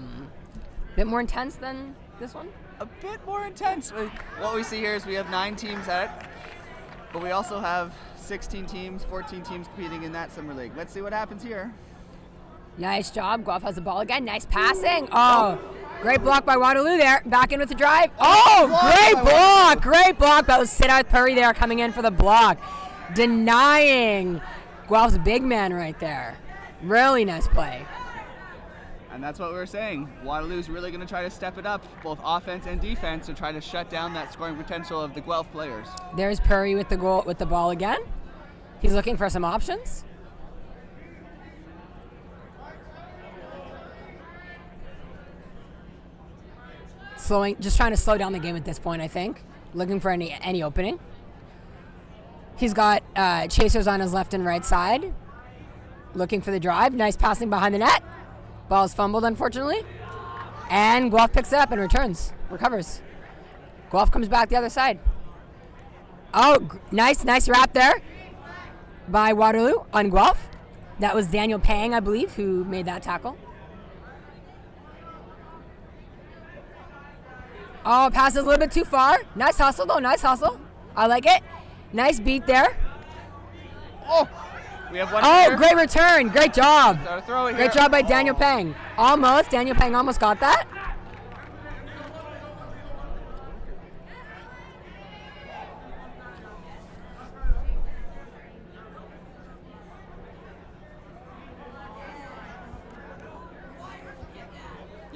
bit more intense than this one? A bit more intense. What we see here is we have 9 teams at it, but we also have 16 teams, 14 teams competing in that Summer League. Let's see what happens here. Nice job. Guelph has the ball again. Nice passing. Oh, great block by Waterloo there. Back in with the drive. Oh, great block. Great block. That was Siddharth Puri there coming in for the block. Denying Guelph's big man right there. Really nice play. And that's what we were saying. Waterloo's really going to try to step it up, both offense and defense, to try to shut down that scoring potential of the Guelph players. There's Puri with the ball again. He's looking for some options. Just trying to slow down the game at this point, I think. Looking for any opening. He's got chasers on his left and right side. looking for the drive. Nice passing behind the net. Ball's fumbled, unfortunately. And Guelph picks it up and recovers. Guelph comes back the other side. Oh, nice wrap there by Waterloo on Guelph. That was Daniel Pang, I believe, who made that tackle. Oh, passes a little bit too far. Nice hustle, though. Nice hustle. I like it. Nice beat there. Oh, we have one. Oh, here. great return. Great job. Gotta throw it Great here. job by Daniel Pang. Daniel Pang almost got that.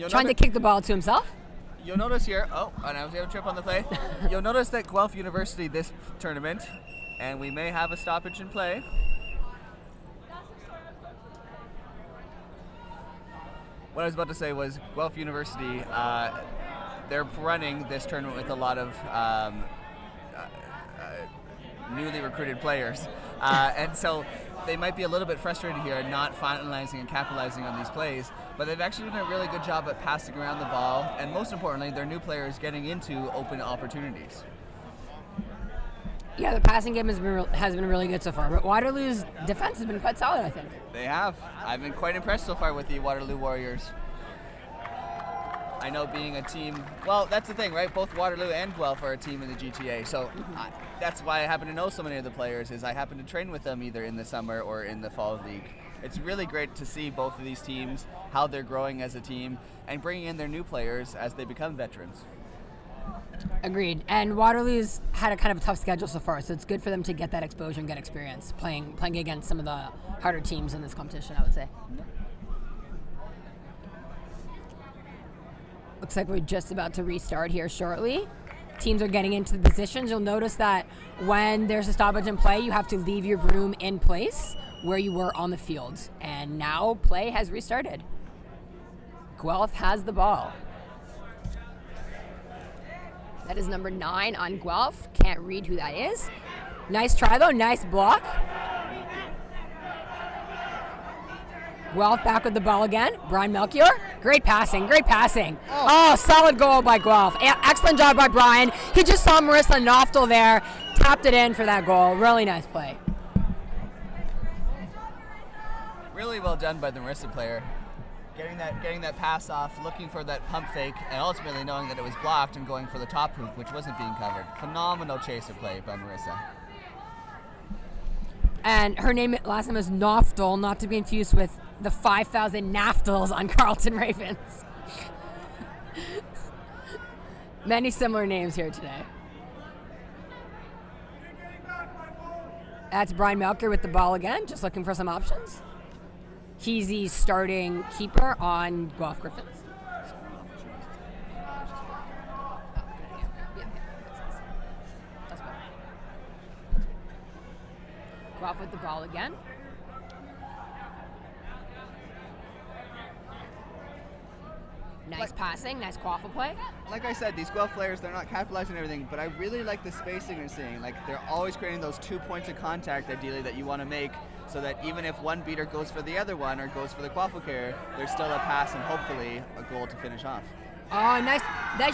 Trying to kick the ball to himself. You'll notice here, and I was able to trip on the play. You'll notice that Guelph University this tournament, and we may have a stoppage in play. What I was about to say was Guelph University, they're running this tournament with a lot of newly recruited players. And so they might be a little bit frustrated here, not finalizing and capitalizing on these plays, but they've actually done a really good job at passing around the ball, and most importantly, their new players getting into open opportunities. Yeah, the passing game has been really good so far, but Waterloo's defense has been quite solid, I think. They have. I've been quite impressed so far with the Waterloo Warriors. I know being a team, well, that's the thing, right? Both Waterloo and Guelph are a team in the GTA, so that's why I happen to know so many of the players, is I happen to train with them either in the summer or in the fall league. It's really great to see both of these teams, how they're growing as a team, and bringing in their new players as they become veterans. Agreed. And Waterloo's had a kind of a tough schedule so far, so it's good for them to get that exposure and get experience playing against some of the harder teams in this competition, I would say. Looks like we're just about to restart here shortly. Teams are getting into the positions. You'll notice that when there's a stoppage in play, you have to leave your broom in place where you were on the field. And now play has restarted. Guelph has the ball. That is number 9 on Guelph. Can't read who that is. Nice try though, nice block. Guelph back with the ball again. Brian Melchior. Great passing. Oh, solid goal by Guelph. Excellent job by Brian. He just saw Marissa Noftel there. Tapped it in for that goal. Really nice play. Really well done by the Marissa player. Getting that pass off, looking for that pump fake, and ultimately knowing that it was blocked and going for the top hoop, which wasn't being covered. Phenomenal chaser play by Marissa. And her last name is Noftel, not to be confused with the 5,000 Naftals on Carleton Ravens. Many similar names here today. That's Brian Melker with the ball again, just looking for some options. He's the starting keeper on Guelph Griffins. Guelph with the ball again. Nice passing, nice quaffle play. Like I said, these Guelph players, they're not capitalizing on everything, but I really like the spacing they're seeing. Like, they're always creating those 2 points of contact, ideally, that you want to make, so that even if one beater goes for the other one or goes for the quaffle carrier, there's still a pass and hopefully a goal to finish off. Oh, nice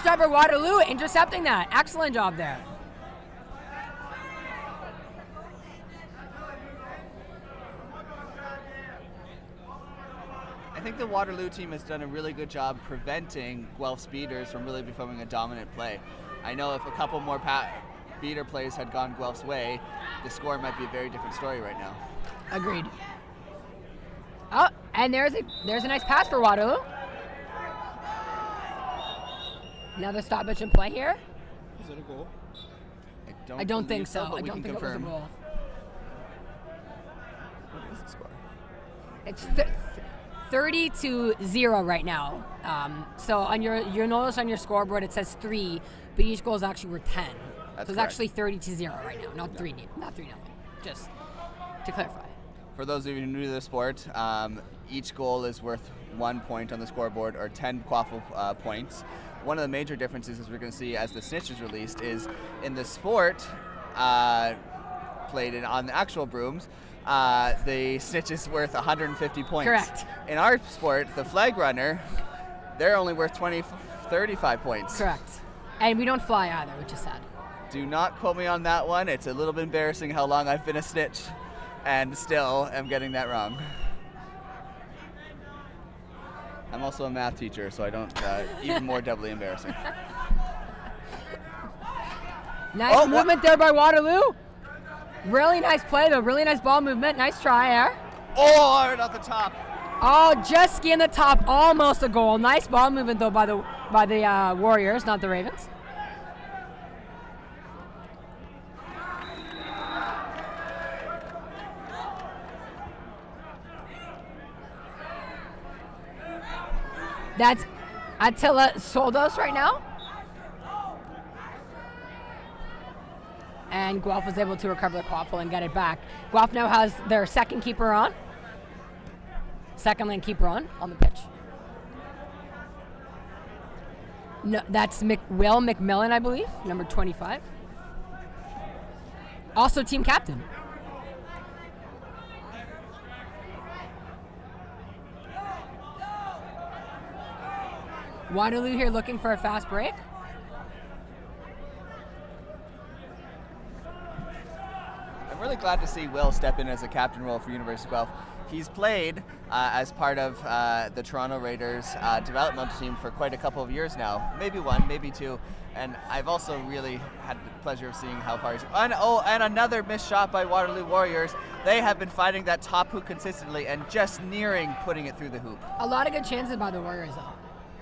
job by Waterloo intercepting that. Excellent job there. I think the Waterloo team has done a really good job preventing Guelph's beaters from really becoming a dominant play. I know if a couple more beater plays had gone Guelph's way, the score might be a very different story right now. Agreed. Oh, and there's a nice pass for Waterloo. Another stoppage in play here. Is it a goal? I don't think so. But I we don't can think confirm. it was a goal. What is the score? It's 30-0 right now. So on you'll notice on your scoreboard it says 3, but each goal is actually worth 10. That's so it's correct. actually 30-0 right now, not 3-0. Just to clarify. For those of you new to the sport, each goal is worth 1 point on the scoreboard, or 10 quaffle points. One of the major differences, as we're going to see as the snitch is released, is in the sport played on the actual brooms, the snitch is worth 150 points. Correct. In our sport, the flag runner, they're only worth 35 points. Correct. And we don't fly either, which is sad. Do not quote me on that one. It's a little bit embarrassing how long I've been a snitch and still am getting that wrong. I'm also a math teacher, so I don't, even more doubly embarrassing. Nice movement there by Waterloo. Really nice play, though. Really nice ball movement. Nice try there. Oh, right off the top. Oh, just skiing the top. Almost a goal. Nice ball movement, though, by the Warriors, not the Ravens. That's Attila Soldos right now. And Guelph was able to recover the quaffle and get it back. Guelph now has their second keeper on. Second lane keeper on the pitch. No, that's Will McMillan, I believe, number 25. Also team captain. Waterloo here looking for a fast break. I'm really glad to see Will step in as a captain role for University of Guelph. He's played as part of the Toronto Raiders developmental team for quite a couple of years now. Maybe one, maybe two. And I've also really had the pleasure of seeing how far he's... And another missed shot by Waterloo Warriors. They have been fighting that top hoop consistently and just nearing putting it through the hoop. A lot of good chances by the Warriors, though.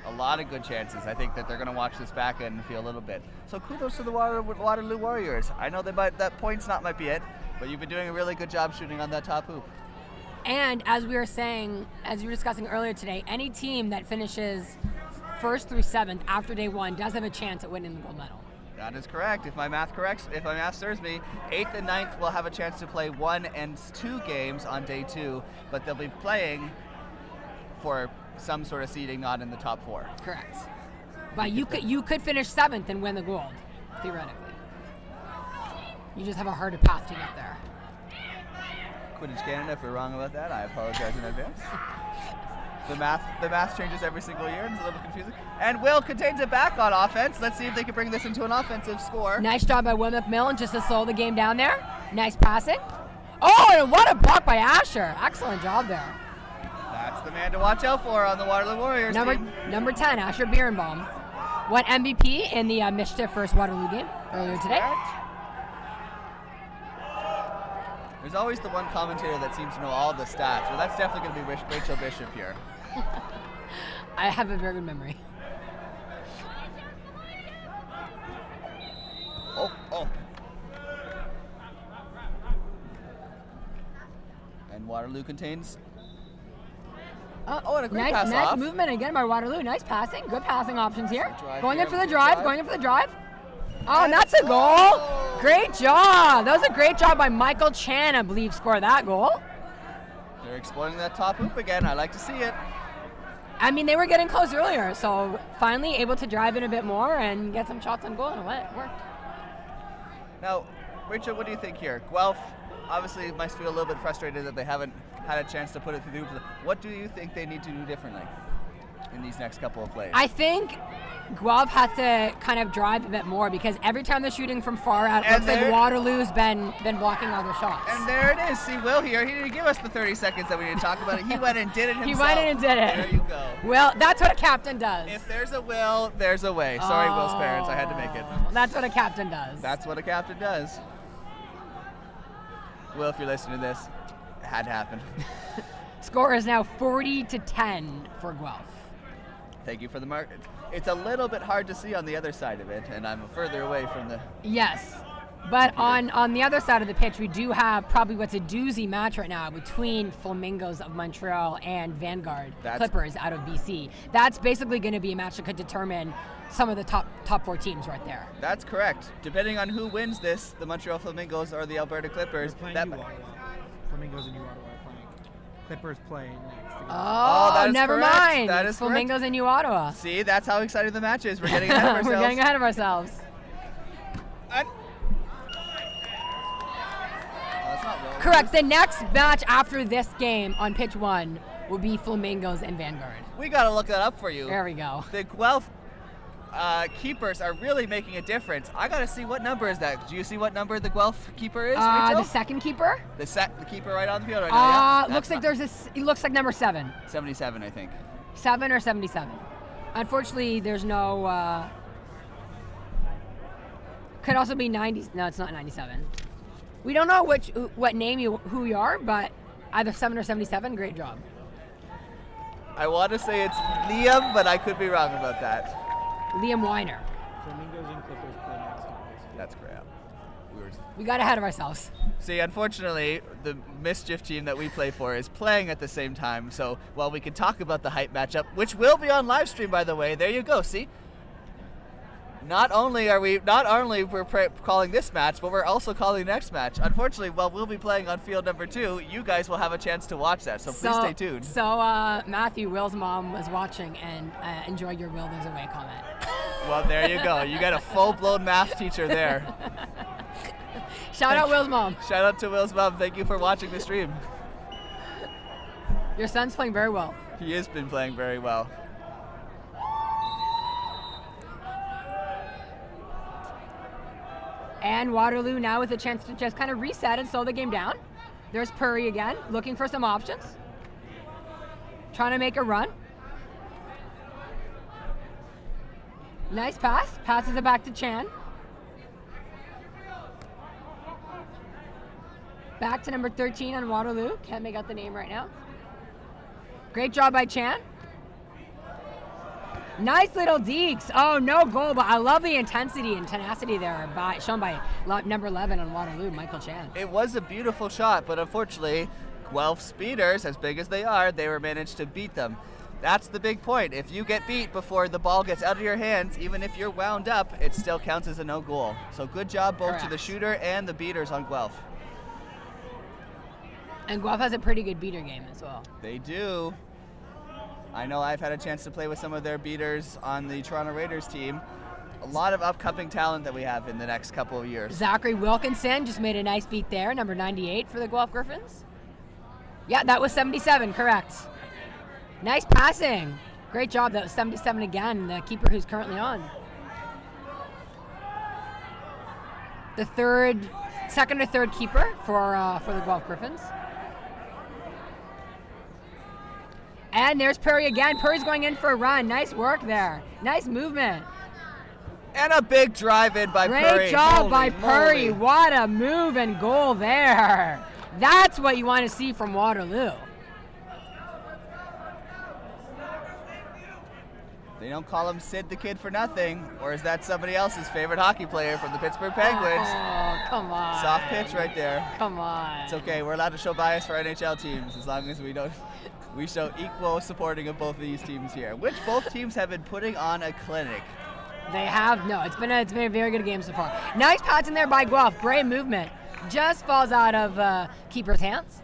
A lot of good chances. I think that they're going to watch this back and feel a little bit. So kudos to the Waterloo Warriors. I know that points not might be it, but you've been doing a really good job shooting on that top hoop. And as we were discussing earlier today, any team that finishes 1st through 7th after day 1 does have a chance at winning the gold medal. That is correct. If my math serves me, 8th and 9th will have a chance to play 1 and 2 games on day 2, but they'll be playing for some sort of seeding, not in the top 4. Correct. But you could finish 7th and win the gold, theoretically. You just have a harder path to get there. Quidditch Canada, if we're wrong about that, I apologize in advance. The math changes every single year, and it's a little confusing. And Will contains it back on offense. Let's see if they can bring this into an offensive score. Nice job by Will McMillan just to slow the game down there. Nice passing. Oh, and what a block by Asher. Excellent job there. That's the man to watch out for on the Waterloo Warriors team. Number 10, Asher Bierenbaum. Won MVP in the Mischief first Waterloo game earlier today. There's always the one commentator that seems to know all the stats. Well, that's definitely going to be Rachel Bishop here. I have a very good memory. Oh. And Waterloo contains... and a great pass nice off. movement again by Waterloo. Nice passing. Good passing options here. Going here in for the with drive. Going in for the drive. Oh, and that's a goal. Great job. That was a great job by Michael Chan, I believe, scored that goal. They're exploring that top hoop again. I like to see it. I mean, they were getting close earlier, so finally able to drive in a bit more and get some shots on goal, and it worked. Now, Rachel, what do you think here? Guelph obviously must feel a little bit frustrated that they haven't had a chance to put it through the hoop. What do you think they need to do differently in these next couple of plays? I think Guelph has to kind of drive a bit more because every time they're shooting from far out, it looks like Waterloo's been blocking all their shots. And there it is. See, Will here, he didn't give us the 30 seconds that we need to talk about it. He went and did it himself. He went in and did it. There you go. Well, that's what a captain does. If there's a will, there's a way. Sorry, Will's parents. I had to make it. That's what a captain does. That's what a captain does. Will, if you're listening to this, it had to happen. Score is now 40-10 for Guelph. Thank you for the mark. It's a little bit hard to see on the other side of it, and I'm further away from the... Yes, but on the other side of the pitch, we do have probably what's a doozy match right now between Flamingos of Montreal and Vanguard Clippers out of BC. That's basically going to be a match that could determine some of the top 4 teams right there. That's correct. Depending on who wins this, the Montreal Flamingos or the Alberta Clippers. Flamingos and New Ottawa are playing. Clippers play next. Oh, never correct. mind. That is Flamingos and New Ottawa. See, that's how exciting the match is. We're getting ahead of ourselves. We're getting ahead of ourselves. Correct. The next match after this game on pitch 1 will be Flamingos and Vanguard. We got to look that up for you. There we go. The Guelph keepers are really making a difference. I got to see what number is that. Do you see what number the Guelph keeper is, Rachel? The second keeper? The keeper right on the field right now, yeah? Looks like it looks like number 7. 77, I think. 7 or 77. Unfortunately, there's no... could also be 90. No, it's not 97. We don't know what name who you are, but either 7 or 77. Great job. I want to say it's Liam, but I could be wrong about that. Liam Weiner. Flamingos and Clippers play next. That's great. We got ahead of ourselves. See, unfortunately, the Mischief team that we play for is playing at the same time. So while we can talk about the hype matchup, which will be on live stream, by the way, there you go. See. Not only we're calling this match, but we're also calling the next match. Unfortunately, while we'll be playing on field number 2, you guys will have a chance to watch that. So please stay tuned. So Matthew, Will's mom was watching and enjoyed your Will There's a Way comment. Well, there you go. You got a full-blown math teacher there. Shout out Will's mom. Shout out to Will's mom. Thank you for watching the stream. Your son's playing very well. He has been playing very well. And Waterloo now with a chance to just kind of reset and slow the game down. There's Purry again, looking for some options. Trying to make a run. Nice pass. Passes it back to Chan. Back to number 13 on Waterloo. Can't make out the name right now. Great job by Chan. Nice little dekes. Oh, no goal, but I love the intensity and tenacity there shown by number 11 on Waterloo, Michael Chan. It was a beautiful shot, but unfortunately, Guelph speeders, as big as they are, they were managed to beat them. That's the big point. If you get beat before the ball gets out of your hands, even if you're wound up, it still counts as a no goal. So good job both to the shooter and the beaters on Guelph. And Guelph has a pretty good beater game as well. They do. I know I've had a chance to play with some of their beaters on the Toronto Raiders team. A lot of upcoming talent that we have in the next couple of years. Zachary Wilkinson just made a nice beat there, number 98 for the Guelph Griffins. Yeah, that was 77, correct. Nice passing. Great job. That was 77 again, the keeper who's currently on. The second or third keeper for the Guelph Griffins. And there's Purry again. Purry's going in for a run. Nice work there. Nice movement. And a big drive in by Purry. Great job by Purry. What a move and goal there. That's what you want to see from Waterloo. They don't call him Sid the Kid for nothing, or is that somebody else's favorite hockey player from the Pittsburgh Penguins? Oh, come on. Soft pitch right there. Come on. It's okay. We're allowed to show bias for NHL teams as long as we don't. We show equal supporting of both of these teams here, which both teams have been putting on a clinic. They have. No, it's been a very good game so far. Nice pass in there by Guelph. Great movement. Just falls out of keeper's hands.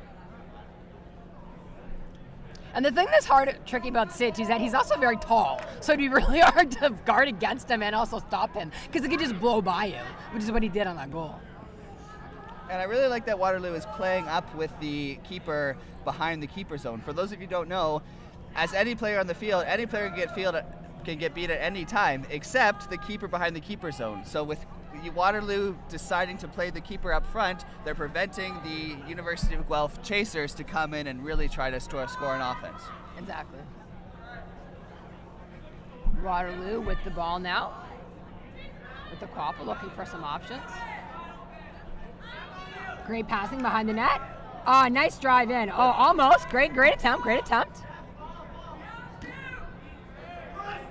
And the thing that's tricky about Sitch is that he's also very tall, so it'd be really hard to guard against him and also stop him, because he could just blow by you, which is what he did on that goal. And I really like that Waterloo is playing up with the keeper behind the keeper zone. For those of you who don't know, as any player on the field, any player can get beat at any time, except the keeper behind the keeper zone. So with Waterloo deciding to play the keeper up front, they're preventing the University of Guelph chasers to come in and really try to score an offense. Exactly. Waterloo with the ball now, with the quaffle looking for some options. Great passing behind the net. Oh, nice drive in. Oh, almost. Great attempt.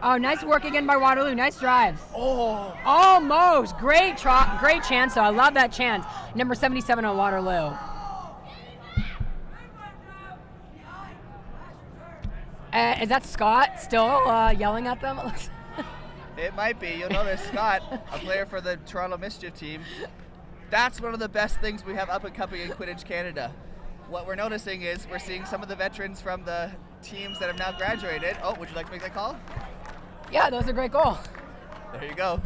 Oh, nice work again by Waterloo. Nice drives. Oh, almost. Great chance. So I love that chance. Number 77 on Waterloo. Is that Scott still yelling at them? It might be. You'll notice Scott, a player for the Toronto Mischief team. That's one of the best things we have up and coming in Quidditch Canada. What we're noticing is we're seeing some of the veterans from the teams that have now graduated. Oh, would you like to make that call? Yeah, that was a great goal. There you go.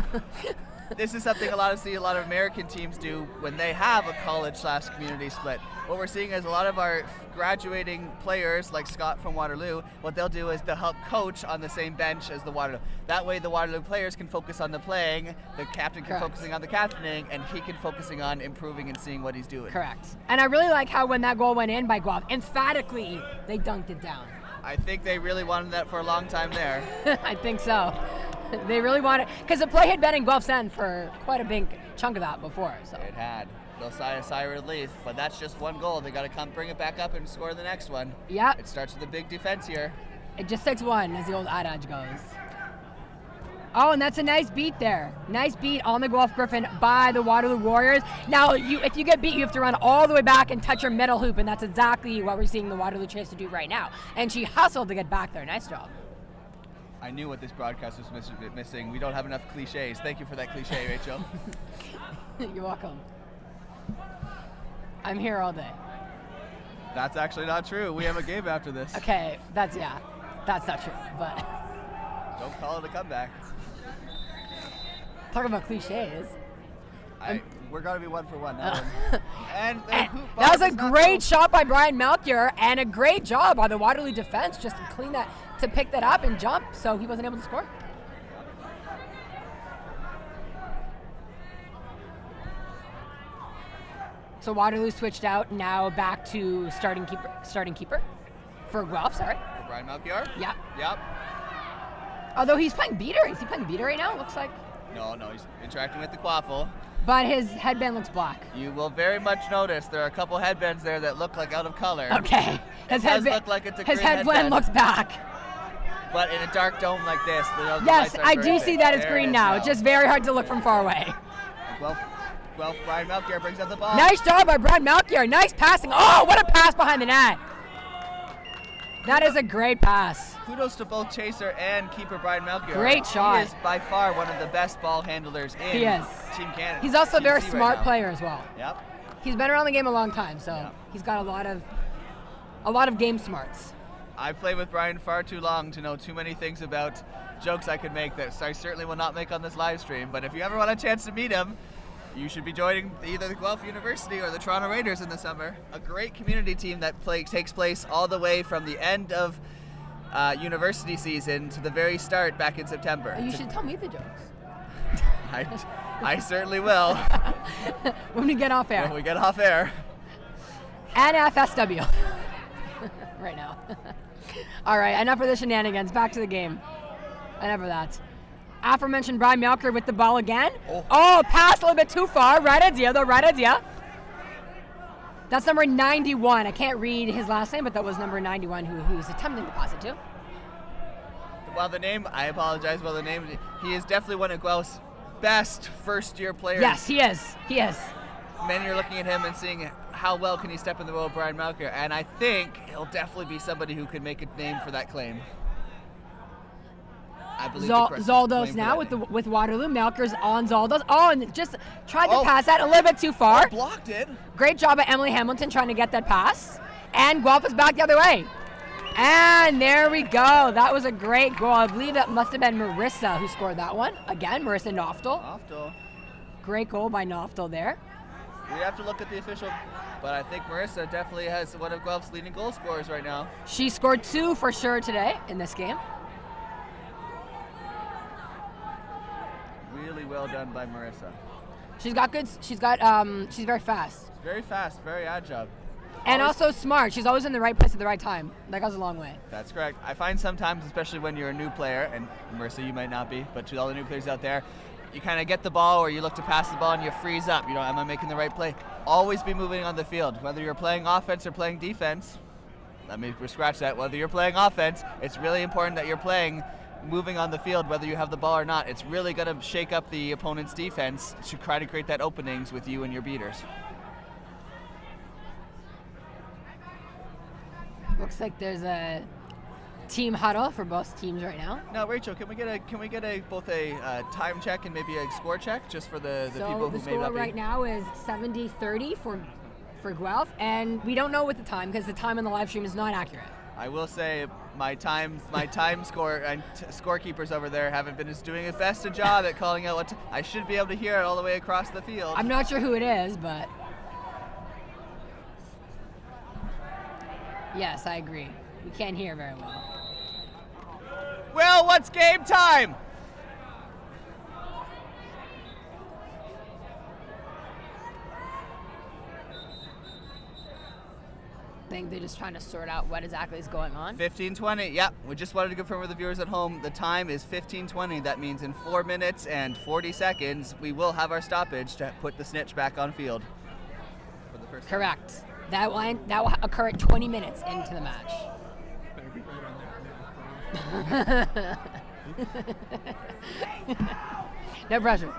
This is something a lot of American teams do when they have a college/community split. What we're seeing is a lot of our graduating players, like Scott from Waterloo, what they'll do is they'll help coach on the same bench as the Waterloo. That way the Waterloo players can focus on the playing, the captain can focusing on the captaining, and he can focusing on improving and seeing what he's doing. Correct. And I really like how when that goal went in by Guelph, emphatically they dunked it down. I think they really wanted that for a long time there. I think so. They really wanted, because the play had been in Guelph's end for quite a big chunk of that before. So It had. They'll sigh a sigh of relief, but that's just one goal. They got to come bring it back up and score the next one. Yeah. It starts with a big defense here. It just takes one, as the old adage goes. Oh, and that's a nice beat there. Nice beat on the Guelph Griffin by the Waterloo Warriors. Now, if you get beat, you have to run all the way back and touch your middle hoop, and that's exactly what we're seeing the Waterloo Chase to do right now. And she hustled to get back there. Nice job. I knew what this broadcast was missing. We don't have enough cliches. Thank you for that cliche, Rachel. You're welcome. I'm here all day. That's actually not true. We have a game after this. Okay, that's not true, but. Don't call it a comeback. Talking about cliches. We're going to be 1-for-1 now. And that was a great shot by Brian Melchior and a great job by the Waterloo defense just to pick that up and jump, so he wasn't able to score. So Waterloo switched out, now back to starting keeper for Guelph, sorry. For Brian Melchior? Yep. Yep. Although he's playing beater. Is he playing beater right now? Looks like. No, he's interacting with the quaffle. But his headband looks black. You will very much notice there are a couple headbands there that look like out of color. Okay. It does look like it's a green headband headband. looks back. But in a dark dome like this, the Yes, lights are I do perfect. see that it's There green it is now. It's just very hard to look from far away. Guelph, Brian Melchior brings up the ball. Nice job by Brad Melchior. Nice passing. Oh, what a pass behind the net. That is a great pass. Kudos to both chaser and keeper Brian Melchior. Great shot. He is by far one of the best ball handlers in He is. Team Canada. He's also a Team very C smart right now. player as well. Yep. He's been around the game a long time, so he's got a lot of game smarts. I've played with Brian far too long to know too many things about jokes I could make that I certainly will not make on this live stream. But if you ever want a chance to meet him, you should be joining either the Guelph University or the Toronto Raiders in the summer. A great community team that takes place all the way from the end of university season to the very start back in September. You should tell me the jokes. I certainly will. When we get off air. When we get off air. And FSW. Right now. All right, enough of the shenanigans. Back to the game. Enough of that. Aforementioned Brian Melchior with the ball again. Oh, pass a little bit too far. Right idea. That's number 91. I can't read his last name, but that was number 91 who was attempting to pass it to. Well, the name, I apologize. Well, the name, he is definitely one of Guelph's best first-year players. Yes, he is. Many are looking at him and seeing how well can he step in the role of Brian Melchior, and I think he'll definitely be somebody who can make a name for that claim. I believe Zaldos now with Waterloo. Melchior's on Zaldos. Oh, and just tried to pass that a little bit too far. Blocked it. Great job by Emily Hamilton trying to get that pass. And Guelph is back the other way. And there we go. That was a great goal. I believe that must have been Marissa who scored that one. Again, Marissa Noftel. Great goal by Noftel there. We have to look at the official, but I think Marissa definitely has one of Guelph's leading goal scorers right now. She scored 2 for sure today in this game. Really well done by Marissa. She's very fast. Very fast, very agile. And also smart. She's always in the right place at the right time. That goes a long way. That's correct. I find sometimes, especially when you're a new player, and Marissa, you might not be, but to all the new players out there, you kind of get the ball or you look to pass the ball and you freeze up. You know, am I making the right play? Always be moving on the field. Whether you're playing offense or playing defense, let me scratch that. Whether you're playing offense, it's really important that you're moving on the field, whether you have the ball or not. It's really going to shake up the opponent's defense to try to create that openings with you and your beaters. Looks like there's a team huddle for both teams right now. Now, Rachel, can we get both a time check and maybe a score check just for the people who may not be? The score right now is 70-30 for Guelph, and we don't know what the time because the time on the live stream is not accurate. I will say My time score and scorekeepers over there haven't been doing as best a job at calling out what I should be able to hear it all the way across the field. I'm not sure who it is, but yes, I agree. We can't hear very well. Well, what's game time? I think they're just trying to sort out what exactly is going on. 15:20. Yep. We just wanted to confirm with the viewers at home. The time is 15:20. That means in 4 minutes and 40 seconds, we will have our stoppage to put the snitch back on field. For the first Correct. That will occur at 20 minutes into the match. Better be right on that. No pressure.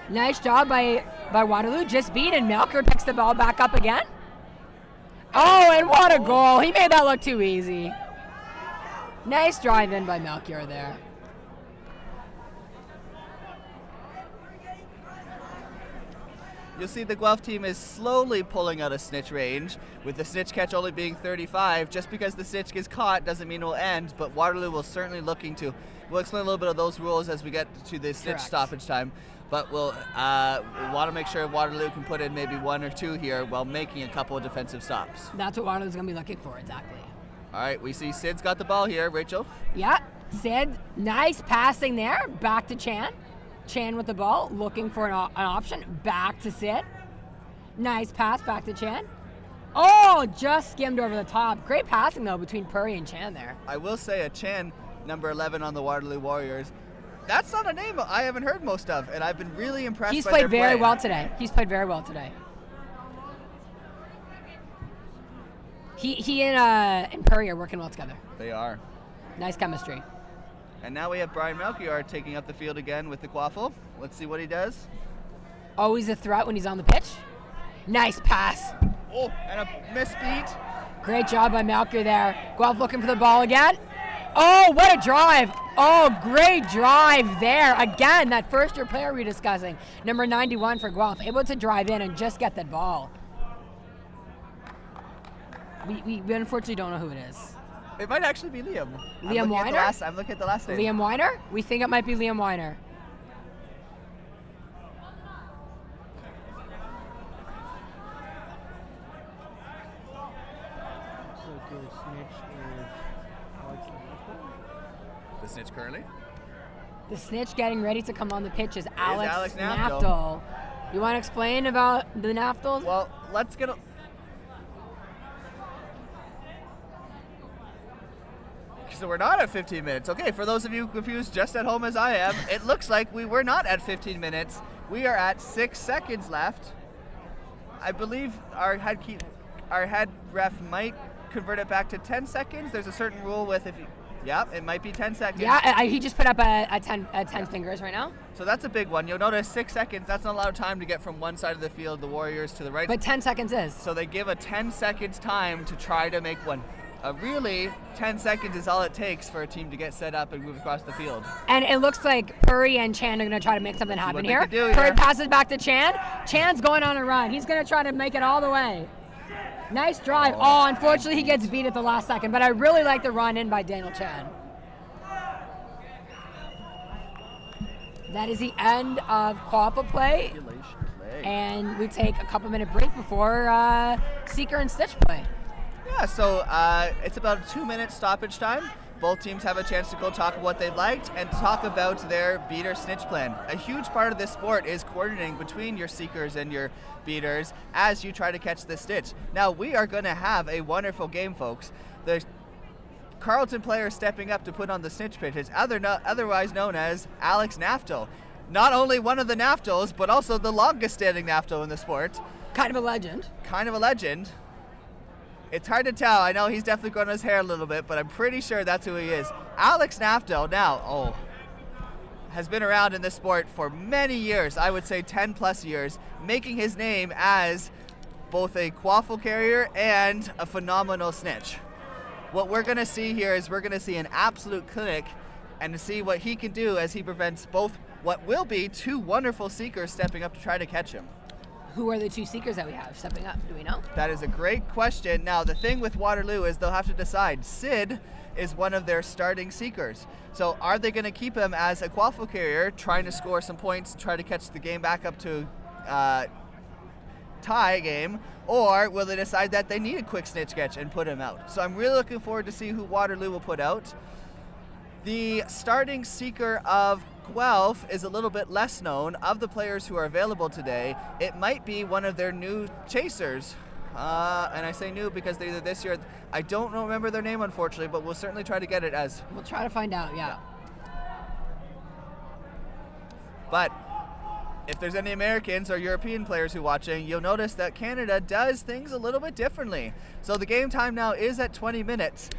Nice job by Waterloo. Just beat, and Melchior picks the ball back up again. Oh, and what a goal. He made that look too easy. Nice drive in by Melchior there. You'll see the Guelph team is slowly pulling out a snitch range, with the snitch catch only being 35. Just because the snitch gets caught doesn't mean it will end, but Waterloo will certainly looking to. We'll explain a little bit of those rules as we get to the snitch stoppage time, but we'll want to make sure Waterloo can put in maybe 1 or 2 here while making a couple of defensive stops. That's what Waterloo's going to be looking for, exactly. All right, we see Sid's got the ball here. Rachel? Yeah, Sid, nice passing there. Back to Chan. Chan with the ball, looking for an option. Back to Sid. Nice pass back to Chan. Oh, just skimmed over the top. Great passing, though, between Puri and Chan there. I will say a Chan, number 11 on the Waterloo Warriors, that's not a name I haven't heard most of, and I've been really impressed He's by played their very play. well today. He's played very well today. He and Puri are working well together. They are. Nice chemistry. And now we have Brian Melchior taking up the field again with the quaffle. Let's see what he does. Always a threat when he's on the pitch. Nice pass. Oh, and a misbeat. Great job by Melchior there. Guelph looking for the ball again. Oh, what a drive. Oh, great drive there. Again, that first-year player we were discussing. Number 91 for Guelph. Able to drive in and just get that ball. We unfortunately don't know who it is. It might actually be Liam. Liam Weiner? I'm looking at the last name. Liam Weiner? We think it might be Liam Weiner. The snitch currently? The snitch getting ready to come on the pitch is Alex Naftel. Naftel. You want to explain about the Naftals? Well, let's get a... So we're not at 15 minutes. Okay, for those of you confused just at home as I am, it looks like we were not at 15 minutes. We are at 6 seconds left. I believe our head ref might convert it back to 10 seconds. There's a certain rule with if you... Yeah, it might be 10 seconds. Yeah, he just put up a 10 fingers right now. So that's a big one. You'll notice 6 seconds, that's not a lot of time to get from one side of the field, the Warriors, to the right. But 10 seconds is. So they give a 10 seconds time to try to make one. Really, 10 seconds is all it takes for a team to get set up and move across the field. And it looks like Puri and Chan are going to try to make something happen here. Puri passes back to Chan. Chan's going on a run. He's going to try to make it all the way. Nice drive. Oh, unfortunately, he gets beat at the last second, but I really like the run in by Daniel Chan. That is the end of quaffle play. And we take a couple-minute break before Seeker and Stitch play. Yeah, so it's about a 2-minute stoppage time. Both teams have a chance to go talk about what they liked and talk about their beater snitch plan. A huge part of this sport is coordinating between your seekers and your beaters as you try to catch the snitch. Now, we are going to have a wonderful game, folks. The Carleton player stepping up to put on the snitch pitch is otherwise known as Alex Naftel. Not only one of the Naftals, but also the longest standing Naftal in the sport. Kind of a legend. Kind of a legend. It's hard to tell. I know he's definitely growing his hair a little bit, but I'm pretty sure that's who he is. Alex Naftel now, has been around in this sport for many years, I would say 10 plus years, making his name as both a quaffle carrier and a phenomenal snitch. What we're going to see here is we're going to see an absolute clinic and to see what he can do as he prevents both what will be 2 wonderful seekers stepping up to try to catch him. Who are the two seekers that we have stepping up? Do we know? That is a great question. Now, the thing with Waterloo is they'll have to decide. Sid is one of their starting seekers. So are they going to keep him as a quaffle carrier, trying to score some points, try to catch the game back up to tie game, or will they decide that they need a quick snitch catch and put him out? So I'm really looking forward to see who Waterloo will put out. The starting seeker of Guelph is a little bit less known. Of the players who are available today, it might be one of their new chasers. And I say new because they're either this year, I don't remember their name unfortunately, but we'll certainly try to get it as. We'll try to find out, yeah. But if there's any Americans or European players who are watching, you'll notice that Canada does things a little bit differently. So the game time now is at 20 minutes.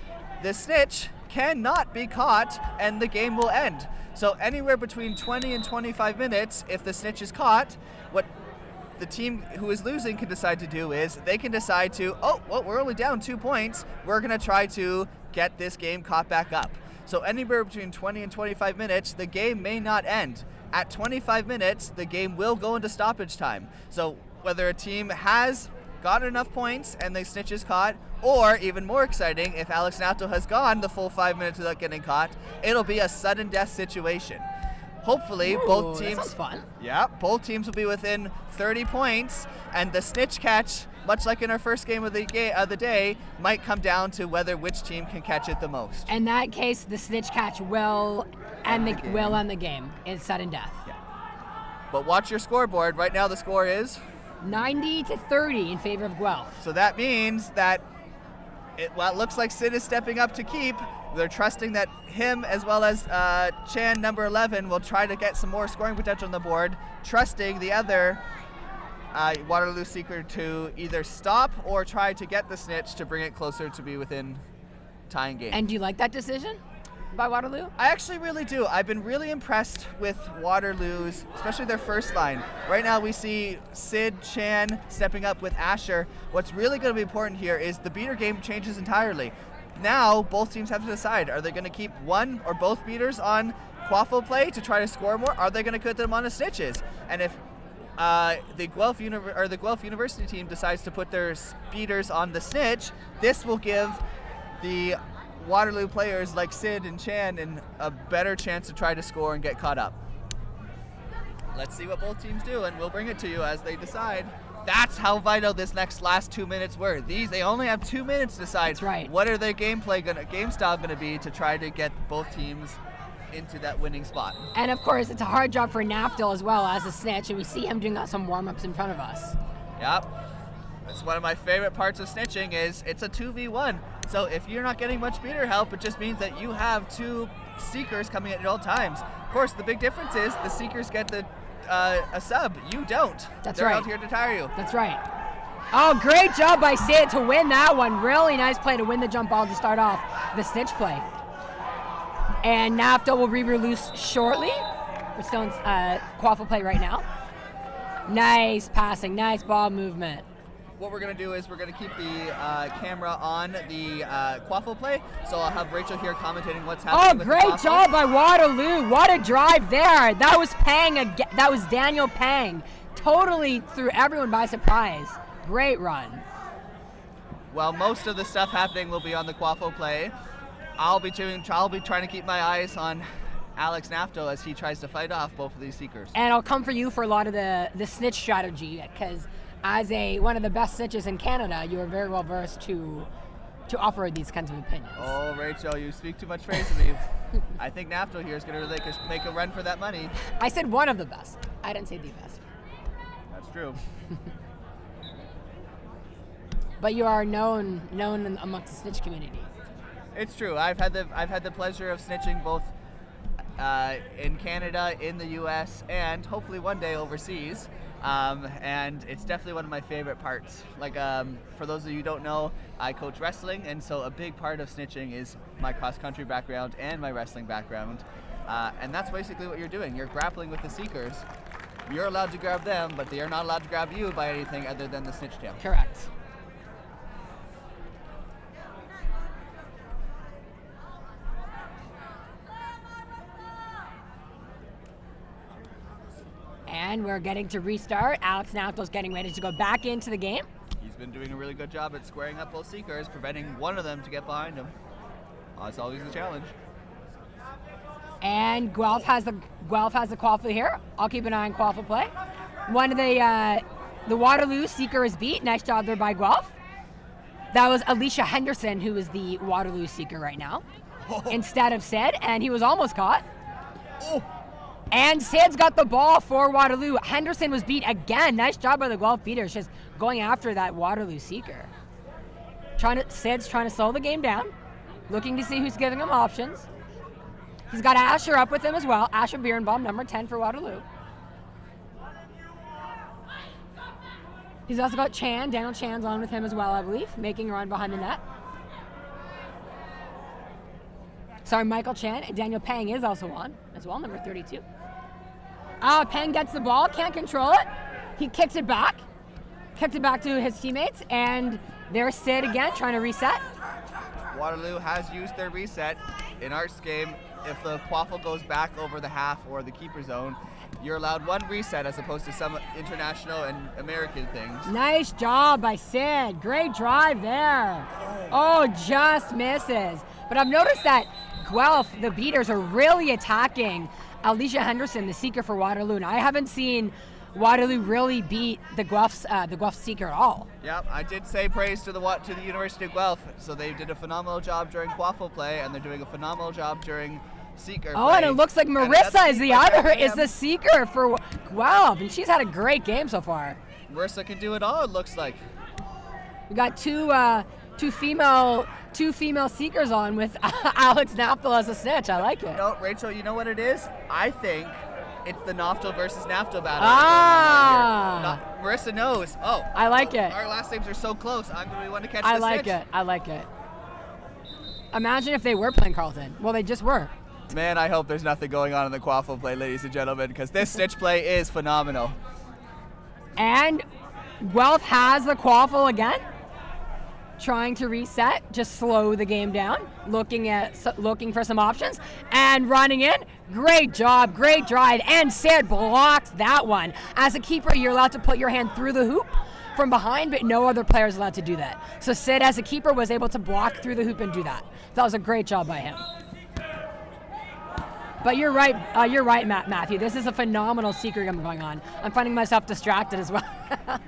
The snitch cannot be caught and the game will end. So anywhere between 20 and 25 minutes, if the snitch is caught, what the team who is losing can decide to do is they can decide to, oh, well, we're only down 2 points. We're going to try to get this game caught back up. So anywhere between 20 and 25 minutes, the game may not end. At 25 minutes, the game will go into stoppage time. So whether a team has gotten enough points and the snitch is caught, or even more exciting, if Alex Nato has gone the full 5 minutes without getting caught, it'll be a sudden death situation. Hopefully, both teams. That sounds fun. Yeah, both teams will be within 30 points, and the snitch catch, much like in our first game of the day, might come down to which team can catch it the most. In that case, the snitch catch will end the game. It's sudden death. Yeah. But watch your scoreboard. Right now, the score is 90-30 in favor of Guelph. So that means that it looks like Sid is stepping up to keep. They're trusting that him as well as Chan, number 11, will try to get some more scoring potential on the board, trusting the other Waterloo seeker to either stop or try to get the snitch to bring it closer to be within tying game. And do you like that decision by Waterloo? I actually really do. I've been really impressed with Waterloo's, especially their first line. Right now we see Sid, Chan stepping up with Asher. What's really going to be important here is the beater game changes entirely. Now both teams have to decide, are they going to keep one or both beaters on quaffle play to try to score more? Are they going to put them on the snitches? And if the Guelph University team decides to put their beaters on the snitch, this will give the Waterloo players like Sid and Chan a better chance to try to score and get caught up. Let's see what both teams do, and we'll bring it to you as they decide. That's how vital this last 2 minutes were. They only have 2 minutes to decide. That's right. What are their game style going to be to try to get both teams into that winning spot. And of course, it's a hard job for Naftal as well as a snitch, and we see him doing some warm-ups in front of us. Yep. That's one of my favorite parts of snitching is it's a 2v1. So if you're not getting much beater help, it just means that you have two seekers coming at all times. Of course, the big difference is the seekers get a sub. You don't. That's They're right. out here to tire you. That's right. Oh, great job by Sid to win that one. Really nice play to win the jump ball to start off the snitch play. And Naftal will re-release shortly. We're still in quaffle play right now. Nice passing, nice ball movement. What we're going to do is we're going to keep the camera on the quaffle play, so I'll have Rachel here commentating what's happening. Oh, with great the job by Waterloo. What a drive there. That was that was Daniel Pang. Totally threw everyone by surprise. Great run. Well, most of the stuff happening will be on the quaffle play. I'll be trying to keep my eyes on Alex Naftal as he tries to fight off both of these seekers. And I'll come for you for a lot of the snitch strategy, because as one of the best snitches in Canada, you are very well versed to offer these kinds of opinions. Oh, Rachel, you speak too much praise to me. I think Naftal here is going to make a run for that money. I said one of the best. I didn't say the best. That's true. But you are known amongst the snitch community. It's true. I've had the pleasure of snitching both in Canada, in the U.S., and hopefully one day overseas. And it's definitely one of my favorite parts. Like, for those of you who don't know, I coach wrestling, and so a big part of snitching is my cross-country background and my wrestling background. And that's basically what you're doing. You're grappling with the seekers. You're allowed to grab them, but they are not allowed to grab you by anything other than the snitch tail. Correct. And we're getting to restart. Alex Nafto's getting ready to go back into the game. He's been doing a really good job at squaring up both seekers, preventing one of them to get behind him. That's always the challenge. And Guelph has the quaffle here. I'll keep an eye on quaffle play. One of the Waterloo seeker is beat. Nice job there by Guelph. That was Alicia Henderson who is the Waterloo seeker right now, instead of Sid, and he was almost caught. Oh. And Sid's got the ball for Waterloo. Henderson was beat again. Nice job by the Guelph beaters, just going after that Waterloo seeker. Sid's trying to slow the game down, looking to see who's giving him options. He's got Asher up with him as well. Asher Birnbaum, number 10 for Waterloo. He's also got Chan. Daniel Chan's on with him as well, I believe, making a run behind the net. Sorry, Michael Chan. And Daniel Pang is also on as well, number 32. Pang gets the ball, can't control it. He kicks it back to his teammates, and there's Sid again trying to reset. Waterloo has used their reset. In Art's game, if the quaffle goes back over the half or the keeper zone, you're allowed one reset as opposed to some international and American things. Nice job by Sid. Great drive there. Oh, just misses. But I've noticed that Guelph, the beaters, are really attacking Alicia Henderson, the seeker for Waterloo. And I haven't seen Waterloo really beat the Guelph seeker at all. Yep, I did say praise to the University of Guelph. So they did a phenomenal job during quaffle play, and they're doing a phenomenal job during seeker Oh, play. and it looks like Marissa is the seeker for Guelph, and she's had a great game so far. Marissa can do it all, it looks like. We got two female seekers on with Alex Naftel as a snitch. I like it. No, Rachel, you know what it is? I think it's the Naftel versus Naftel battle. Marissa knows. Oh, I like it. Our last names are so close. I'm going to be one to catch the snitch. I like it. Imagine if they were playing Carleton. Well, they just were. Man, I hope there's nothing going on in the quaffle play, ladies and gentlemen, because this snitch play is phenomenal. And Guelph has the quaffle again, trying to reset, just slow the game down, looking for some options, and running in. Great job, great drive, and Sid blocks that one. As a keeper, you're allowed to put your hand through the hoop from behind, but no other player is allowed to do that. So Sid, as a keeper, was able to block through the hoop and do that. That was a great job by him. But you're right, Matthew. This is a phenomenal seeker game going on. I'm finding myself distracted as well.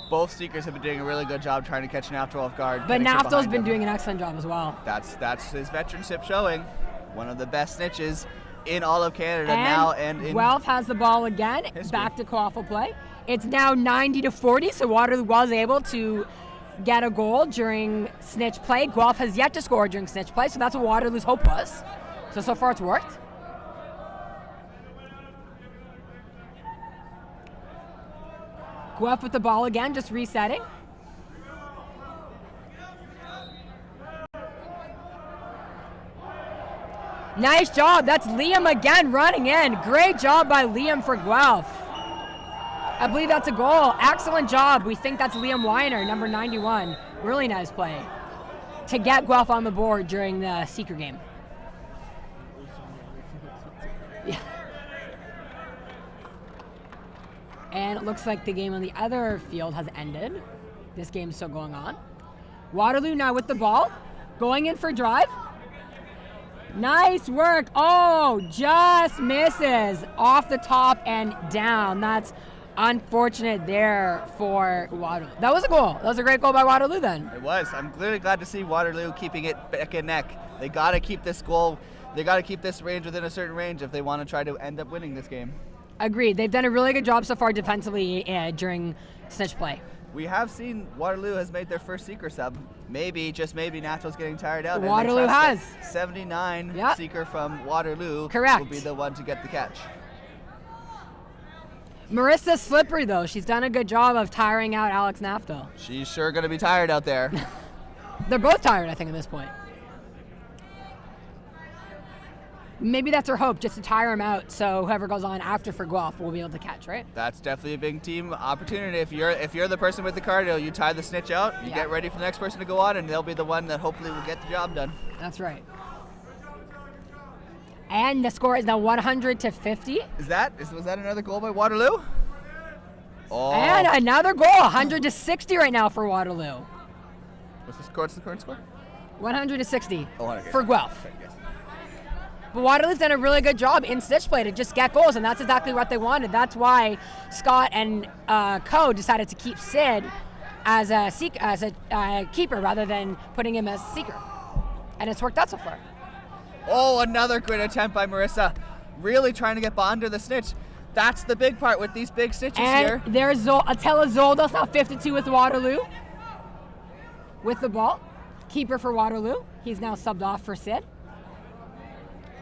Both seekers have been doing a really good job trying to catch Naftel off guard. But Naftel's been doing an excellent job as well. That's his veteranship showing. One of the best snitches in all of Canada now, and in Guelph has the ball again, back to quaffle play. It's now 90-40, so Waterloo was able to get a goal during snitch play. Guelph has yet to score during snitch play, so that's what Waterloo's hope was. So far it's worked. Guelph with the ball again, just resetting. Nice job. That's Liam again running in. Great job by Liam for Guelph. I believe that's a goal. Excellent job. We think that's Liam Weiner, number 91. Really nice play to get Guelph on the board during the seeker game. Yeah. And it looks like the game on the other field has ended. This game's still going on. Waterloo now with the ball, going in for drive. Nice work. Oh, just misses off the top and down. That's unfortunate there for Waterloo. That was a goal. That was a great goal by Waterloo then. It was. I'm really glad to see Waterloo keeping it neck and neck. They got to keep this goal. They got to keep this range within a certain range if they want to try to end up winning this game. Agreed. They've done a really good job so far defensively during snitch play. We have seen Waterloo has made their first seeker sub. Maybe, just maybe, Naftel's getting tired out. Waterloo has. 79 seeker from Waterloo will be the one to get the catch. Marissa's slippery, though. She's done a good job of tiring out Alex Naftel. She's sure going to be tired out there. They're both tired, I think, at this point. Maybe that's her hope, just to tire him out, so whoever goes on after for Guelph will be able to catch, right? That's definitely a big team opportunity. If you're the person with the cardio, you tie the snitch out, you get ready for the next person to go on, and they'll be the one that hopefully will get the job done. That's right. And the score is now 100-50. Was that another goal by Waterloo? Oh. And another goal, 100-60 right now for Waterloo. What's the score? What's the current score? 100-60 okay. for Guelph. Okay, yes. But Waterloo's done a really good job in snitch play to just get goals, and that's exactly what they wanted. That's why Scott and Co decided to keep Sid as a keeper rather than putting him as seeker, and it's worked out so far. Oh, another great attempt by Marissa. Really trying to get under the snitch. That's the big part with these big snitches here. And there's Attila Zoldos, now 52 with Waterloo. With the ball. Keeper for Waterloo. He's now subbed off for Sid.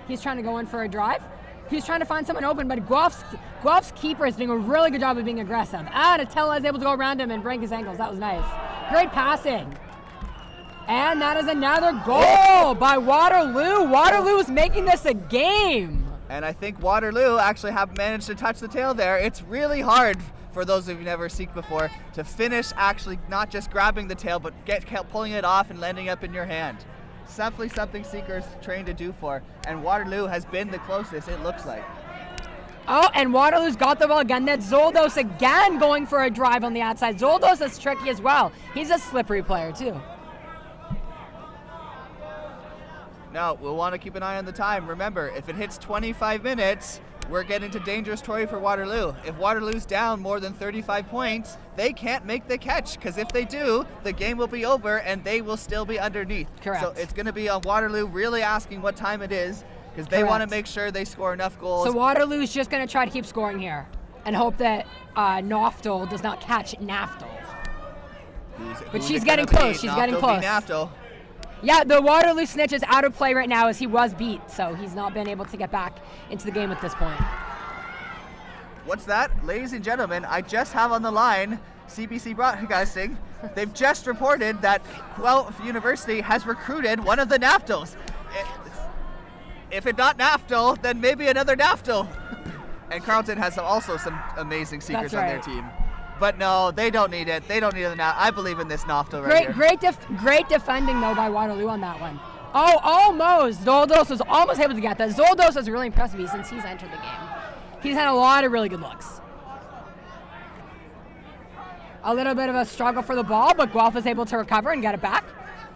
He's trying to go in for a drive. He's trying to find someone open, but Guelph's keeper is doing a really good job of being aggressive. And Attila is able to go around him and break his ankles. That was nice. Great passing. And that is another goal by Waterloo. Waterloo is making this a game. And I think Waterloo actually have managed to touch the tail there. It's really hard for those of you who never seeked before to finish actually not just grabbing the tail, but pulling it off and landing up in your hand. It's definitely something seekers trained to do for, and Waterloo has been the closest, it looks like. Oh, and Waterloo's got the ball again. That's Zoldos again going for a drive on the outside. Zoldos is tricky as well. He's a slippery player too. Now, we'll want to keep an eye on the time. Remember, if it hits 25 minutes, we're getting to dangerous territory for Waterloo. If Waterloo's down more than 35 points, they can't make the catch, because if they do, the game will be over and they will still be underneath. Correct. So it's going to be on Waterloo really asking what time it is, because they want to make sure they score enough goals. So Waterloo's just going to try to keep scoring here and hope that Naftal does not catch Naftal. But she's getting close. She's getting close. Naftal. Yeah, the Waterloo snitch is out of play right now as he was beat, so he's not been able to get back into the game at this point. What's that? Ladies and gentlemen, I just have on the line CBC Broadcasting. They've just reported that Guelph University has recruited one of the Naftals. If it's not Naftal, then maybe another Naftal. And Carleton has also some amazing seekers on their team. But no, they don't need it. They don't need it now. I believe in this Naftal right here. Great defending, though, by Waterloo on that one. Oh, almost. Zoldos was almost able to get that. Zoldos has really impressed me since he's entered the game. He's had a lot of really good looks. A little bit of a struggle for the ball, but Guelph is able to recover and get it back.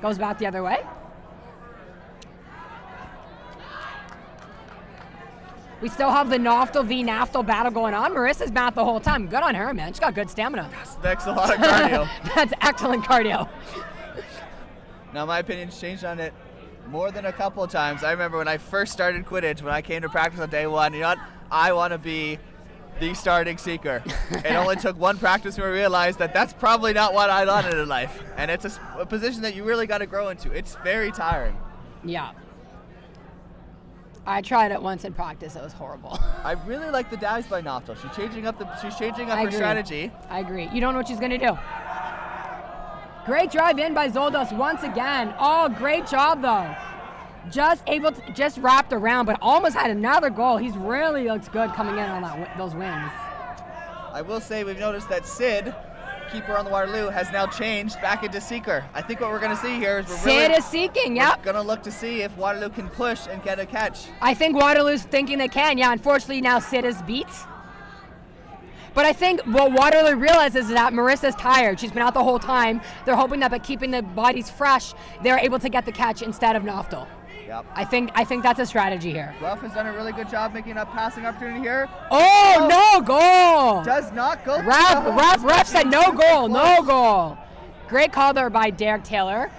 Goes back the other way. We still have the Naftal v. Naftal battle going on. Marissa's math the whole time. Good on her, man. She's got good stamina. That's a lot of cardio. That's excellent cardio. Now, my opinion's changed on it more than a couple of times. I remember when I first started Quidditch, when I came to practice on day one, you know what? I want to be the starting seeker. It only took one practice where I realized that that's probably not what I wanted in life. And it's a position that you really got to grow into. It's very tiring. Yeah. I tried it once in practice. It was horrible. I really like the dives by Naftal. She's changing up her strategy. I agree. You don't know what she's going to do. Great drive in by Zoldos once again. Oh, great job though. Just wrapped around, but almost had another goal. He's really looks good coming in on those wings. I will say we've noticed that Sid, keeper on the Waterloo, has now changed back into seeker. I think what we're going to see here is Sid is seeking, yep. We're going to look to see if Waterloo can push and get a catch. I think Waterloo's thinking they can, yeah. Unfortunately, now Sid is beat. But I think what Waterloo realizes is that Marissa's tired. She's been out the whole time. They're hoping that by keeping the bodies fresh, they're able to get the catch instead of Naftal. Yep. I think that's a strategy here. Guelph has done a really good job making a passing opportunity here. Oh, no goal! Does not go. Ref said no goal, no goal. Great call there by Derek Taylor,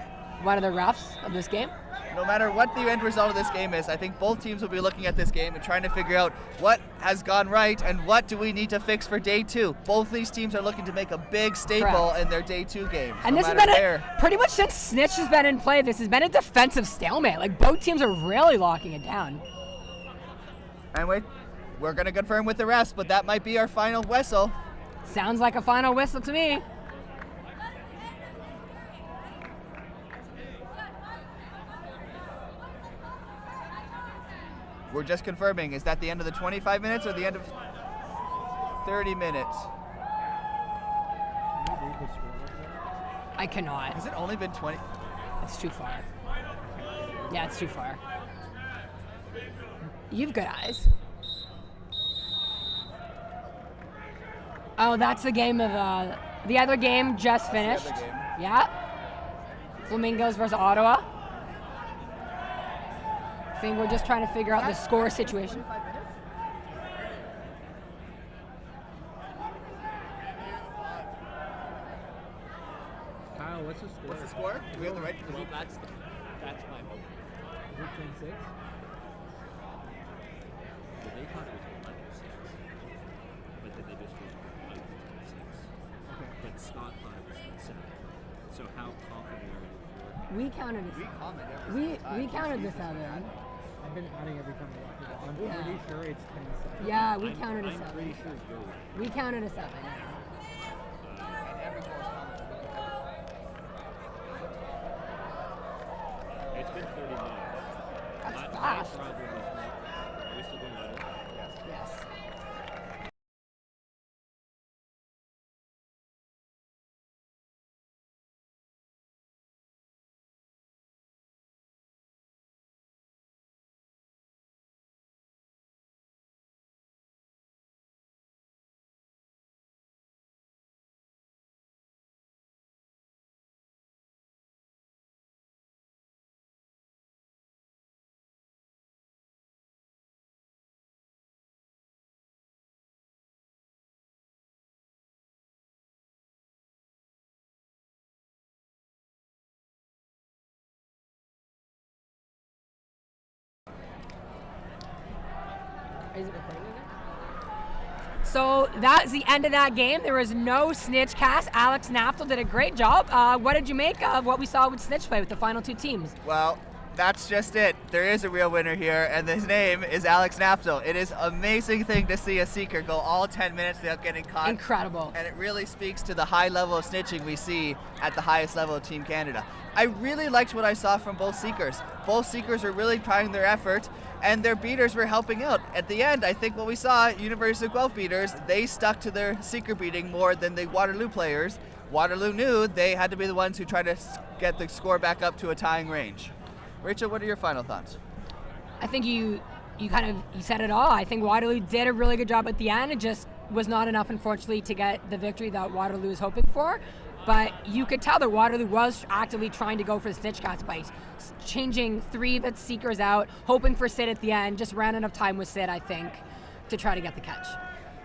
one of the refs of this game. No matter what the end result of this game is, I think both teams will be looking at this game and trying to figure out what has gone right and what do we need to fix for day two. Both these teams are looking to make a big staple in their day two games. And this has been pretty much since Snitch has been in play, this has been a defensive stalemate. Like both teams are really locking it down. Anyway, we're going to confirm with the rest, but that might be our final whistle. Sounds like a final whistle to me. We're just confirming. Is that the end of the 25 minutes or the end of 30 minutes? I cannot. Has it only been 20? It's too far. Yeah, it's too far. You've good eyes. Oh, that's the game of the other game just finished. That's the other game. Yeah. Flamingos versus Ottawa. I think we're just trying to figure out the score situation. Kyle, what's the score? What's the score? Do we have the right? Well, that's my hope. Is it 10-6? Well, they thought it was under 6, but then they just went under 6. Okay. But Scott thought it was 7. So how confident are you? We counted We it. comment every single time. We counted this out there. I've been adding every time I watch it. I'm Yeah. pretty sure it's 10-7. Yeah, we counted a I'm 7. pretty sure you're right. We counted a 7. And every goal is commented. It's been 30 minutes. That's My fast. problem is not. Are we still going on? Yes. Is it recording again? So that's the end of that game. There was no snitch cast. Alex Naftel did a great job. What did you make of what we saw with snitch play with the final two teams? Well, that's just it. There is a real winner here, and his name is Alex Naftel. It is an amazing thing to see a seeker go all 10 minutes without getting caught. Incredible. And it really speaks to the high level of snitching we see at the highest level of Team Canada. I really liked what I saw from both seekers. Both seekers were really trying their effort, and their beaters were helping out. At the end, I think what we saw, University of Guelph beaters, they stuck to their seeker beating more than the Waterloo players. Waterloo knew they had to be the ones who tried to get the score back up to a tying range. Rachel, what are your final thoughts? I think you said it all. I think Waterloo did a really good job at the end. It just was not enough, unfortunately, to get the victory that Waterloo was hoping for. But you could tell that Waterloo was actively trying to go for the snitch cast bite, changing 3 of its seekers out, hoping for Sid at the end. Just ran out of time with Sid, I think, to try to get the catch.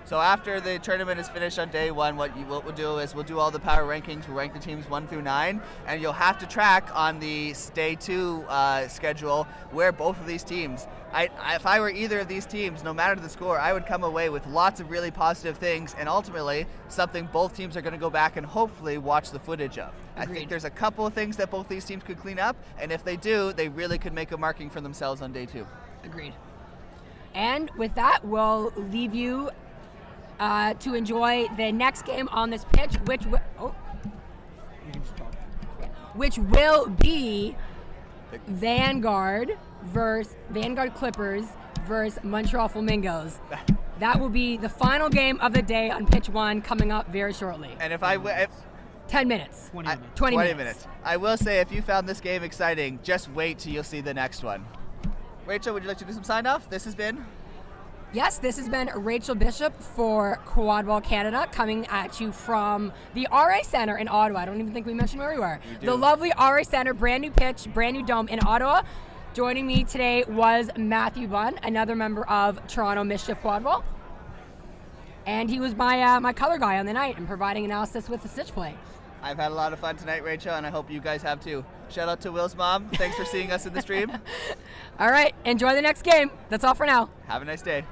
So after the tournament is finished on day 1, what we'll do is we'll do all the power rankings. We'll rank the teams 1 through 9, and you'll have to track on the day 2 schedule where both of these teams. If I were either of these teams, no matter the score, I would come away with lots of really positive things, and ultimately something both teams are going to go back and hopefully watch the footage of. Agreed. I think there's a couple of things that both these teams could clean up, and if they do, they really could make a marking for themselves on day 2. Agreed. And with that, we'll leave you to enjoy the next game on this pitch, which You can just talk. will be Vanguard Clippers versus Montreal Flamingos. That will be the final game of the day on pitch 1 coming up very shortly. And if 10 minutes. 20 minutes. 20 minutes. I will say, if you found this game exciting, just wait till you'll see the next one. Rachel, would you like to do some sign off? This has been Yes, this has been Rachel Bishop for Quadball Canada, coming at you from the RA Center in Ottawa. I don't even think we mentioned where we were. The lovely RA Center, brand new pitch, brand new dome in Ottawa. Joining me today was Matthew Bunn, another member of Toronto Mischief Quadball. And he was my color guy on the night and providing analysis with the stitch play. I've had a lot of fun tonight, Rachel, and I hope you guys have too. Shout out to Will's mom. Thanks for seeing us in the stream. All right, enjoy the next game. That's all for now. Have a nice day.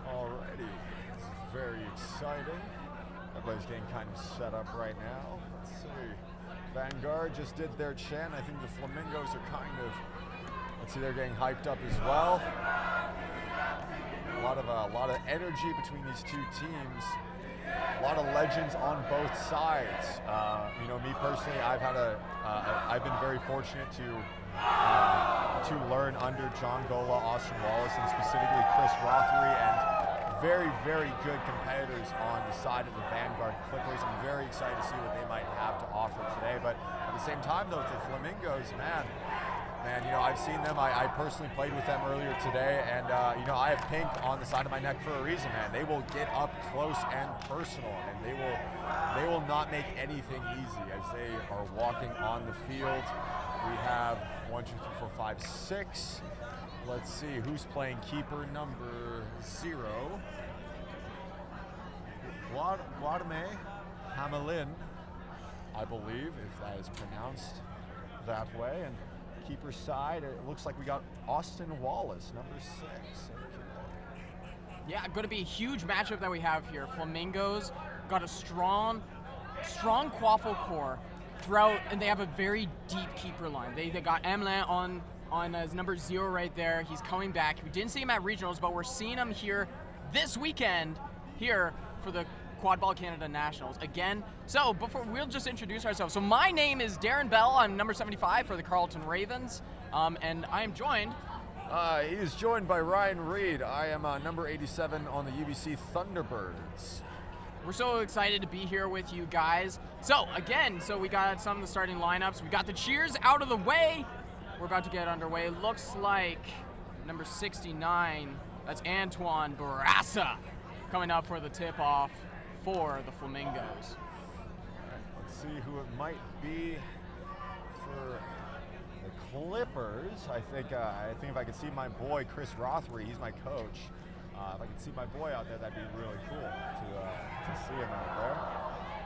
Alrighty, this is very exciting. Everybody's getting kind of set up right now. Let's see. Vanguard just did their chant. I think the Flamingos are kind of, let's see, they're getting hyped up as well. A lot of energy between these two teams. A lot of legends on both sides. You know, me personally, I've been very fortunate to learn under John Gola, Austin Wallace, and specifically Chris Rothery, and very, very good competitors on the side of the Vanguard Clippers. I'm very excited to see what they might have to offer today. But at the same time, though, the Flamingos, man, you know, I've seen them. I personally played with them earlier today, and you know, I have pink on the side of my neck for a reason, man. They will get up close and personal, and they will not make anything easy as they are walking on the field. We have 1, 2, 3, 4, 5, 6. Let's see who's playing keeper number 0. Guadame Hamelin, I believe, if that is pronounced that way. And keeper side, it looks like we got Austin Wallace, number 6. Yeah, going to be a huge matchup that we have here. Flamingos got a strong quaffle core throughout, and they have a very deep keeper line. They got Emelin on his number 0 right there. He's coming back. We didn't see him at regionals, but we're seeing him here this weekend here for the Quadball Canada Nationals again. So before, we'll just introduce ourselves. So my name is Darren Bell. I'm number 75 for the Carleton Ravens, and I am joined. He is joined by Ryan Reed. I am number 87 on the UBC Thunderbirds. We're so excited to be here with you guys. So again, we got some of the starting lineups. We got the cheers out of the way. We're about to get underway. Looks like number 69, that's Antoine Barassa, coming up for the tip-off for the Flamingos. Let's see who it might be for the Clippers. I think if I could see my boy Chris Rothery, he's my coach. If I could see my boy out there, that'd be really cool to see him out there.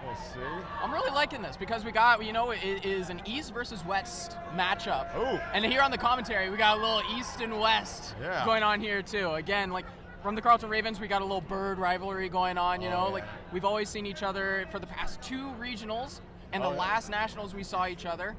We'll see. I'm really liking this because we got, you know, it is an East versus West matchup. Ooh. And here on the commentary, we got a little East and West going on here too. Again, like from the Carleton Ravens, we got a little bird rivalry going on, you know. Like we've always seen each other for the past 2 regionals, and the last nationals we saw each other.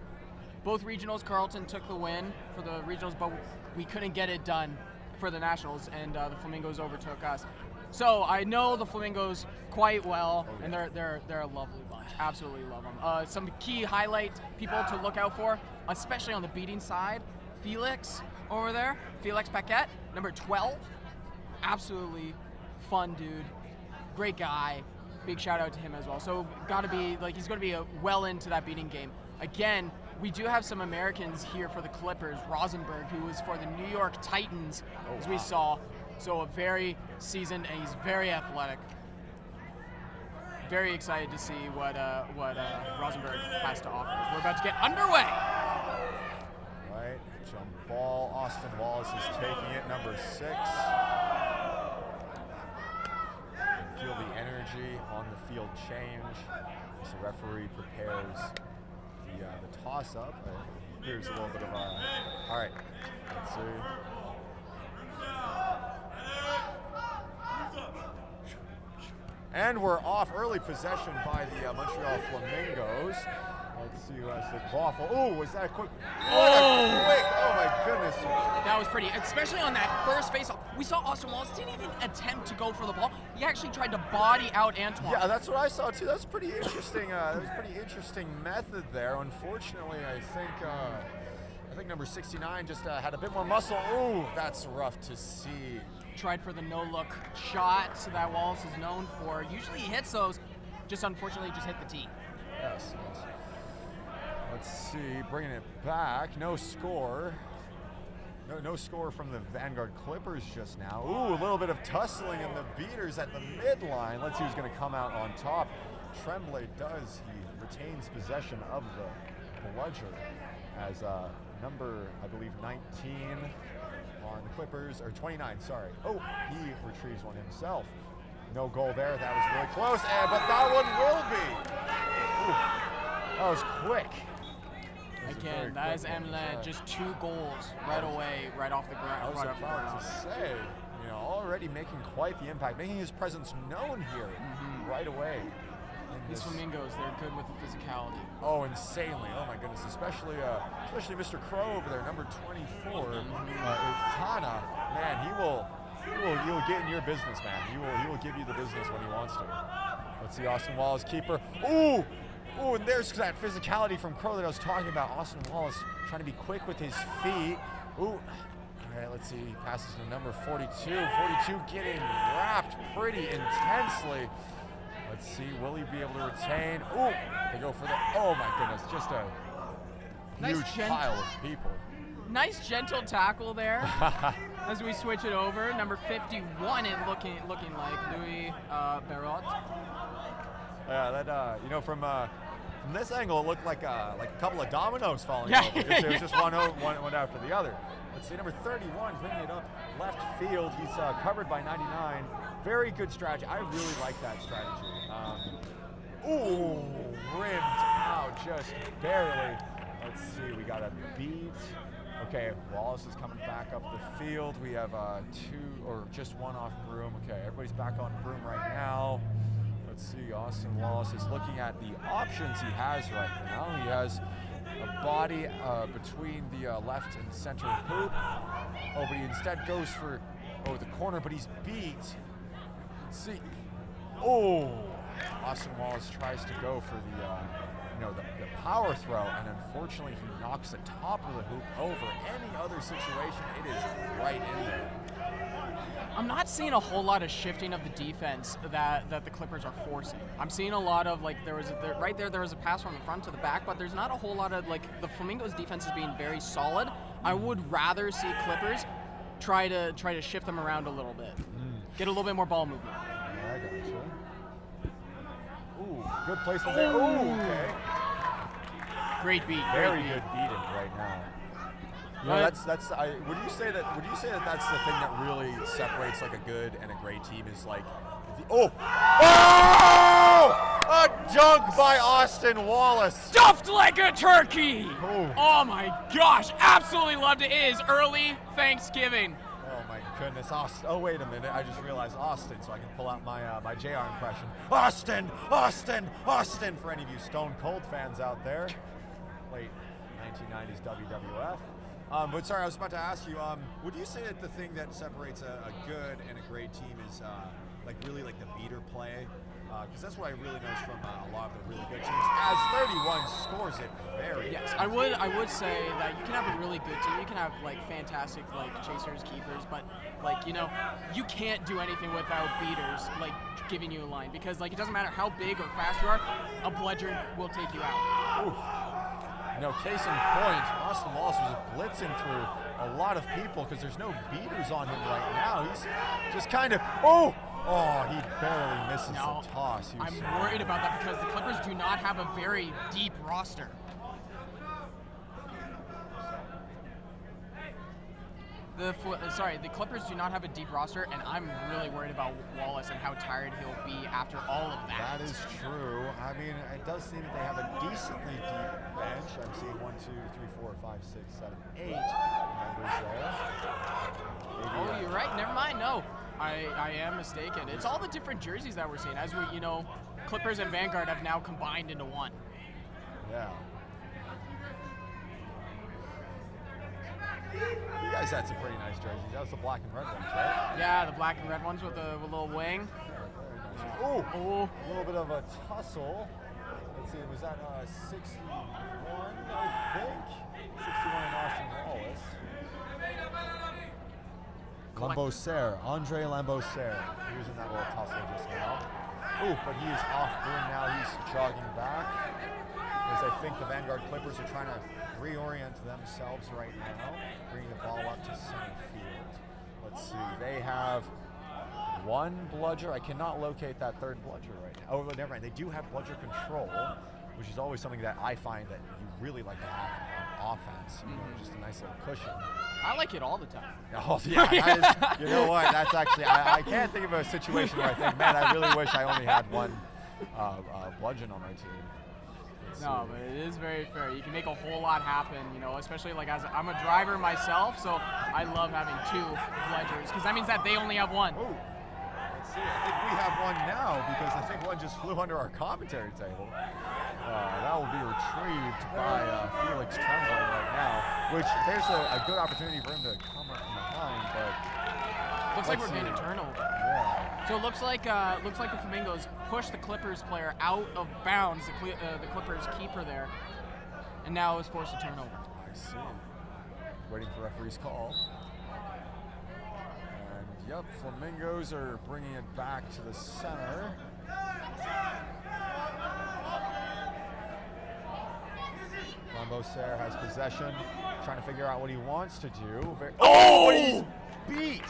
Both regionals, Carleton took the win for the regionals, but we couldn't get it done for the nationals, and the Flamingos overtook us. So I know the Flamingos quite well, and they're a lovely bunch. Absolutely love them. Some key highlight people to look out for, especially on the beating side. Felix over there, Felix Paquette, number 12. Absolutely fun dude, great guy. Big shout out to him as well. So gotta be like, he's gonna be well into that beating game. Again, we do have some Americans here for the Clippers. Rosenberg, who was for the New York Titans, as we saw. So a very seasoned, and he's very athletic. Very excited to see what Rosenberg has to offer. We're about to get underway. Right, jump ball. Austin Wallace is taking it, number 6. You feel the energy on the field change as the referee prepares the toss-up. Here's a little bit of a... All right, let's see. And we're off. Early possession by the Montreal Flamingos. Let's see who has the quaffle. Oh, was that quick? Oh my goodness. That was pretty, especially on that first face-off. We saw Austin Wallace didn't even attempt to go for the ball. He actually tried to body out Antoine. Yeah, that's what I saw too. That's pretty interesting. That was a pretty interesting method there. Unfortunately, I think number 69 just had a bit more muscle. Ooh, that's rough to see. Tried for the no-look shot that Wallace is known for. Usually he hits those, just unfortunately just hit the tee. Yes. Let's see, bringing it back. No score. No score from the Vanguard Clippers just now. Ooh, a little bit of tussling in the beaters at the midline. Let's see who's going to come out on top. Tremblay does. He retains possession of the bludger as number, I believe, 19 on the Clippers, or 29, sorry. Oh, he retrieves one himself. No goal there. That was really close, but that one will be. Ooh, that was quick. Again, that is Emlen, just 2 goals right away, right off the ground. I was about to say, you know, already making quite the impact, making his presence known here right away. These Flamingos, they're good with the physicality. Oh, insanely! Oh my goodness, especially Mr. Crow over there, number 24, Tana. Man, he will get in your business, man. He will give you the business when he wants to. Let's see, Austin Wallace, keeper. Ooh, and there's that physicality from Crow that I was talking about. Austin Wallace trying to be quick with his feet. Ooh. All right, let's see. He passes to number 42. 42 getting wrapped pretty intensely. Let's see, will he be able to retain? Ooh, they go for the, oh my goodness, just a huge pile of people. Nice gentle tackle there as we switch it over. Number 51 is looking like Louis Barot. Yeah, that you know, from this angle it looked like a couple of dominoes falling over. It was just one after the other. Let's see, number 31 bringing it up left field. He's covered by 99. Very good strategy. I really like that strategy. Ooh, rimmed out just barely. Let's see, we got a beat. Okay, Wallace is coming back up the field. We have 2 or just 1 off Broom. Okay, everybody's back on Broom right now. Let's see, Austin Wallace is looking at the options he has right now. He has a body between the left and center hoop. Oh, but he instead goes for the corner, but he's beat. Let's see. Oh, Austin Wallace tries to go for the power throw, and unfortunately he knocks the top of the hoop over. Any other situation, it is right in there. I'm not seeing a whole lot of shifting of the defense that the Clippers are forcing. I'm seeing a lot of, like, there was a pass from the front to the back, but there's not a whole lot of, like, the Flamingos defense is being very solid. I would rather see Clippers try to shift them around a little bit. Get a little bit more ball movement. Yeah, I got you. Ooh, good placement there. Ooh, okay. Great beat. Very good beating right now. You know, would you say that that's the thing that really separates like a good and a great team is like a dunk by Austin Wallace. Stuffed like a turkey. Oh my gosh, absolutely loved it. It is early Thanksgiving. Oh my goodness, Austin. Oh wait a minute, I just realized Austin, so I can pull out my JR impression. Austin, Austin, Austin, for any of you Stone Cold fans out there. Late 1990s WWF. But sorry, I was about to ask you, would you say that the thing that separates a good and a great team is like really like the beater play? Because that's what I really noticed from a lot of the really good teams. As 31 scores it very. Yes, I would say that you can have a really good team. You can have like fantastic like chasers, keepers, but like, you know, you can't do anything without beaters like giving you a line, because like it doesn't matter how big or fast you are, a bludgeon will take you out. Oof. You know, case in point, Austin Wallace was blitzing through a lot of people because there's no beaters on him right now. He's just kind of, he barely misses the toss. I'm worried about that because the Clippers do not have a very deep roster. The Clippers do not have a deep roster, and I'm really worried about Wallace and how tired he'll be after all of that. That is true. I mean, it does seem that they have a decently deep bench. I'm seeing 1, 2, 3, 4, 5, 6, 7, 8 members there. Oh, you're right. Never mind. No, I am mistaken. It's all the different jerseys that we're seeing. As we, Clippers and Vanguard have now combined into one. Yeah. You guys had some pretty nice jerseys. That was the black and red ones, right? Yeah, the black and red ones with a little wing. Ooh, a little bit of a tussle. Let's see, was that 61, I think? 61 in Austin Wallace. Lambeauserre, Andre Lambeauserre. He was in that little tussle just now. Ooh, but he is off Broom now. He's jogging back. As I think the Vanguard Clippers are trying to reorient themselves right now, bringing the ball up to center field. Let's see, they have one bludger. I cannot locate that third bludger right now. Oh, never mind. They do have bludger control, which is always something that I find that you really like to have on offense. Just a nice little cushion. I like it all the time. Oh, yeah, that is, you know what? That's actually, I can't think of a situation where I think, man, I really wish I only had one bludgeon on my team. No, but it is very fair. You can make a whole lot happen, you know, especially like as I'm a driver myself, so I love having 2 ledgers because that means that they only have 1. Oh, let's see. I think we have one now because I think one just flew under our commentary table. That will be retrieved by Felix Tremblay right now, which there's a good opportunity for him to come up from behind, but looks like we're getting a turnover. Yeah. So it looks like the Flamingos pushed the Clippers player out of bounds, the Clippers keeper there, and now is forced to turnover. I see. Waiting for referee's call. And yep, Flamingos are bringing it back to the center. Lambeauserre has possession, trying to figure out what he wants to do. Oh! But he's beat,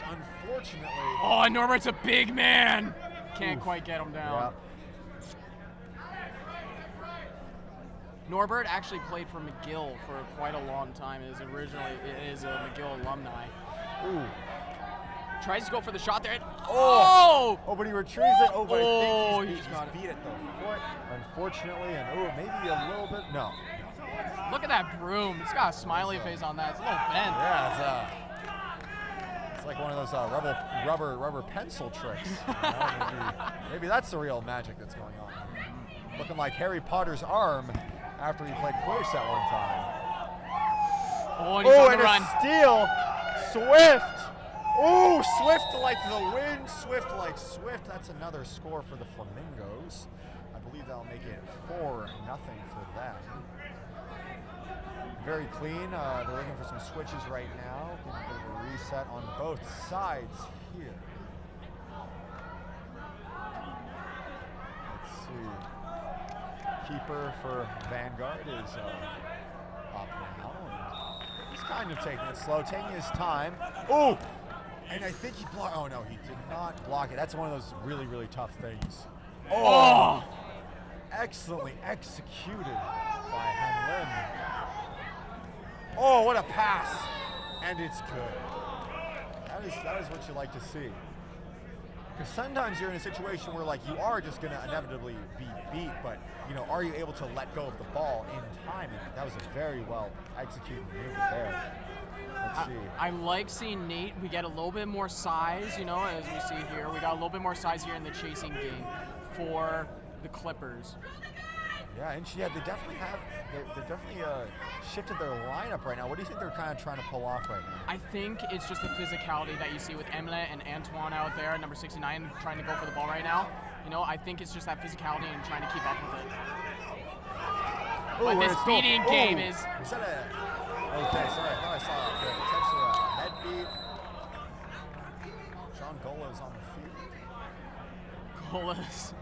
unfortunately. Oh, Norbert's a big man. Can't quite get him down. Yeah. Norbert actually played for McGill for quite a long time. It is a McGill alumni. Ooh. Tries to go for the shot there. Oh! Oh, but he retrieves it. Oh, but Oh, I think he just got it. beat at the foot, unfortunately, and maybe a little bit. No. Look at that broom. It's got a smiley face on that. It's a little bent. Yeah, it's like one of those rubber pencil tricks. You know? maybe that's the real magic that's going on. Looking like Harry Potter's arm after he played Quidditch that one time. Oh, and he's on the run. A steal. Swift. Oh, Swift like the wind. Swift like Swift. That's another score for the Flamingos. I believe that'll make it 4-0 for them. Very clean. They're looking for some switches right now. Getting a bit of a reset on both sides here. Let's see. Keeper for Vanguard is up now. And he's kind of taking it slow, taking his time. Oh! And I think he blocked. Oh no, he did not block it. That's one of those really, really tough things. Oh! Excellently executed by Hanlin. Oh, what a pass! And it's good. That is what you like to see. Because sometimes you're in a situation where like you are just gonna inevitably be beat, but you know, are you able to let go of the ball in time? And that was a very well executed maneuver there. Let's see. I like seeing Nate. We get a little bit more size, you know, as we see here. We got a little bit more size here in the chasing game for the Clippers. Yeah, and they definitely have. They definitely shifted their lineup right now. What do you think they're kind of trying to pull off right now? I think it's just the physicality that you see with Emile and Antoine out there, number 69, trying to go for the ball right now. You know, I think it's just that physicality and trying to keep up with it. But this speeding game is. Is that a? Okay, sorry. I thought I saw potentially a head beat. Sean Gola is on the field. Gola's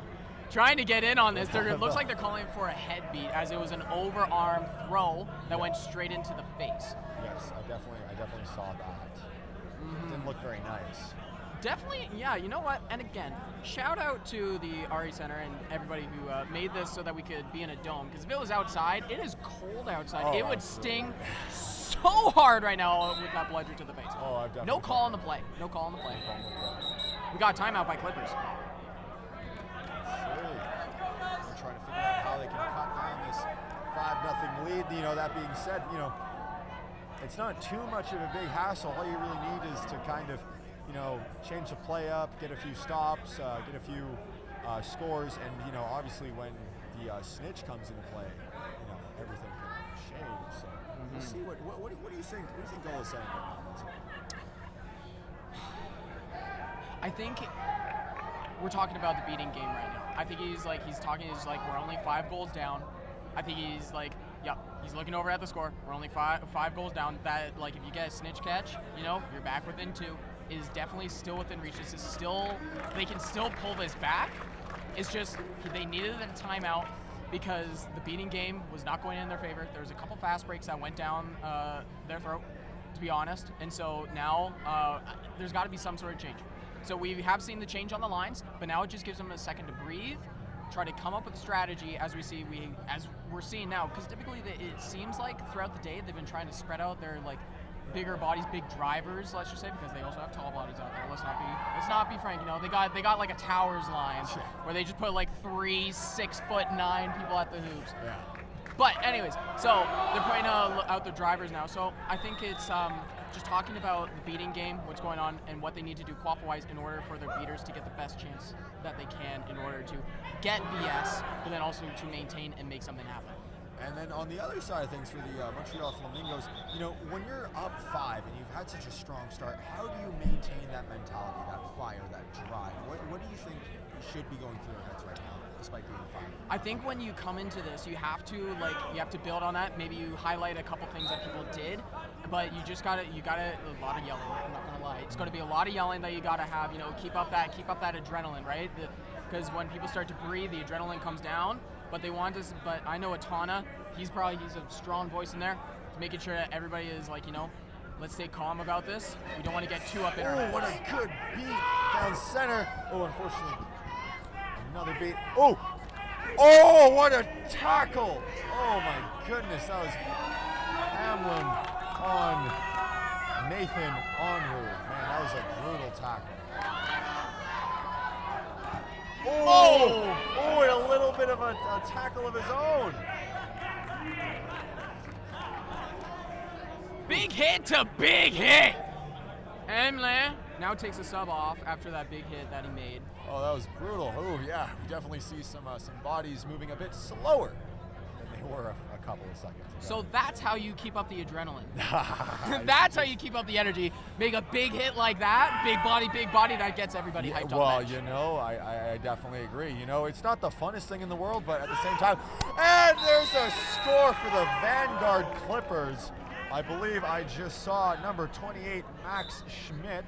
trying to get in on this. It looks like they're calling for a head beat as it was an overarm throw that went straight into the face. Yes, I definitely saw that. It didn't look very nice. Definitely, yeah, you know what? And again, shout out to the RE Center and everybody who made this so that we could be in a dome. Because if it was outside, it is cold outside. It would sting so hard right now with that bludger to the face. Oh, I've definitely. No call on the play. No call on the play. We got a timeout by Clippers. They're trying to figure out how they can cut down this 5-0 lead. You know, that being said, you know, it's not too much of a big hassle. All you really need is to kind of, you know, change the play up, get a few stops, get a few scores, and you know, obviously when the snitch comes into play, you know, everything can change. So we'll see what do you think? What do you think Goal is saying right now? I think we're talking about the beating game right now. I think he's like we're only 5 goals down. I think he's like, yep, he's looking over at the score. We're only five goals down. That, like, if you get a snitch catch, you know, you're back within 2. It is definitely still within reach. This is still, they can still pull this back. It's just they needed a timeout because the beating game was not going in their favor. There was a couple fast breaks that went down their throat, to be honest. And so now there's got to be some sort of change. So we have seen the change on the lines, but now it just gives them a second to breathe, try to come up with a strategy as we're seeing now. Because typically it seems like throughout the day they've been trying to spread out their like bigger bodies, big drivers, let's just say, because they also have tall bodies out there. Let's not be frank. You know, they got like a Towers line where they just put like 3 6'9" people at the hoops. Yeah. But anyways, so they're pointing out the drivers now. So I think it's just talking about the beating game, what's going on, and what they need to do quaffle-wise in order for their beaters to get the best chance that they can in order to get BS, but then also to maintain and make something happen. And then on the other side of things for the Montreal Flamingos, you know, when you're up 5 and you've had such a strong start, how do you maintain that mentality, that fire, that drive? What do you think should be going through their heads right now, despite being 5? I think when you come into this, you have to build on that. Maybe you highlight a couple things that people did, but you gotta a lot of yelling. I'm not gonna lie, it's gonna be a lot of yelling that you gotta have. You know, keep up that adrenaline, right? Because when people start to breathe, the adrenaline comes down. But they want us. But I know Atana, he's a strong voice in there, making sure that everybody is like, you know, let's stay calm about this. We don't want to get too up in our heads. What a good beat down center. Oh, unfortunately, another beat. Oh, what a tackle. Oh my goodness, that was Hamlin on Nathan Onru. Man, that was a brutal tackle. And a little bit of a tackle of his own. Big hit to big hit. Hamlin now takes a sub off after that big hit that he made. Oh, that was brutal. Oh, yeah, we definitely see some bodies moving a bit slower than they were a couple of seconds ago. So that's how you keep up the adrenaline. That's how you keep up the energy. Make a big hit like that, big body, that gets everybody hyped up. Well, you know, I definitely agree. You know, it's not the funnest thing in the world, but at the same time, and there's a score for the Vanguard Clippers. I believe I just saw number 28, Max Schmidt.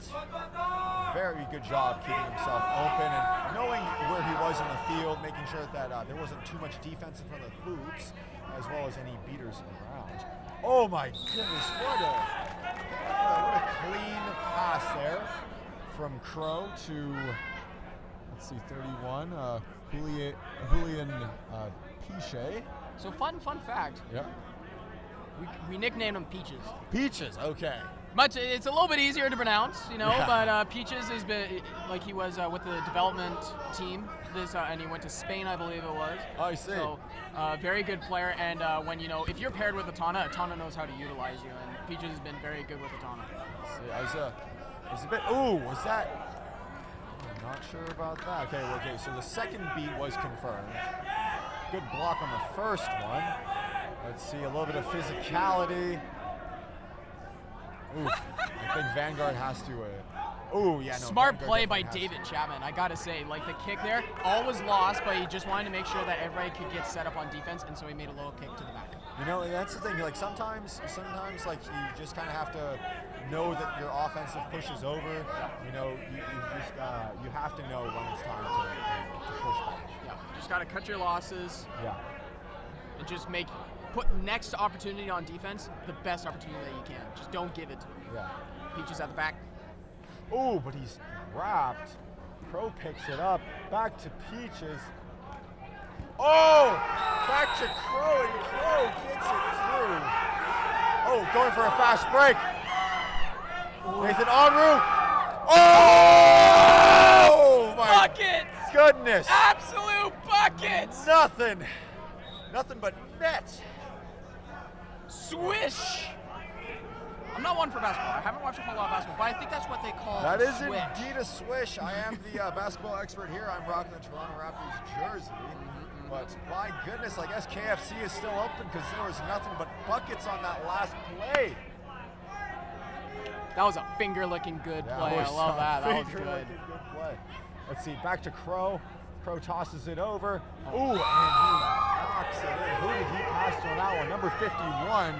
Very good job keeping himself open and knowing where he was in the field, making sure that there wasn't too much defense in front of the hoops, as well as any beaters around. Oh my goodness, what a clean pass there from Crow to, let's see, 31, Julian Piche. So fun fact. Yeah. We nicknamed him Peaches. Peaches, okay. It's a little bit easier to pronounce, you know, but Peaches has been, like, he was with the development team, and he went to Spain, I believe it was. Oh, I see. So, very good player, and when, you know, if you're paired with Atana knows how to utilize you, and Peaches has been very good with Atana. Let's see, I was a bit, was that? I'm not sure about that. Okay, so the second beat was confirmed. Good block on the first one. Let's see, a little bit of physicality. Oof, I think Vanguard has to, Smart play by David Chapman, I gotta say. Like, the kick there, all was lost, but he just wanted to make sure that everybody could get set up on defense, and so he made a little kick to the back. You know, that's the thing, like, sometimes, like, you just kind of have to know that your offensive push is over. You know, you have to know when it's time to push back. Yeah, just gotta cut your losses. Yeah. And just put next opportunity on defense, the best opportunity that you can. Just don't give it to him. Yeah. Peaches at the back. Oh, but he's wrapped. Crow picks it up. Back to Peaches. Oh! Back to Crow, and Crow gets it through. Oh, going for a fast break. Nathan Onru. Oh! My buckets! Goodness. Absolute buckets! Nothing but net. Swish! I'm not one for basketball. I haven't watched a whole lot of basketball, but I think that's what they call that a is swish. Indeed a swish. I am the basketball expert here. I'm rocking the Toronto Raptors jersey. But my goodness, I guess KFC is still open because there was nothing but buckets on that last play. That was a finger-looking good play. I love that. That was good. Good play. Let's see, back to Crow. Crow tosses it over. Ooh, and he knocks it in. Who did he pass to on that one? Number 51,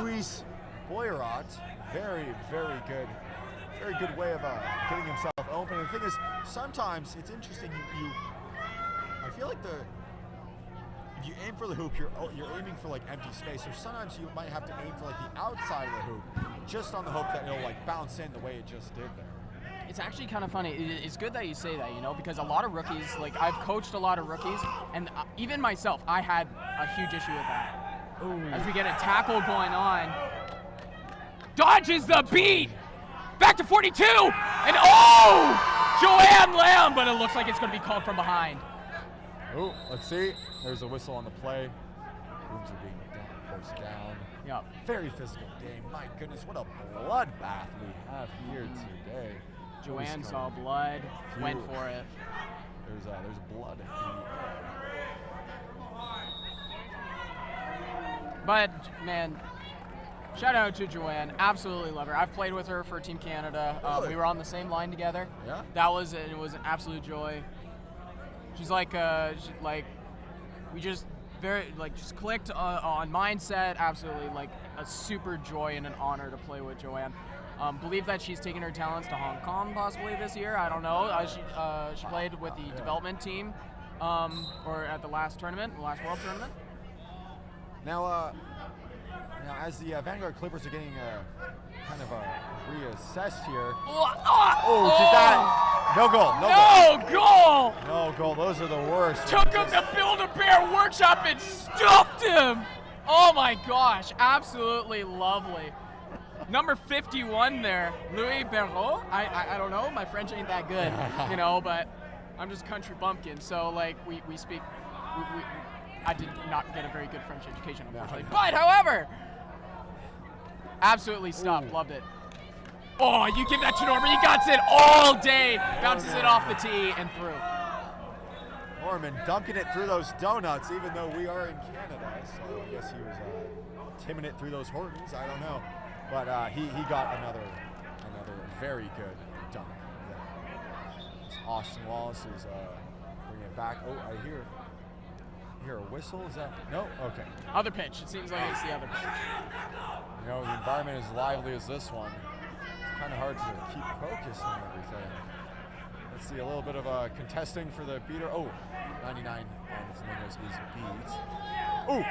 Luis Boyrat. Very, very good. Very good way of getting himself open. And the thing is, sometimes it's interesting. I feel like if you aim for the hoop, you're aiming for like empty space. Or sometimes you might have to aim for like the outside of the hoop, just on the hope that it'll like bounce in the way it just did there. It's actually kind of funny. It's good that you say that, you know, because a lot of rookies, like I've coached a lot of rookies, and even myself, I had a huge issue with that. Ooh. As we get a tackle going on, dodges the beat, back to 42, and Joanne Lamb, but it looks like it's going to be called from behind. Oh, let's see. There's a whistle on the play. Rooms are being forced down. Yep. Very physical game. My goodness, what a bloodbath we have here today. Joanne saw blood, went for it. There's blood in the air. But man, shout out to Joanne. Absolutely love her. I've played with her for Team Canada. We were on the same line together. Yeah. It was an absolute joy. She's like, we just just clicked on mindset. Absolutely, like a super joy and an honor to play with Joanne. Believe that she's taken her talents to Hong Kong possibly this year. I don't know. She played with the development team, or at the last World Tournament. Now as the Vanguard Clippers are getting kind of reassessed here. Did that? No goal. No goal. Those are the worst. Took him to Build-A-Bear Workshop and stuffed him. Oh my gosh, absolutely lovely. Number 51 there, Louis Perrault. I don't know, my French ain't that good, but I'm just country bumpkin, so like we speak, I did not get a very good French education, unfortunately. But however, absolutely stuffed, loved it. Oh, you give that to Norman, he got it all day, bounces it off the tee and through. Norman dunking it through those donuts, even though we are in Canada, so I guess he was timming it through those Hortons, I don't know. But he got another very good dunk. Austin Wallace is bringing it back. Oh, I hear a whistle. Is that no? Okay. Other pitch. It seems like it's the other pitch. The environment is lively as this one. It's kind of hard to keep focused on everything. Let's see a little bit of contesting for the beater. Oh, 99 and Flamingos is beat. Ooh.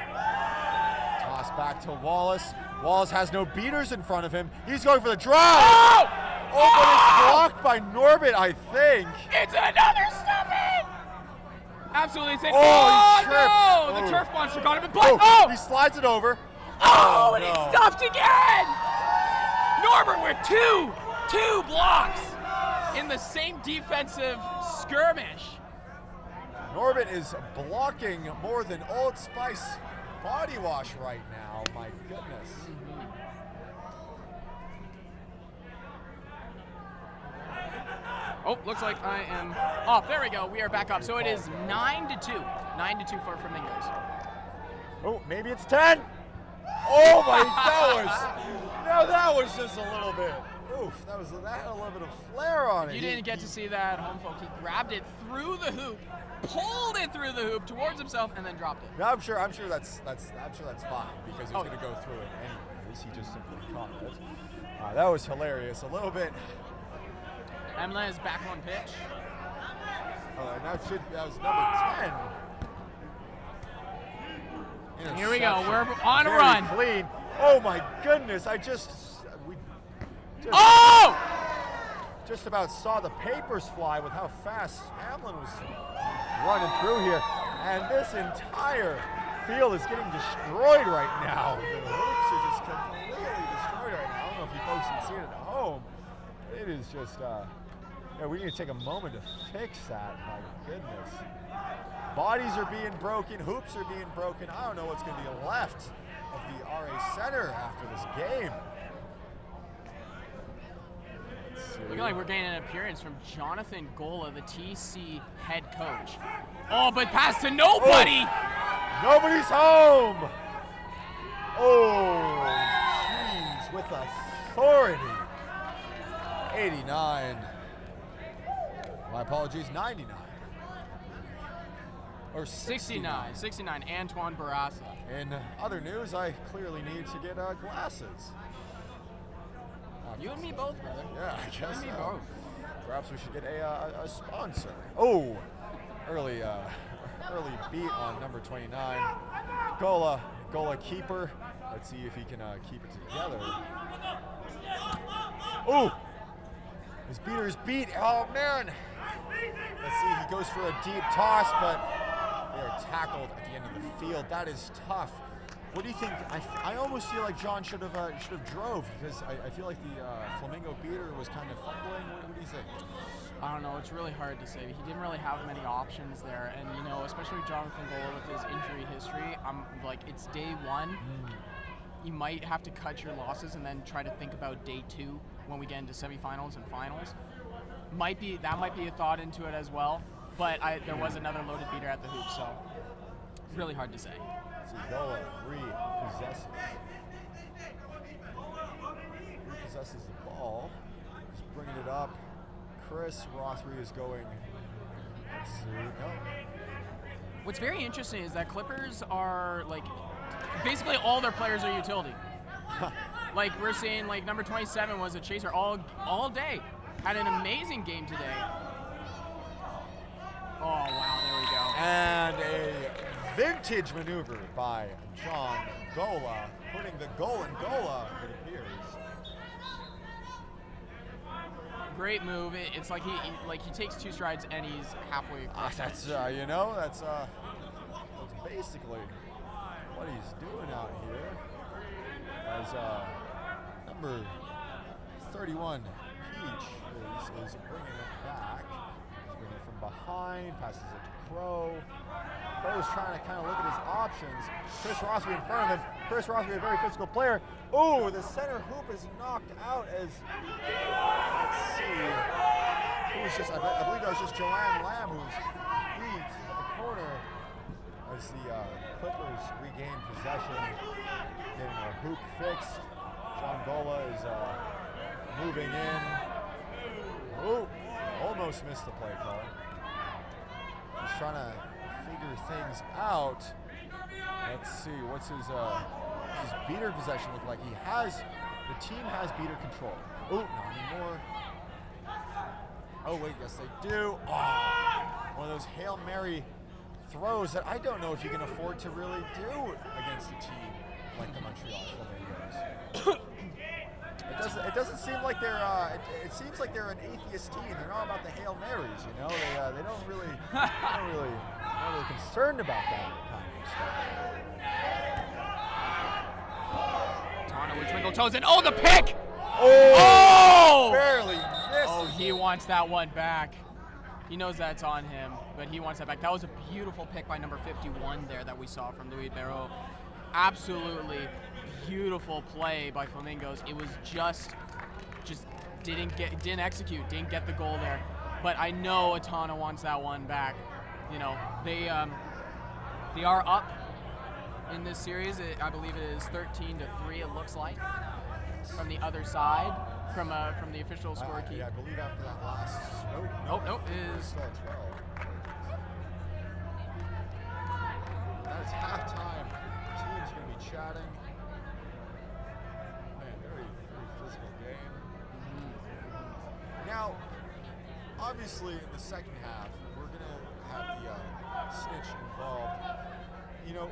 Toss back to Wallace. Wallace has no beaters in front of him. He's going for the drive. But it's blocked by Norbit, I think. It's another stuffing. Absolutely insane. Oh, no! The turf monster got him in play. He slides it over. And he's stuffed again. Norbert with two blocks in the same defensive skirmish. Norbit is blocking more than Old Spice body wash right now. My goodness. Oh, looks like I am off. There we go. We are back up. So it is 9-2. 9-2 for Flamingos. Oh, maybe it's 10. Oh my, that was just a little bit. Oof, that had a little bit of flair on it. You didn't get to see that, home folk. He grabbed it through the hoop, pulled it through the hoop towards himself, and then dropped it. No, I'm sure that's fine because he's going to go through it anyways. He just simply caught it. That was hilarious. A little bit. Emla is back on pitch. That was number 10. Here we go. We're on a run. Clean. Oh my goodness! Just about saw the papers fly with how fast Hamlin was running through here, and this entire field is getting destroyed right now. The hoops are just completely destroyed right now. I don't know if you folks can see it at home. It is just. We need to take a moment to fix that. My goodness. Bodies are being broken, hoops are being broken. I don't know what's going to be left of the RA Center after this game. Looking like we're getting an appearance from Jonathan Gola, the TC head coach. Oh, but pass to nobody! Nobody's home! Oh, jeez, with authority. 89. My apologies, 99. Or 69. 69, Antoine Barassa. In other news, I clearly need to get glasses. You and me both, brother. Yeah, I guess You and me both. Perhaps we should get a sponsor. Oh, early beat on number 29. Gola keeper. Let's see if he can keep it together. Oh, his beater is beat. Oh man. Let's see, he goes for a deep toss, but they are tackled at the end of the field. That is tough. What do you think? I almost feel like John should have drove, because I feel like the Flamingo beater was kind of fumbling. What do you think? I don't know. It's really hard to say. He didn't really have many options there, and you know, especially Jonathan Gola with his injury history. I'm like, it's day one. You might have to cut your losses and then try to think about day two when we get into semifinals and finals. That might be a thought into it as well. But there was another loaded beater at the hoop, so it's really hard to say. Gola repossesses the ball. Just bringing it up. Chris Rothery is going. Let's see. No. What's very interesting is that Clippers are like, basically all their players are utility. Like we're seeing, like number 27 was a chaser all day. Had an amazing game today. Oh wow, there we go. And a vintage maneuver by John Gola, putting the goal in Gola, it appears. Great move. It's like he takes 2 strides and he's halfway across. That's that's basically what he's doing out here. As number 31 Peach is bringing it back. He's bringing it from behind, passes it to Crow. Crow's trying to kind of look at his options. Chris Rothery in front of him. Chris Rothery, a very physical player. Oh, the center hoop is knocked out as, let's see, I believe that was just Joanne Lamb who's beat at the corner as the Clippers regain possession, getting a hoop fixed. John Gola is moving in. Oh, almost missed the play call. He's trying to figure things out. Let's see, what's his beater possession look like? The team has beater control. Oh, not anymore. Oh wait, yes they do. Oh, one of those Hail Mary throws that I don't know if you can afford to really do against a team like the Montreal Flamingos. It doesn't seem like they're. It seems like they're an atheist team. They're not about the Hail Marys, you know. They don't really, not really concerned about that kind of stuff. Tana with twinkle toes and the pick! Oh! Barely missed. Oh, he wants that one back. He knows that's on him, but he wants that back. That was a beautiful pick by number 51 there that we saw from Louis Barreau. Absolutely beautiful play by Flamingos. It was just didn't execute, didn't get the goal there. But I know Atana wants that one back. You know, they are up in this series. I believe it is 13-3. It looks like from the other side, from the official scorekeeper. Yeah, I believe after that last. Nope. It is. That is halftime. Team's going to be chatting. Man, very, very physical game. Now, obviously, in the second half, we're going to have the snitch involved. You know,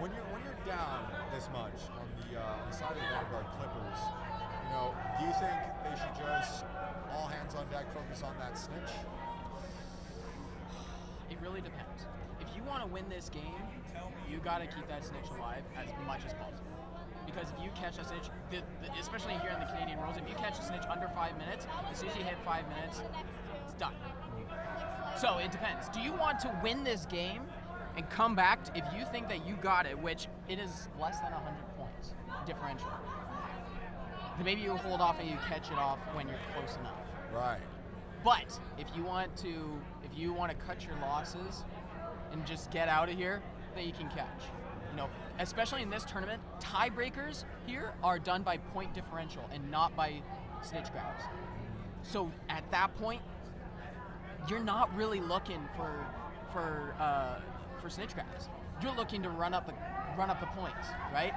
when you're down this much on the side of the Vanguard Clippers, you know, do you think they should just all hands on deck focus on that snitch? It really depends. If you want to win this game, you got to keep that snitch alive as much as possible. Because if you catch a snitch, especially here in the Canadian rules, if you catch a snitch under 5 minutes, as soon as you hit 5 minutes, it's done. So it depends. Do you want to win this game and come back if you think that you got it, which it is less than 100 points differential, then maybe you hold off and you catch it off when you're close enough. Right. But if you want to cut your losses and just get out of here, then you can catch. You know, especially in this tournament, tiebreakers here are done by point differential and not by snitch grabs. So at that point, you're not really looking for snitch grabs. You're looking to run up the points, right?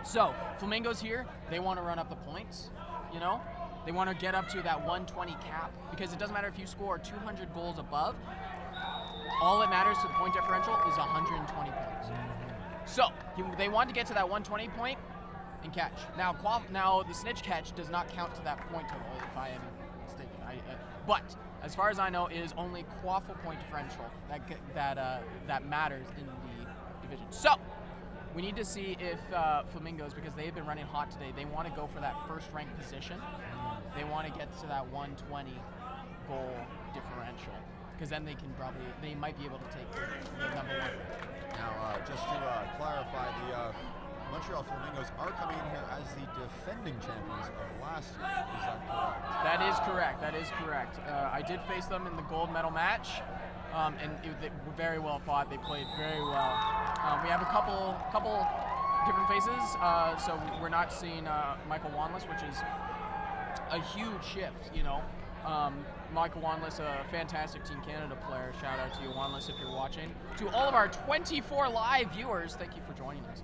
So Flamingos here, they want to run up the points. You know, they want to get up to that 120 cap, because it doesn't matter if you score 200 goals above. All that matters to the point differential is 120 points. So they want to get to that 120 point and catch. Now the snitch catch does not count to that point total, if I am mistaken. But as far as I know, it is only quaffle point differential that matters in the division. So we need to see if Flamingos, because they've been running hot today, they want to go for that first-ranked position. They want to get to that 120 goal differential, because then they might be able to take the number one. Now, just to clarify, the Montreal Flamingos are coming in here as the defending champions of last year. Is that correct? That is correct. That is correct. I did face them in the gold medal match, and they were very well fought. They played very well. We have a couple different faces, so we're not seeing Michael Wanless, which is a huge shift, you know. Michael Wanless, a fantastic Team Canada player. Shout out to you, Wanless, if you're watching. To all of our 24 live viewers, thank you for joining us.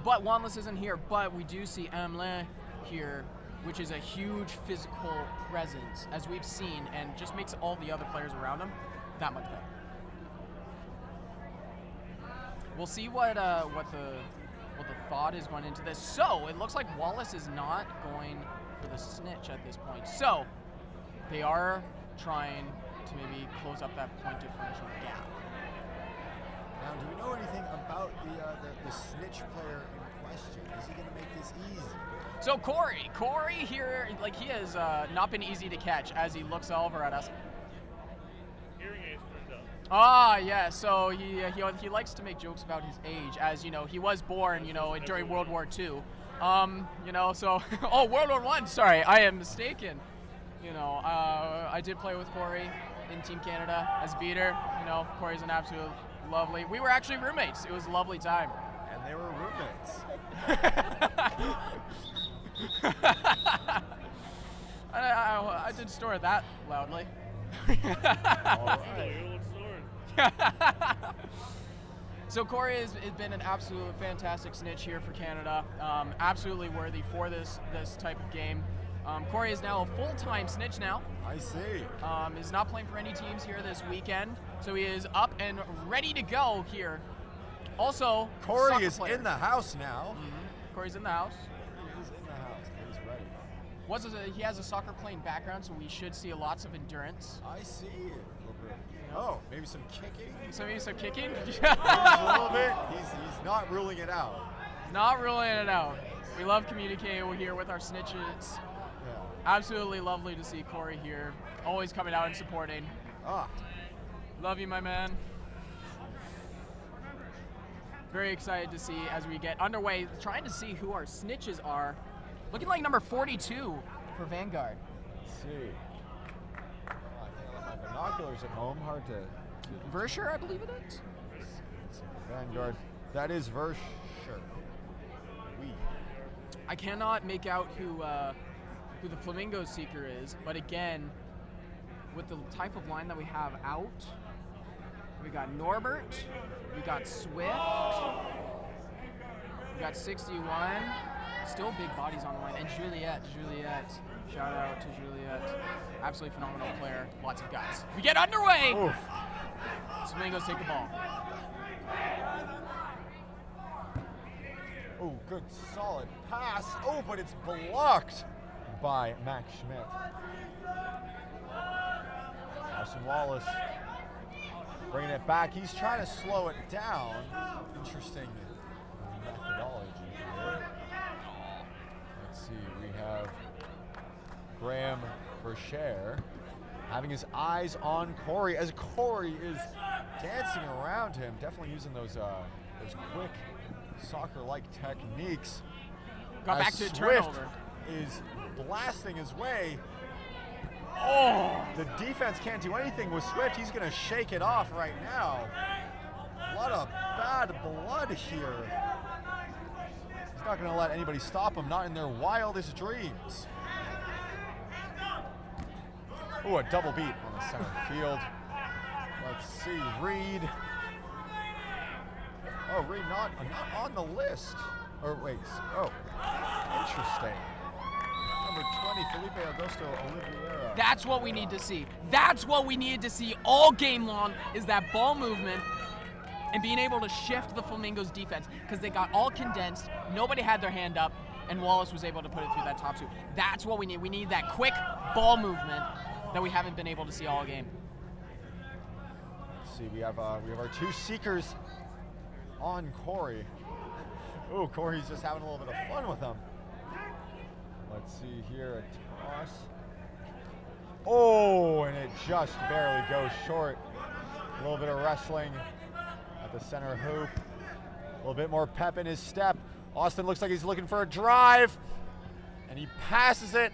But Wanless isn't here, but we do see Amelin here, which is a huge physical presence, as we've seen, and just makes all the other players around him that much better. We'll see what the thought is going into this. So it looks like Wallace is not going for the snitch at this point. So they are trying to maybe close up that point differential gap. Now, do we know anything about the snitch player in question? Is he going to make this easy? So Corey here, like, he has not been easy to catch as he looks over at us. Hearing aids turned up. Ah, yeah. So he likes to make jokes about his age, as you know, he was born, you know, during World War II. You know, so oh, World War I. Sorry, I am mistaken. You know, I did play with Corey in Team Canada as beater. You know, Corey's an absolute lovely. We were actually roommates. It was a lovely time. And they were roommates. I didn't store it that loudly. All right. So Corey has been an absolute fantastic snitch here for Canada. Absolutely worthy for this type of game. Corey is now a full-time snitch now. I see. Is not playing for any teams here this weekend, so he is up and ready to go here. Also, Corey is player. in the house now. Mm-hmm. Corey's in the house. He's in the house. He's ready. He has a soccer playing background, so we should see lots of endurance. I see. Oh, maybe some kicking. So maybe some kicking. Maybe a little bit. He's not ruling it out. Not ruling it out. We love communicating here with our snitches. Yeah. Absolutely lovely to see Corey here. Always coming out and supporting. Ah. Love you, my man. Very excited to see as we get underway, trying to see who our snitches are. Looking like number 42 for Vanguard. Let's see. I think I left my binoculars at home. Hard to. Verscher, I believe it is. Let's see. Vanguard. That is Verscher. I cannot make out who the Flamingo Seeker is, but again, with the type of line that we have out, we got Norbert, we got Swift, we got 61, still big bodies on the line, and Juliet, shout out to Juliet, absolutely phenomenal player, lots of guys. We get underway! Oof. Flamingos take the ball. Oh, good solid pass. Oh, but it's blocked by Max Schmidt. Austin Wallace bringing it back. He's trying to slow it down. Interesting methodology here. Let's see, we have Graham Verscher having his eyes on Corey as Corey is dancing around him, definitely using those quick soccer-like techniques. Got back to turnover. Is blasting his way. Oh! The defense can't do anything with Swift. He's going to shake it off right now. A lot of bad blood here. He's not going to let anybody stop him, not in their wildest dreams. Oh, a double beat on the center field. Let's see, Reed. Oh, Reed not on the list. Or wait, oh, interesting. Number 20, Felipe Augusto Oliveira. That's what we need to see. That's what we needed to see all game long, is that ball movement and being able to shift the Flamingos defense, because they got all condensed, nobody had their hand up, and Wallace was able to put it through that top two. That's what we need. We need that quick ball movement that we haven't been able to see all game. Let's see, we have our two seekers on Corey. Ooh, Corey's just having a little bit of fun with him. Let's see here, a toss. Oh, and it just barely goes short. A little bit of wrestling at the center hoop. A little bit more pep in his step. Austin looks like he's looking for a drive, and he passes it.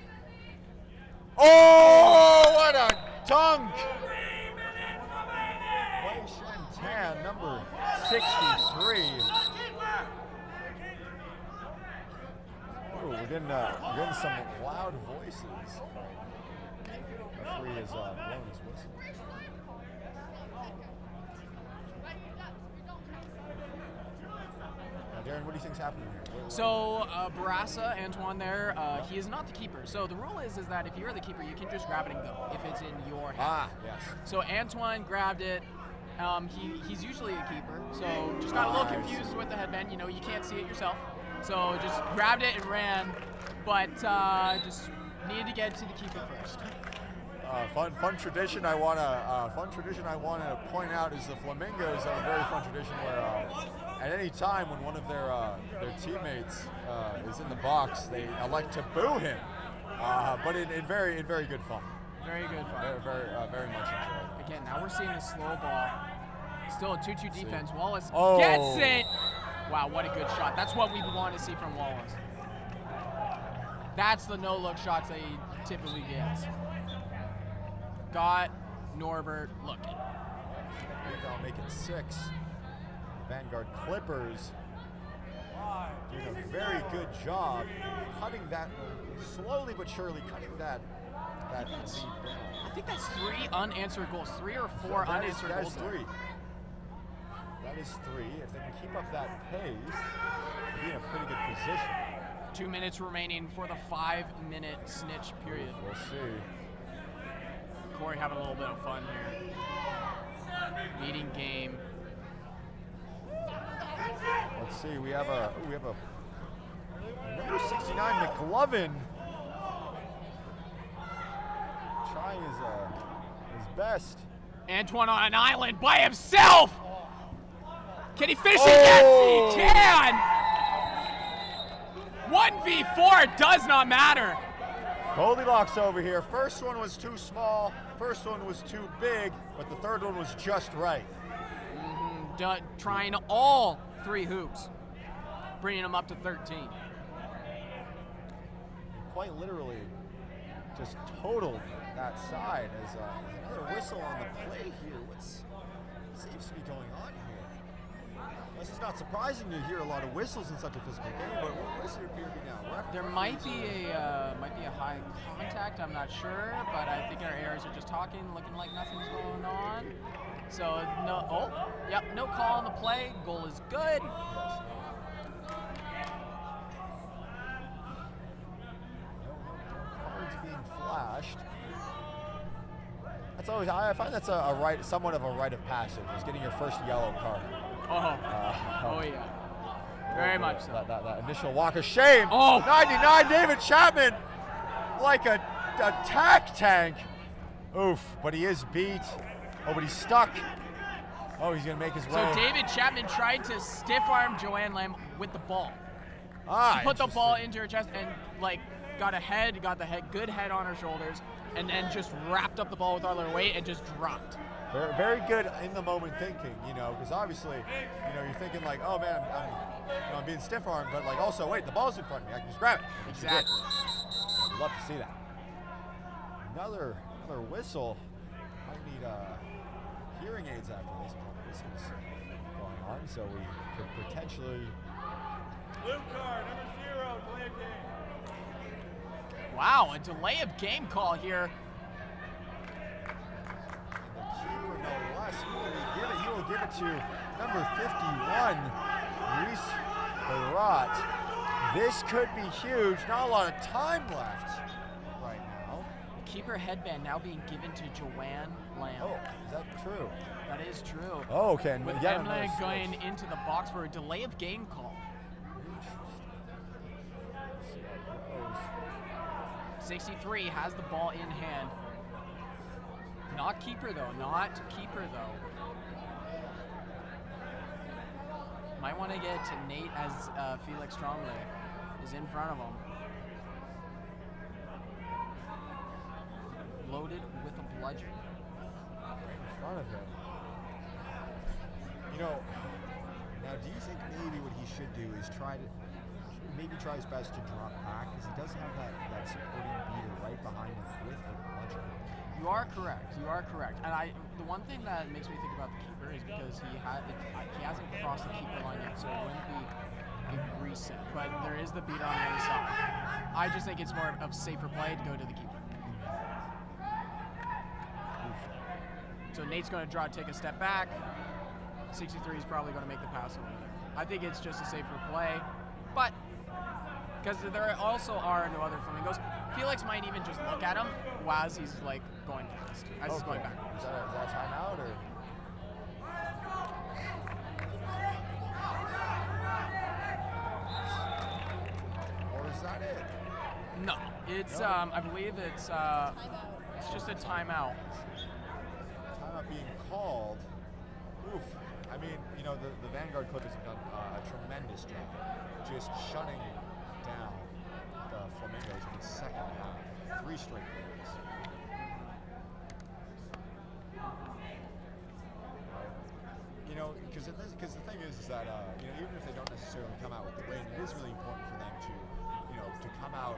Oh, what a dunk! Wei Shen-Tan, number 63. Ooh, we're getting some loud voices. Referee has blown his whistle. Darren, what do you think's happening here? So Barassa, Antoine there, he is not the keeper. So the rule is that if you're the keeper, you can just grab it and go if it's in your hand. Ah, yes. So Antoine grabbed it. He's usually a keeper, so just got a little confused with the headband. You know, you can't see it yourself. So just grabbed it and ran, but just needed to get to the keeper first. Fun tradition I wanna point out is the Flamingos have a very fun tradition where at any time when one of their teammates is in the box, they elect to boo him, but in very good fun. Very good fun. Very much enjoyed. Again, now we're seeing the slow ball. Still a 2-2 defense. Wallace Oh. gets it. Wow, what a good shot. That's what we want to see from Wallace. That's the no-look shots that he typically gets. Got Norbert looking. I'll make it 6. Vanguard Clippers doing a very good job cutting that, slowly but surely cutting that lead down. I think that's 3 unanswered goals. 3 or 4 unanswered goals. That is 3. That is 3. If they can keep up that pace, they'll be in a pretty good position. 2 minutes remaining for the 5-minute snitch period. We'll see. Corey having a little bit of fun here. Leading game. Let's see. We have a number 69 McLovin trying his best. Antoine on an island by himself. Can he finish it? Yes, he can. 1v4 does not matter. Goldilocks over here. First one was too small. First one was too big, but the third one was just right. Trying all 3 hoops, bringing them up to 13. Quite literally, just totaled that side as another whistle on the play here. What seems to be going on here? This is not surprising to hear a lot of whistles in such a physical game, but what does it appear to be now? There might be a high contact. I'm not sure, but I think our heirs are just talking, looking like nothing's going on. So no. Oh, yep. No call on the play. Goal is good. Cards being flashed. That's always. I find that's somewhat of a rite of passage. Is getting your first yellow card. Oh yeah. Very much so. That initial walk of shame. Oh! 99 David Chapman, like a tack tank. Oof, but he is beat. Oh, but he's stuck. Oh, he's gonna make his way. So David Chapman tried to stiff arm Joanne Lamb with the ball. She put the ball into her chest and got good head on her shoulders, and then just wrapped up the ball with all her weight and just dropped. Very, very good in the moment thinking, because obviously, you're thinking like, oh man, I'm being stiff armed, but also, wait, the ball's in front of me, I can just grab it. Exactly. I'd love to see that. Another whistle. I need hearing aids after this whistle's going on, so we could potentially. Blue card, number 0, delay of game. Wow, a delay of game call here. He will give it to number 51, Reese Barat. This could be huge. Not a lot of time left right now. Keeper headband now being given to Joanne Lamb. Oh, is that true? That is true. Oh, okay. With Emily going into the box for a delay of game call. 63 has the ball in hand. Not keeper though. Might want to get to Nate as Felix Tremblay is in front of him. Loaded with a bludgeon. Right in front of him. You know, now do you think maybe what he should do is try his best to drop back, because he does have that supporting beater right behind him with the bludgeon. You are correct. You are correct. And the one thing that makes me think about the keeper is because he hasn't crossed the keeper line yet, so it wouldn't be a reset. But there is the beater on the other side. I just think it's more of safer play to go to the keeper. So Nate's going to take a step back. 63 is probably going to make the pass over there. I think it's just a safer play, but because there also are no other flamingos, Felix might even just look at him as he's like going past, as he's going backwards. Is that timeout or? Or is that it? No, it's I believe it's just a timeout. Timeout being called. Oof. I mean, you know, the Vanguard Clippers have done a tremendous job just shutting down the Flamingos in the second half. 3 straight goals. You know, because the thing is that you know, even if they don't necessarily come out with the win, it is really important for them to, you know, to come out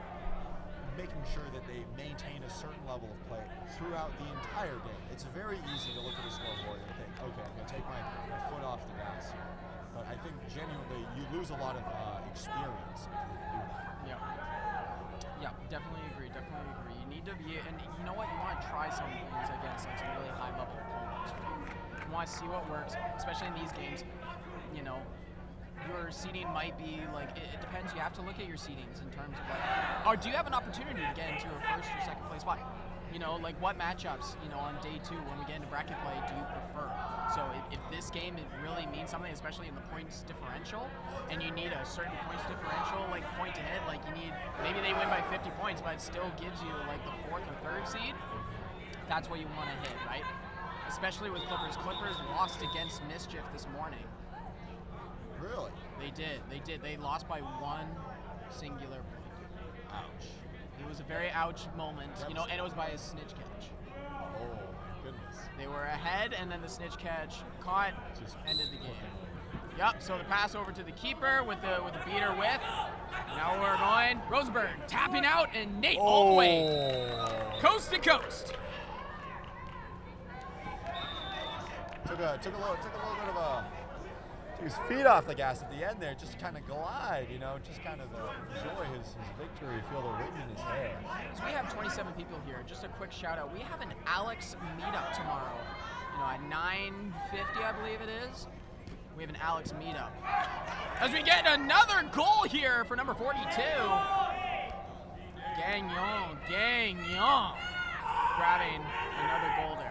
making sure that they maintain a certain level of play throughout the entire game. It's very easy to look at a scoreboard and think, okay, I'm going to take my foot off the gas here. But I think genuinely you lose a lot of experience if you do that. Yeah, definitely agree. You need to be, and you know what? You want to try some things against like some really high-level opponents. You want to see what works, especially in these games. You know, your seeding might be like, it depends. You have to look at your seedings in terms of like, or do you have an opportunity to get into a first or second place spot? You know, like what matchups, you know, on day 2 when we get into bracket play do you prefer? So if this game it really means something, especially in the points differential, and you need a certain points differential, like point ahead, like you need, maybe they win by 50 points, but it still gives you like the 4th or 3rd seed, that's what you want to hit, right? Especially with Clippers. Clippers lost against Mischief this morning. Really? They did. They lost by 1 singular point. Ouch. It was a very ouch moment, you know, and it was by a snitch catch. Oh my goodness. They were ahead, and then the snitch catch caught, just ended the game. Yep. So the pass over to the keeper with the beater with. Now we're going Rosenberg tapping out, and Nate all the way coast to coast. Took a little bit of a. His feet off the gas at the end there, just kind of glide, you know, just kind of enjoy his victory, feel the wind in his hair. So we have 27 people here. Just a quick shout out. We have an Alex meetup tomorrow, you know, at 9:50, I believe it is. We have an Alex meetup. As we get another goal here for number 42. Gagnon, grabbing another goal there.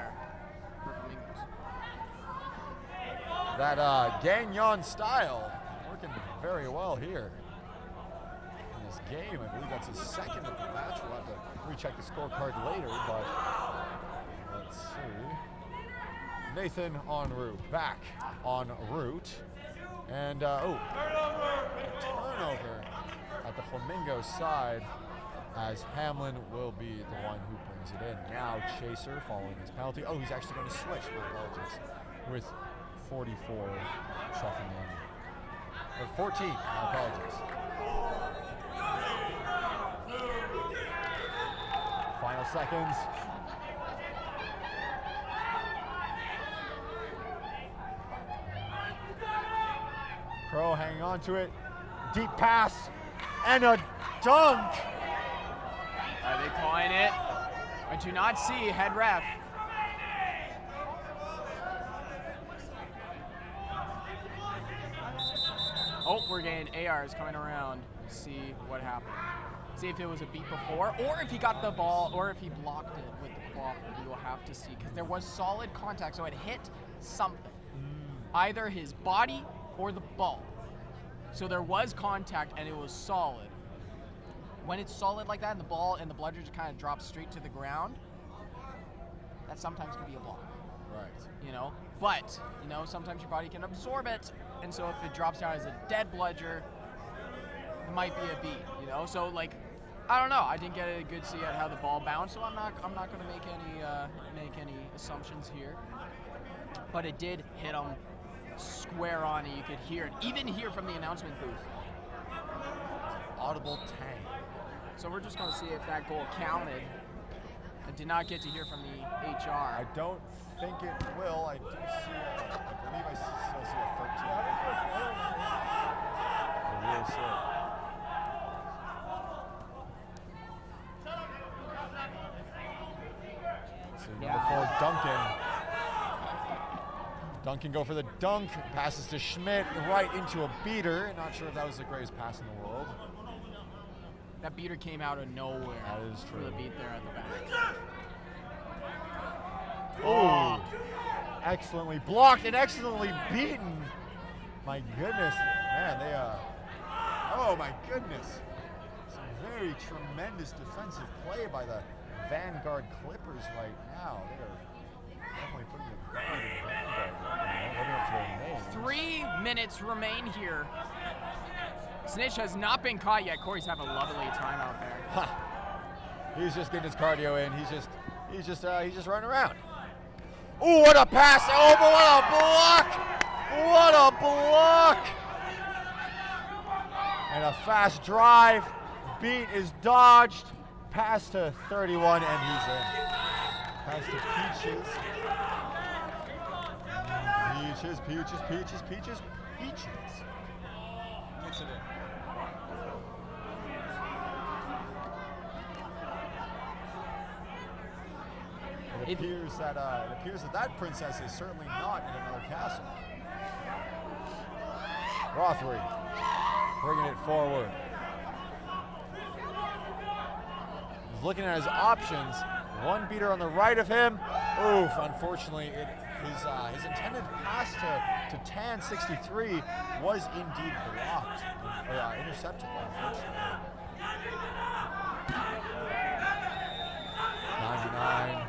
That Gagnon style working very well here in this game. I believe that's his second of the match. We'll have to recheck the scorecard later, but let's see. Nathan en route, back en route. And, turnover at the Flamingo side as Hamlin will be the one who brings it in. Now Chaser following his penalty. Oh, he's actually going to switch, my apologies, with 44 checking in. Or 14, my apologies. Final seconds. Crow hanging on to it. Deep pass and a dunk. Are they calling it? I do not see head ref. Oh, we're getting ARs coming around to see what happened. See if it was a beat before, or if he got the ball, or if he blocked it with the quaffle. We will have to see, because there was solid contact, so it hit something. Either his body or the ball. So there was contact, and it was solid. When it's solid like that, and the ball and the bludgeon just kind of drops straight to the ground, that sometimes can be a block. Right. You know, but, you know, sometimes your body can absorb it. and so if it drops down as a dead bludger, it might be a beat, you know? So like, I don't know. I didn't get a good see at how the ball bounced, so I'm not going to make any assumptions here. But it did hit him square on, and you could hear it, even here from the announcement booth. Audible tang. So we're just going to see if that goal counted. I did not get to hear from the HR. I don't think it will. I do see, I believe I still see a 13. We'll see. So number 4, Duncan. Duncan go for the dunk, passes to Schmidt, right into a beater. Not sure if that was the greatest pass in the world. That beater came out of nowhere. That is true. For the beat there at the back. Oh, excellently blocked and excellently beaten. My goodness, man, they, oh my goodness. Some very tremendous defensive play by the Vanguard Clippers right now. They're definitely putting the guard in Vanguard right now, living up to their name. 3 minutes remain here. Snitch has not been caught yet. Corey's having a lovely time out there. Ha. He's just getting his cardio in. He's just running around. Ooh, what a pass! Oh, but what a block! What a block! And a fast drive. Beat is dodged. Pass to 31, and he's in. Pass to Peaches. Peaches. Gets it in. It appears that princess is certainly not in another castle. Rothery bringing it forward. He's looking at his options. One beater on the right of him. Oof! Unfortunately, his intended pass to Tan 63 was indeed blocked, intercepted. Unfortunately. 99.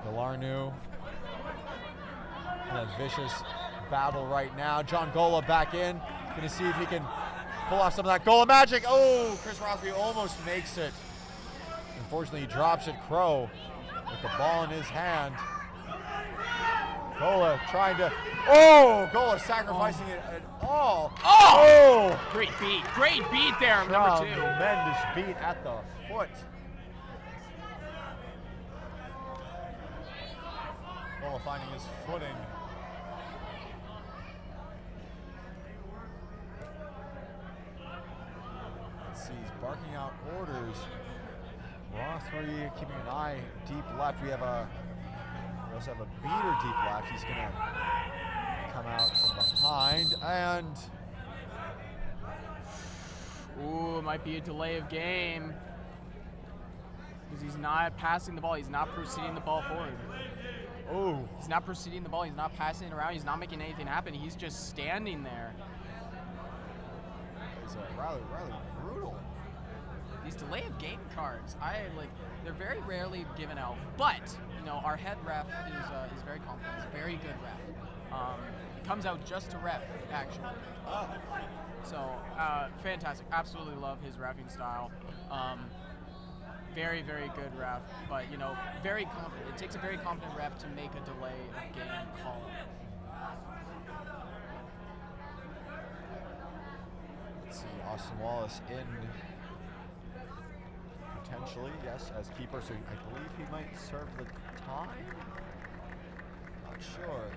Delarnu in a vicious battle right now. John Gola back in. Gonna see if he can pull off some of that Gola magic. Oh, Chris Rothery almost makes it. Unfortunately, he drops it. Crow with the ball in his hand. Gola trying to, Gola sacrificing it at all. Oh! Great beat there, number 2. Tremendous beat at the foot. Gola finding his footing. Let's see, he's barking out orders. Rothery keeping an eye deep left. We also have a beater deep left. He's gonna come out from behind and ooh, it might be a delay of game. Because he's not passing the ball, he's not proceeding the ball forward. Oh. He's not proceeding the ball, he's not passing it around, he's not making anything happen, he's just standing there. It's rather brutal. These delay of game cards, they're very rarely given out, but our head ref is very competent. He's a very good ref. Comes out just to ref, actually. So fantastic. Absolutely love his reffing style. Very, very good ref, but very confident. It takes a very confident ref to make a delay of game call. Let's see, Austin Wallace in. Potentially, yes, as keeper, so I believe he might serve the time. Not sure.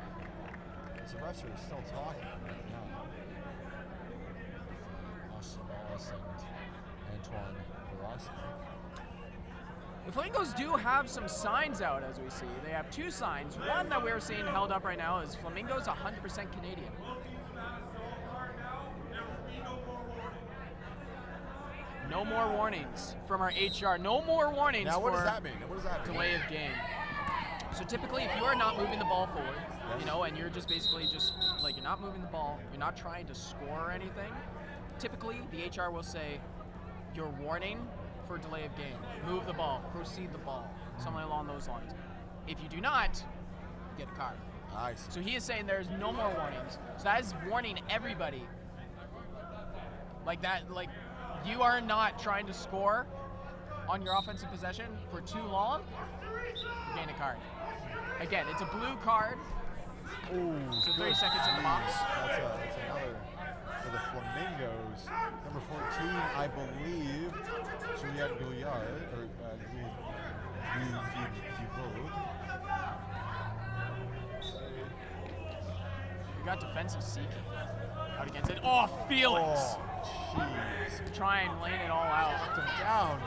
The refs are still talking right now. Austin Wallace and Antoine Barras. The Flamingos do have some signs out, as we see. They have 2 signs. One that we're seeing held up right now is Flamingos 100% Canadian. No more warnings from our HR. No more warnings. Now, what does that mean? What does that mean? Delay of game. So typically, if you are not moving the ball forward, and you're just basically you're not moving the ball, you're not trying to score or anything, typically the HR will say, your warning for delay of game. Move the ball, proceed the ball, something along those lines. If you do not, get a card. Nice. So he is saying there's no more warnings. So that is warning everybody. Like that, like you are not trying to score on your offensive possession for too long, you gain a card. Again, it's a blue card. Ooh, so 30 seconds in the box. That's another for the Flamingos. Number 14, I believe, Juliette Gouillard, or We got defensive seeking out against it. Oh, Felix! Oh, jeez. Try and lane it all out. Knocked him down.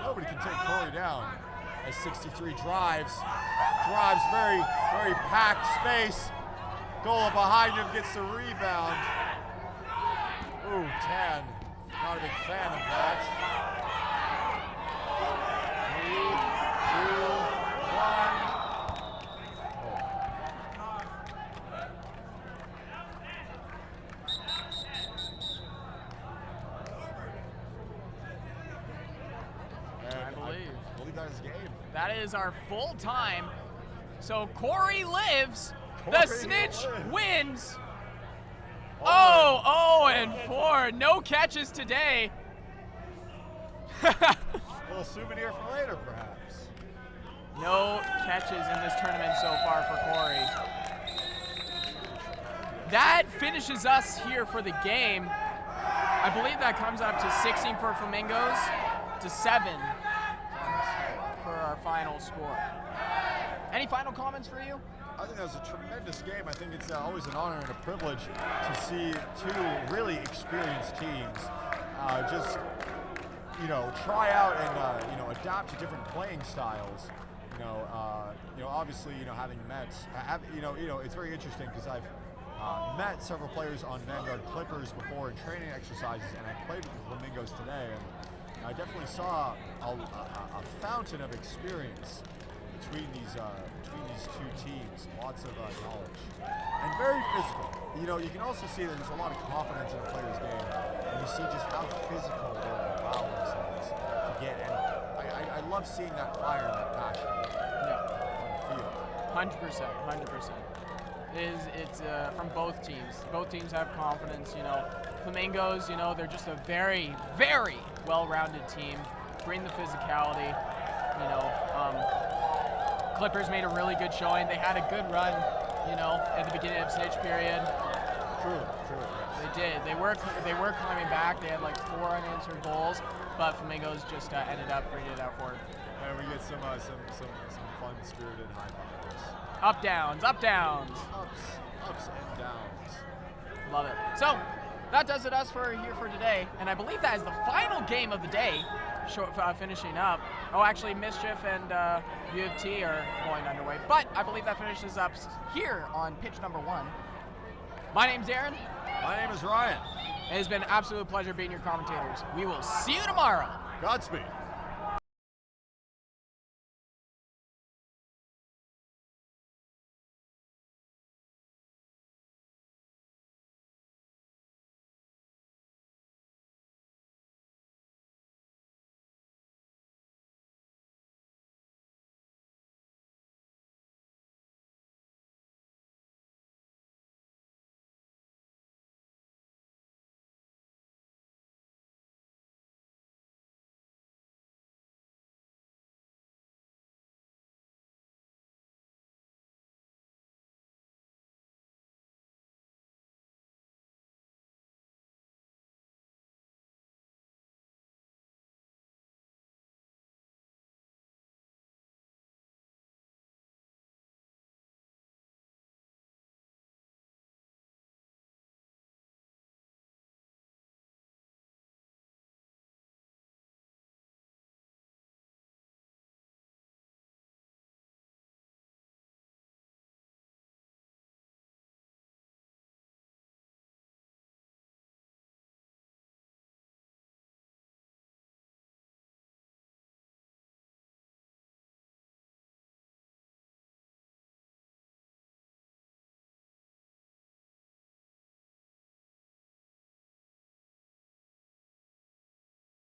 Nobody can take Corey down. As 63 drives very, very packed space. Gola behind him gets the rebound. Ooh, Tan. Not a big fan of that. 3, 2, 1. I believe that is game. That is our full time. So Corey lives. The snitch wins. Oh, 0-4. No catches today. A little souvenir for later, perhaps. No catches in this tournament so far for Corey. That finishes us here for the game. I believe that comes up to 16 for Flamingos to 7 for our final score. Any final comments for you? I think that was a tremendous game. I think it's always an honor and a privilege to see two really experienced teams just, try out and, adapt to different playing styles. Obviously, having met, it's very interesting because I've met several players on Vanguard Clippers before in training exercises, and I played with the Flamingos today, and I definitely saw a fountain of experience between these two teams. Lots of knowledge and very physical. You can also see that there's a lot of confidence in a player's game, and you see just how physical they're allowing themselves to get. And I love seeing that fire and that passion on the field. 100%. It's from both teams. Both teams have confidence. Flamingos, they're just a very, very well-rounded team. Bring the physicality. Clippers made a really good showing. They had a good run, at the beginning of snitch period. True. Yes. They did. They were climbing back. They had like 4 unanswered goals, but Flamingos just ended up bringing it out for it. And we get some fun-spirited high fivers. Up downs. Ups and downs. Love it. So that does it us for here for today, and I believe that is the final game of the day. Finishing up. Oh, actually, Mischief and UofT are going underway, but I believe that finishes up here on pitch number 1. My name's Aaron. My name is Ryan. It has been an absolute pleasure being your commentators. We will see you tomorrow. Godspeed.